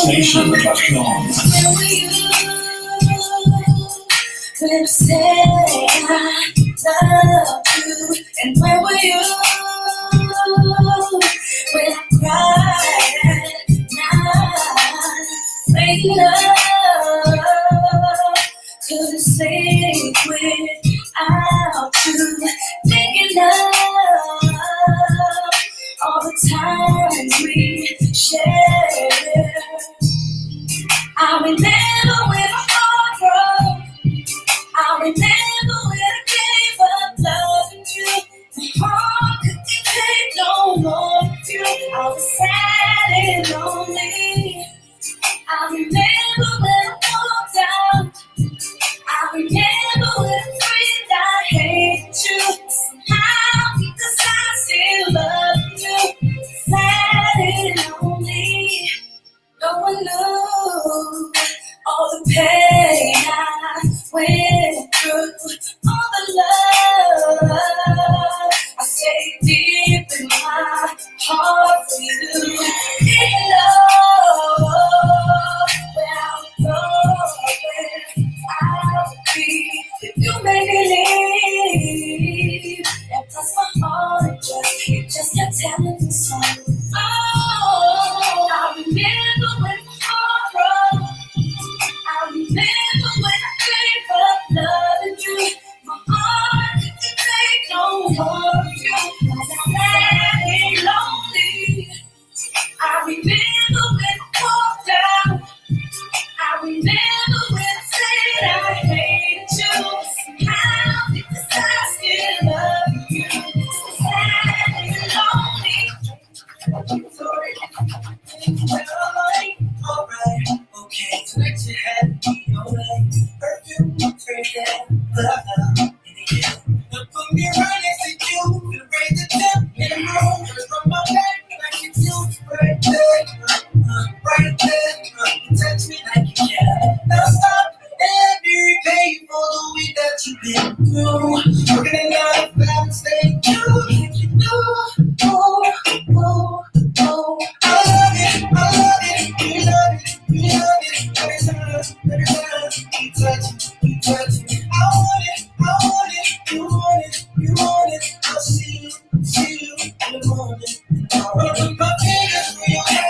SuperStation.com. Where were you when I said I love you? And where were you when I cried at night? Making love, couldn't sleep without you. Thinking of all the times we shared. I remember when my heart broke. I remember when I gave up loving you. My heart couldn't take no more of you. I was sad and lonely. I remember when I walked out. I remember when I prayed I hated you. Somehow, because I still love you. Sad and lonely. No one knew all the pain I went through, all the love I stayed deep in my heart for you. Didn't know where I would go, where I would be if you made me leave. And plus my heart, it just kept telling me so. Oh, I remember when my heart broke. I remember when I gave up loving you. My heart didn't take no more of you. I was sad and lonely. I remember when I walked out. I remember when I said I hated you. Somehow, because I still love you. Sad and lonely. Alright, okay, tonight you had me away. Perfume, fragrant, love, in the air. Now put me right next to you. Feel raise the temp in the room. Just from my back, like you do. Right there, right there. You touch me like you care. Now stop and be repaid for the week that you've been through. Working another fast, stay true. You know, oh, oh, oh. I love it, you love it, you love it. Every time you touch it. I want it, you want it, you want it. I'll see you in the morning. I'll run my fingers through your hair,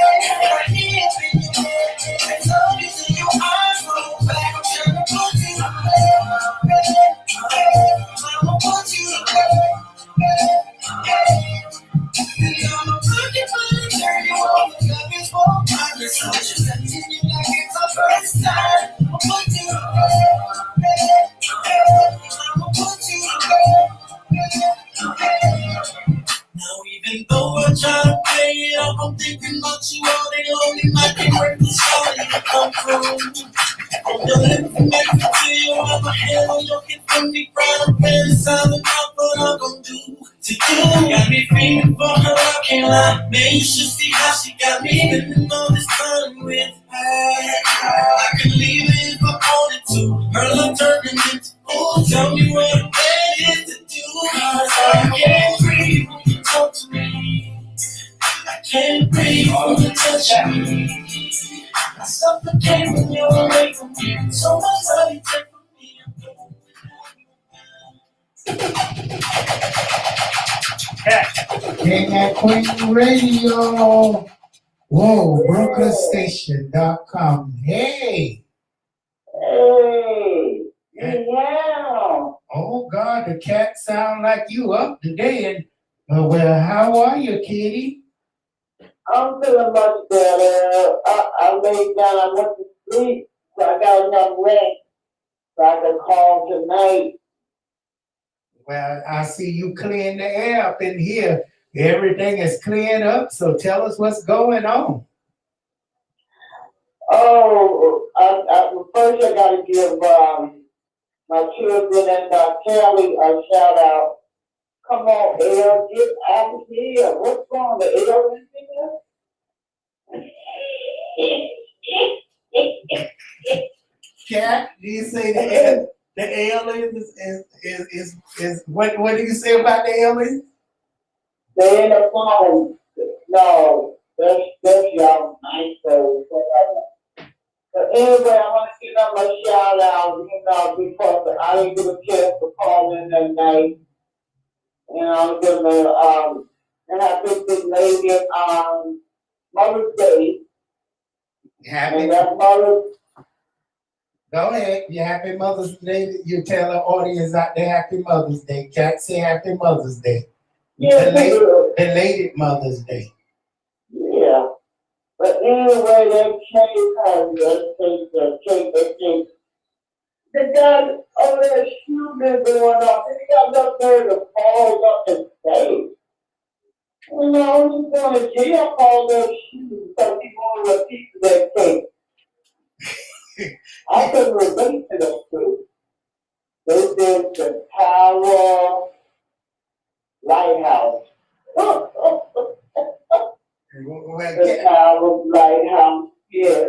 my hands in your hair. I told you to your eyes, roll back. I'm trying to put you to bed. I'ma put you to bed. And I'ma put you for the turn you on. Love is for my just touching you like it's our first time. I'ma put you to bed. I'ma put you to bed. Now even though I try to play it up, I'm thinking about you all day long. It might be worth the shot you come through. And your lips make me feel you have a hand on your hip from me, proud of fantasizing about what I'm gonna do to you. Got me feeling for her, I can't lie. Man, you should see how she got me spending all this time with her. I could leave it if I wanted to. Her love turning into ooh, tell me what a man is to do. 'Cause I can't breathe when you talk to me. I can't breathe when you touch me. I suffocate when you're away from me. So much love you take from me. King at Queen Radio. Whoa, BrooklynStation.com. Hey. Hey, yeah. Oh God, the cat sound like you up today. And well, how are you, kitty? I'm feeling much better. I laid down, I went to sleep, so I got enough rest so I could call tonight. Well, I see you clearing the air up in here. Everything is cleared up, so tell us what's going on. Oh, first I gotta give my children and Kelly a shout out. Come on, Elle, get out of here. What's wrong? The Elle is here? Cat, do you say the aliens is what do you say about the aliens? They're in the phone. No, that's y'all nice. So But anyway, I want to give them a shout out, because I didn't get a chance to call in that night. And I'm gonna and I think this lady Mother's Day. Happy. And that Mother's. Go ahead. Your happy Mother's Day. You tell the audience out there Happy Mother's Day. Can't say Happy Mother's Day. Yeah, Belated Mother's Day. Yeah. But anyway, that cake has the cake. The guy over there shooting going off. And he got up there to fall up his face. You know, he's going to jail for all those shoes because he wanted a piece of that cake. I couldn't relate to those two. They did the Tower Lighthouse. The Tower Lighthouse, yeah.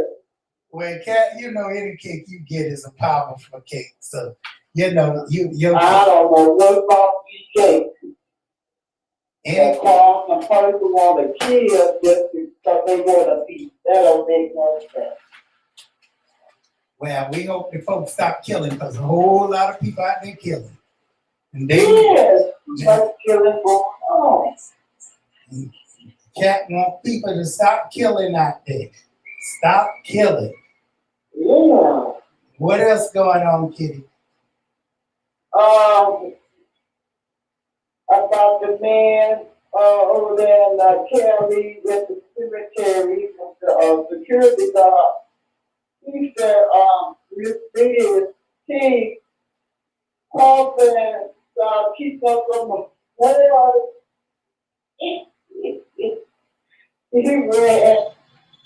Well, Cat, any cake you get is a powerful cake. So, your I don't know what about these cakes. And cause the person want to kill just because they want a piece. That don't make no sense. Well, we hope the folks stop killing because a whole lot of people out there killing. And that's killing going on. Cat want people to stop killing out there. Stop killing. Yeah. What else going on, Kitty? About the man over there in Cali with the cemetery, with the security guard. He said, this big king coughing and keep up on the well. He ran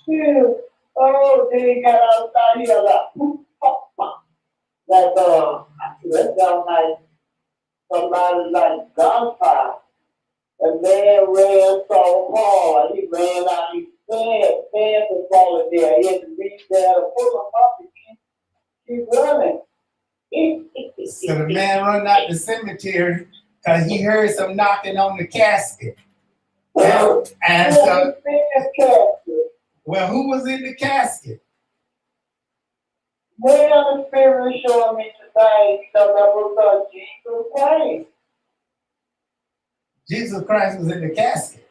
too. Oh, then he got outside here that sounds like somebody like gunfire. The man ran so hard, he ran out his pants was falling there. He had to reach there to pull him up and keep running. So the man run out the cemetery because he heard some knocking on the casket. And so, well, who was in the casket? Well, the Spirit showed me today because that was Jesus Christ. Jesus Christ was in the casket.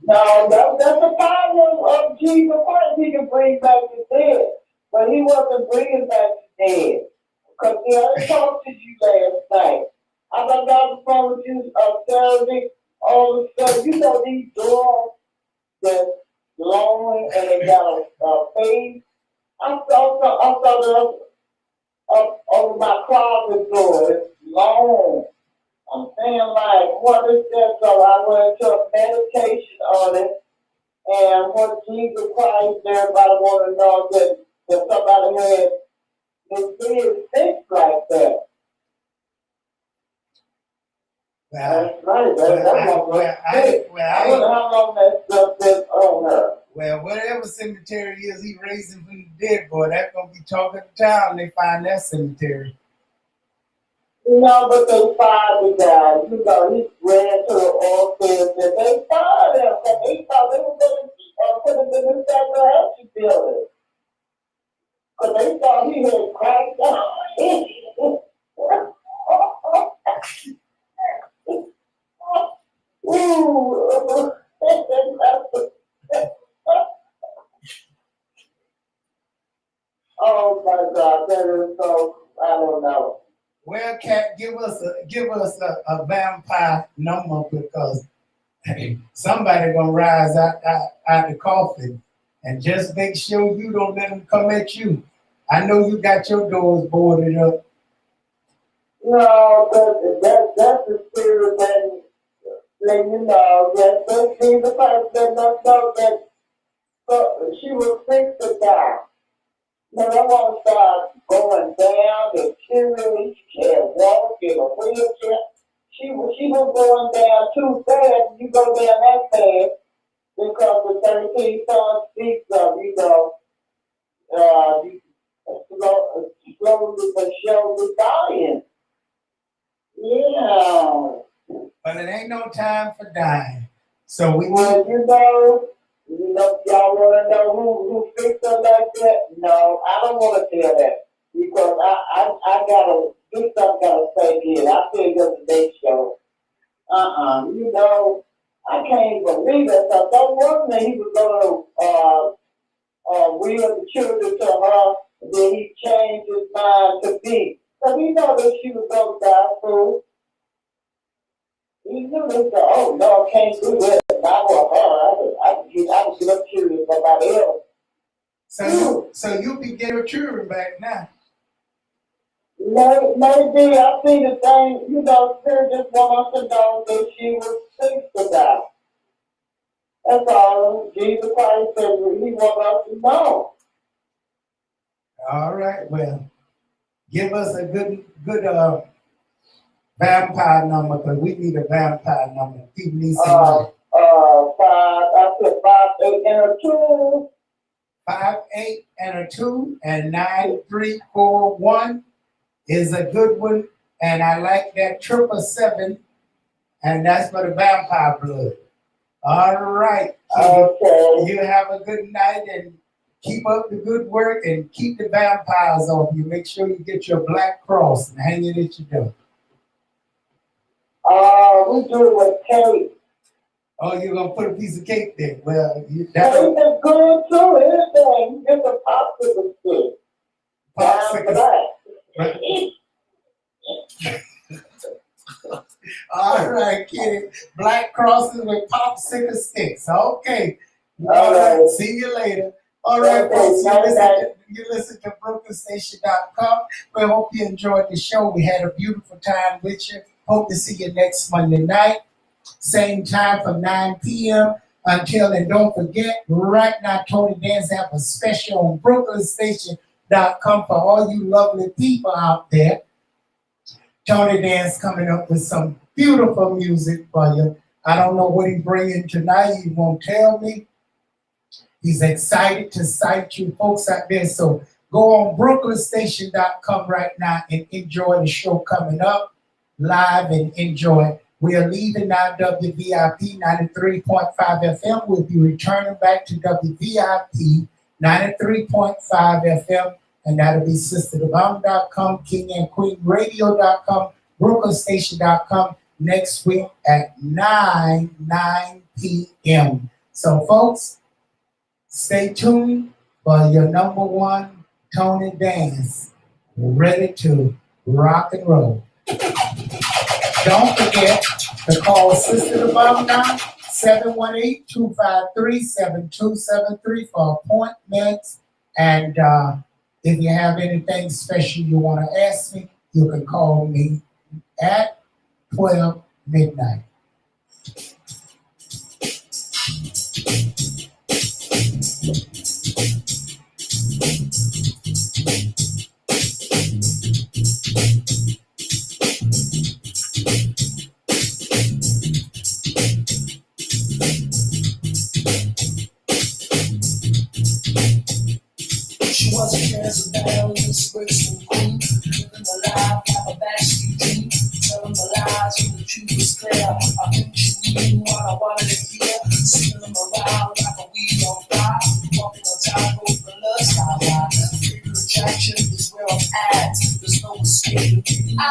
No, that's the power of Jesus Christ. He can bring back the dead. But he wasn't bringing back the dead. Because I talked to you last night. I got the phone with you Saturday. All of a sudden, these doors that's long and they got a face. I saw it up over my closet door. It's long. I'm saying, like, what is that? So I went into a meditation on it. And what Jesus Christ, everybody want to know that somebody had this big fixed like that. That's right. I don't know how long that stuff is on her. Well, whatever cemetery is he raising from the dead, boy, that's going to be talk of the town. They find that cemetery. No, but they fired the guy. He ran to the office and they fired him. They thought they were going to put him in the Appalachian building. Because they thought he had cracked out. Oh my God, that is so, I don't know. Well, Cat, give us a vampire number because somebody gonna rise out the coffin, and just make sure you don't let them come at you. I know you got your doors boarded up. No, that's the spirit that that Jesus Christ let us know that she was fixed to die. Now I want to start going down the children. She can't walk in a wheelchair. She was going down too fast. You go down that fast because the 13 Son speaks of, slowly but surely dying. Yeah. But it ain't no time for dying. So we well, You know, y'all want to know who fixed her like that? No, I don't want to tell that because I gotta do something. Gotta say here. I feel yesterday's show. You know, I can't believe it. So that wasn't that he was gonna wheel the children to her, and then he changed his mind to be. So he know that she was gonna die soon. He knew this. Oh no, I can't do that. Not with her. I was just curious about else. So you'll be getting your children back now. Maybe I see the thing. You know, Spirit just want us to know that she was fixed to die. That's all. Jesus Christ said he wants us to know. All right. Well, give us a good vampire number because we need a vampire number. People need some. 5, 8, and a 2. 5, 8, and a 2, and 9, 3, 4, 1 is a good one. And I like that 777, and that's for the vampire blood. All right. Okay. You have a good night and keep up the good work and keep the vampires off you. Make sure you get your black cross and hang it at your door. We do it with cake. Oh, you're going to put a piece of cake there. Well, Cake is good too. Anything. Get the popsicle stick. All right, kid. Black crosses with popsicle sticks. Okay. All right. See you later. All right, folks. You listen to BrooklynStation.com. We hope you enjoyed the show. We had a beautiful time with you. Hope to see you next Monday night. Same time from 9 p.m. until, and don't forget, right now, Tony Dance have a special on BrooklynStation.com for all you lovely people out there. Tony Dance coming up with some beautiful music for you. I don't know what he's bringing tonight. He won't tell me. He's excited to sight you folks out there. So go on BrooklynStation.com right now and enjoy the show coming up live and enjoy. We are leaving now WVIP 93.5 FM. We'll be returning back to WVIP 93.5 FM. And that'll be SisterDeBomb.com, KingandQueenRadio.com, BrooklynStation.com next week at 9 p.m. So, folks, stay tuned for your number one Tony Dance, ready to rock and roll. Don't forget to call Sister the Bomb now, 718-253-7273 for appointments. And if you have anything special you want to ask me, you can call me at 12 midnight. She was a Jezebel, this graceful queen, living a life like a backstreet dream, telling the lies when the truth was clear. I think she knew what I wanted to hear, spinning around like a wheel on fire, walking on top of the lust I ride. Fatal attraction is where I'm at, there's no escape. I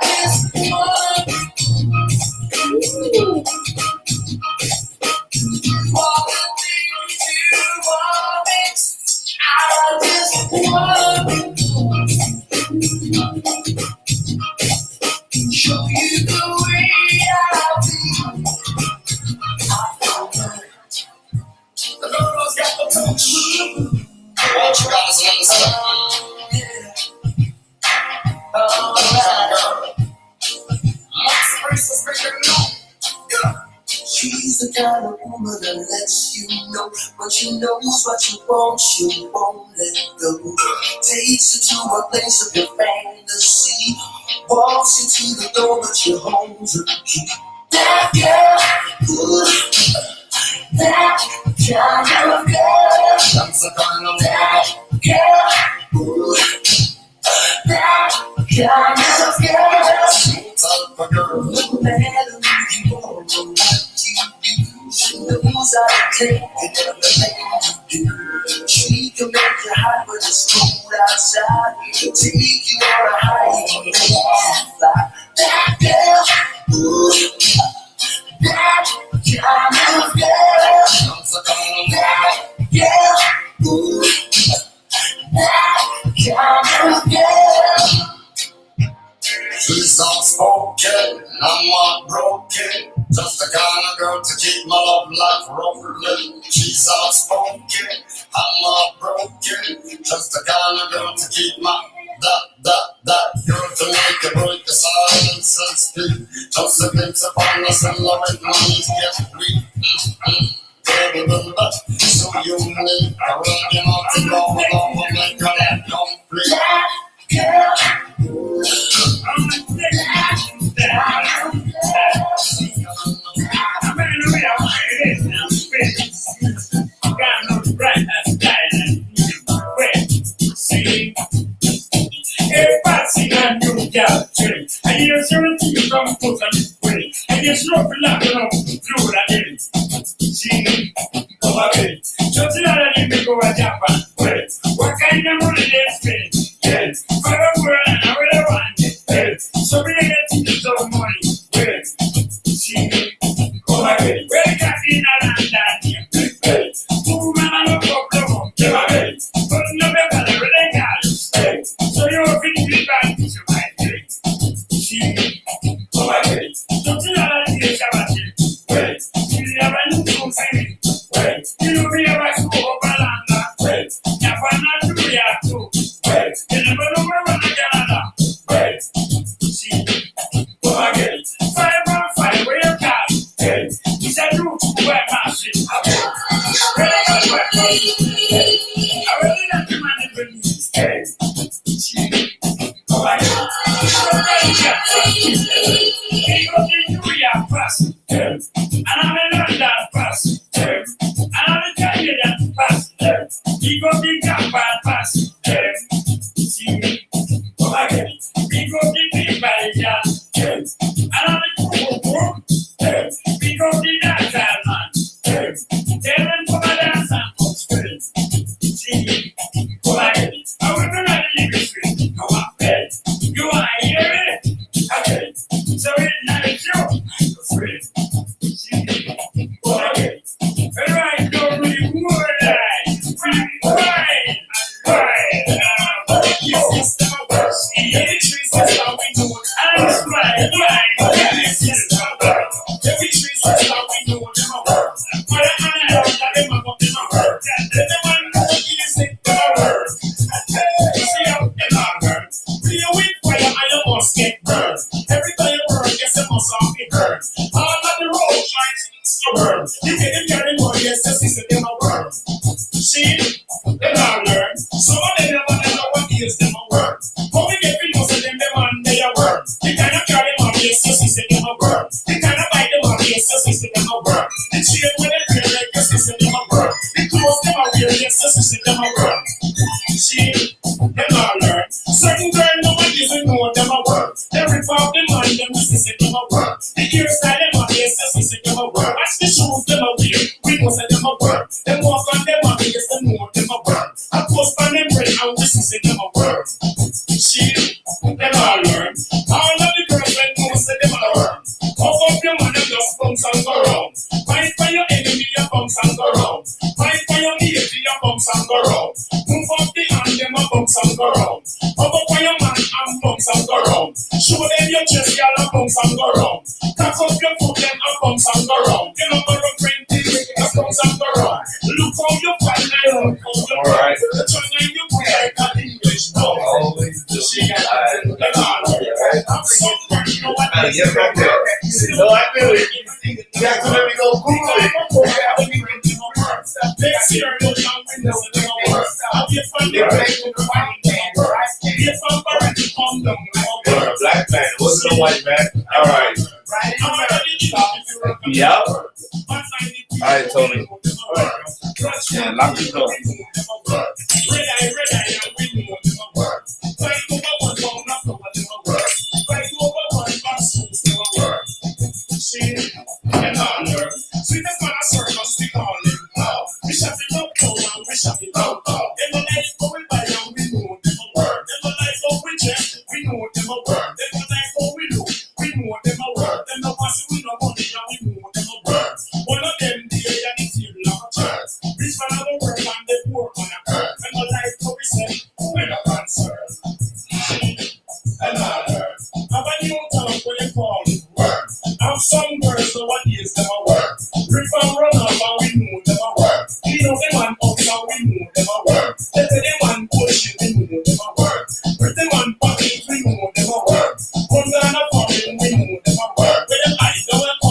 just want all the things you want me. I just want to show you the way I feel. I feel good. The Lord's got the touch. What you gotta say, yeah. Oh, let's raise this bigger now. She's the kind of woman that lets you know when she knows what you want, she won't let go. Takes you to a place of your fantasy, walks you to the door but she holds her key. That girl, ooh, that kind of girl, that's the kind of that girl, ooh, that kind of girl, type of girl, no matter who you are or what you do, she knows outside and take it. She can make you hot when it's cold outside. Take you on a hike and fly. That girl, ooh, that kind of girl. That girl, ooh, that kind of girl. She's unspoken, I'm not broken. Just the kind of girl to keep my love life rolling. She's unspoken, I'm not broken. Just the kind of girl to keep my that girl to make you break the silence and speak. Just a glimpse upon the silhouette, my knees get weak. Baby, so unique. I run you out to go along and make her life complete. Girl, what kind of money they spend? Yes, for a world and I really want it. Yes, so we get to get some money. Yes, see, come again. Where got in a land down here? Yes, two men and a couple of them. Yes, but no better than really guys. Yes, so you're feeling back to your mind. Yes, see, come again. Don't you know that it's about it? Yes, you never knew something. Yes, you know we have a school of Balanda. Yes, never not do ya too. Yes, you never know where we're going to Canada. Yes, see, come again. 5 on 5, where you got? Yes, it's a new web machine. Where you got web machine? Yes, I really not the man in the news. Yes, see, come again. He got the New York pass. Yes, and I'm in London pass. Yes, and I'm in Canadian pass. Yes, he got the Gambia pass. Yes, see, come again. He got the big Belgian. Yes, and I'm in Kuku. Yes, he got the Dakar man. Yes, tell them come and dance and come straight. See, come again. I will be ready to be straight. Come on, bed. You want to hear it? Okay, so it's not a joke. Free. See, come again. Right, go really more like right. Yes, that's my worst. Every tree says how we do it. I'm right. Yes, that's my worst. Every tree says how we do it. I'm a word. But I'm not my word. The one who is it, my word. See how in my word. Be a weak fire, I almost get burned. Every time you burn, yes, it must all be burned. All of the road tries to burn. You get it carry more, yes, that's in my word. See, they all learn. Some of them never know what is them a word. But we get people say them on they a word. The kind of carry them yes, yes, them a word. The kind of bite them yes, yes, them a word. The chain when they wear like yes, them a word. The clothes them a wear yes, yes, them a word. See, they all learn. Certain girl nobody even know them a word. They rip off the mind them yes, them a word. The hairstyle them yes, yes, them a word. Watch the shoes them a wear. We go say them a word. Them walk on them yes, them know them a word. I post on them brain and we say them a word. See, them all learn. All of the girls when most of them all learn. Puff up your man and just bounce and go round. Fight for your enemy, you bounce and go round. Fight for your enemy, you bounce and go round. Move up the hand, them a bounce and go round. Puff up for your man and bounce and go round. Show them your chest, y'all a bounce and go round. Cock up your foot, them a bounce and go round. You know, go round 20, you bounce and go round. Look how you fight, I don't know. All right. The tongue and you put like an English dog. See, them all learn. I'm so funny, you know what? Yes, right there. No, I feel it. You have to let me go Google it. Next year, no young windows in the world. I'll be funded by the white man. If I'm buried, come down. You're a black man. Wasn't a white man. All right. Yep. All right, Tony. Yeah, lock this door. See, and I learn. See, that's when I circle, stick on so what is them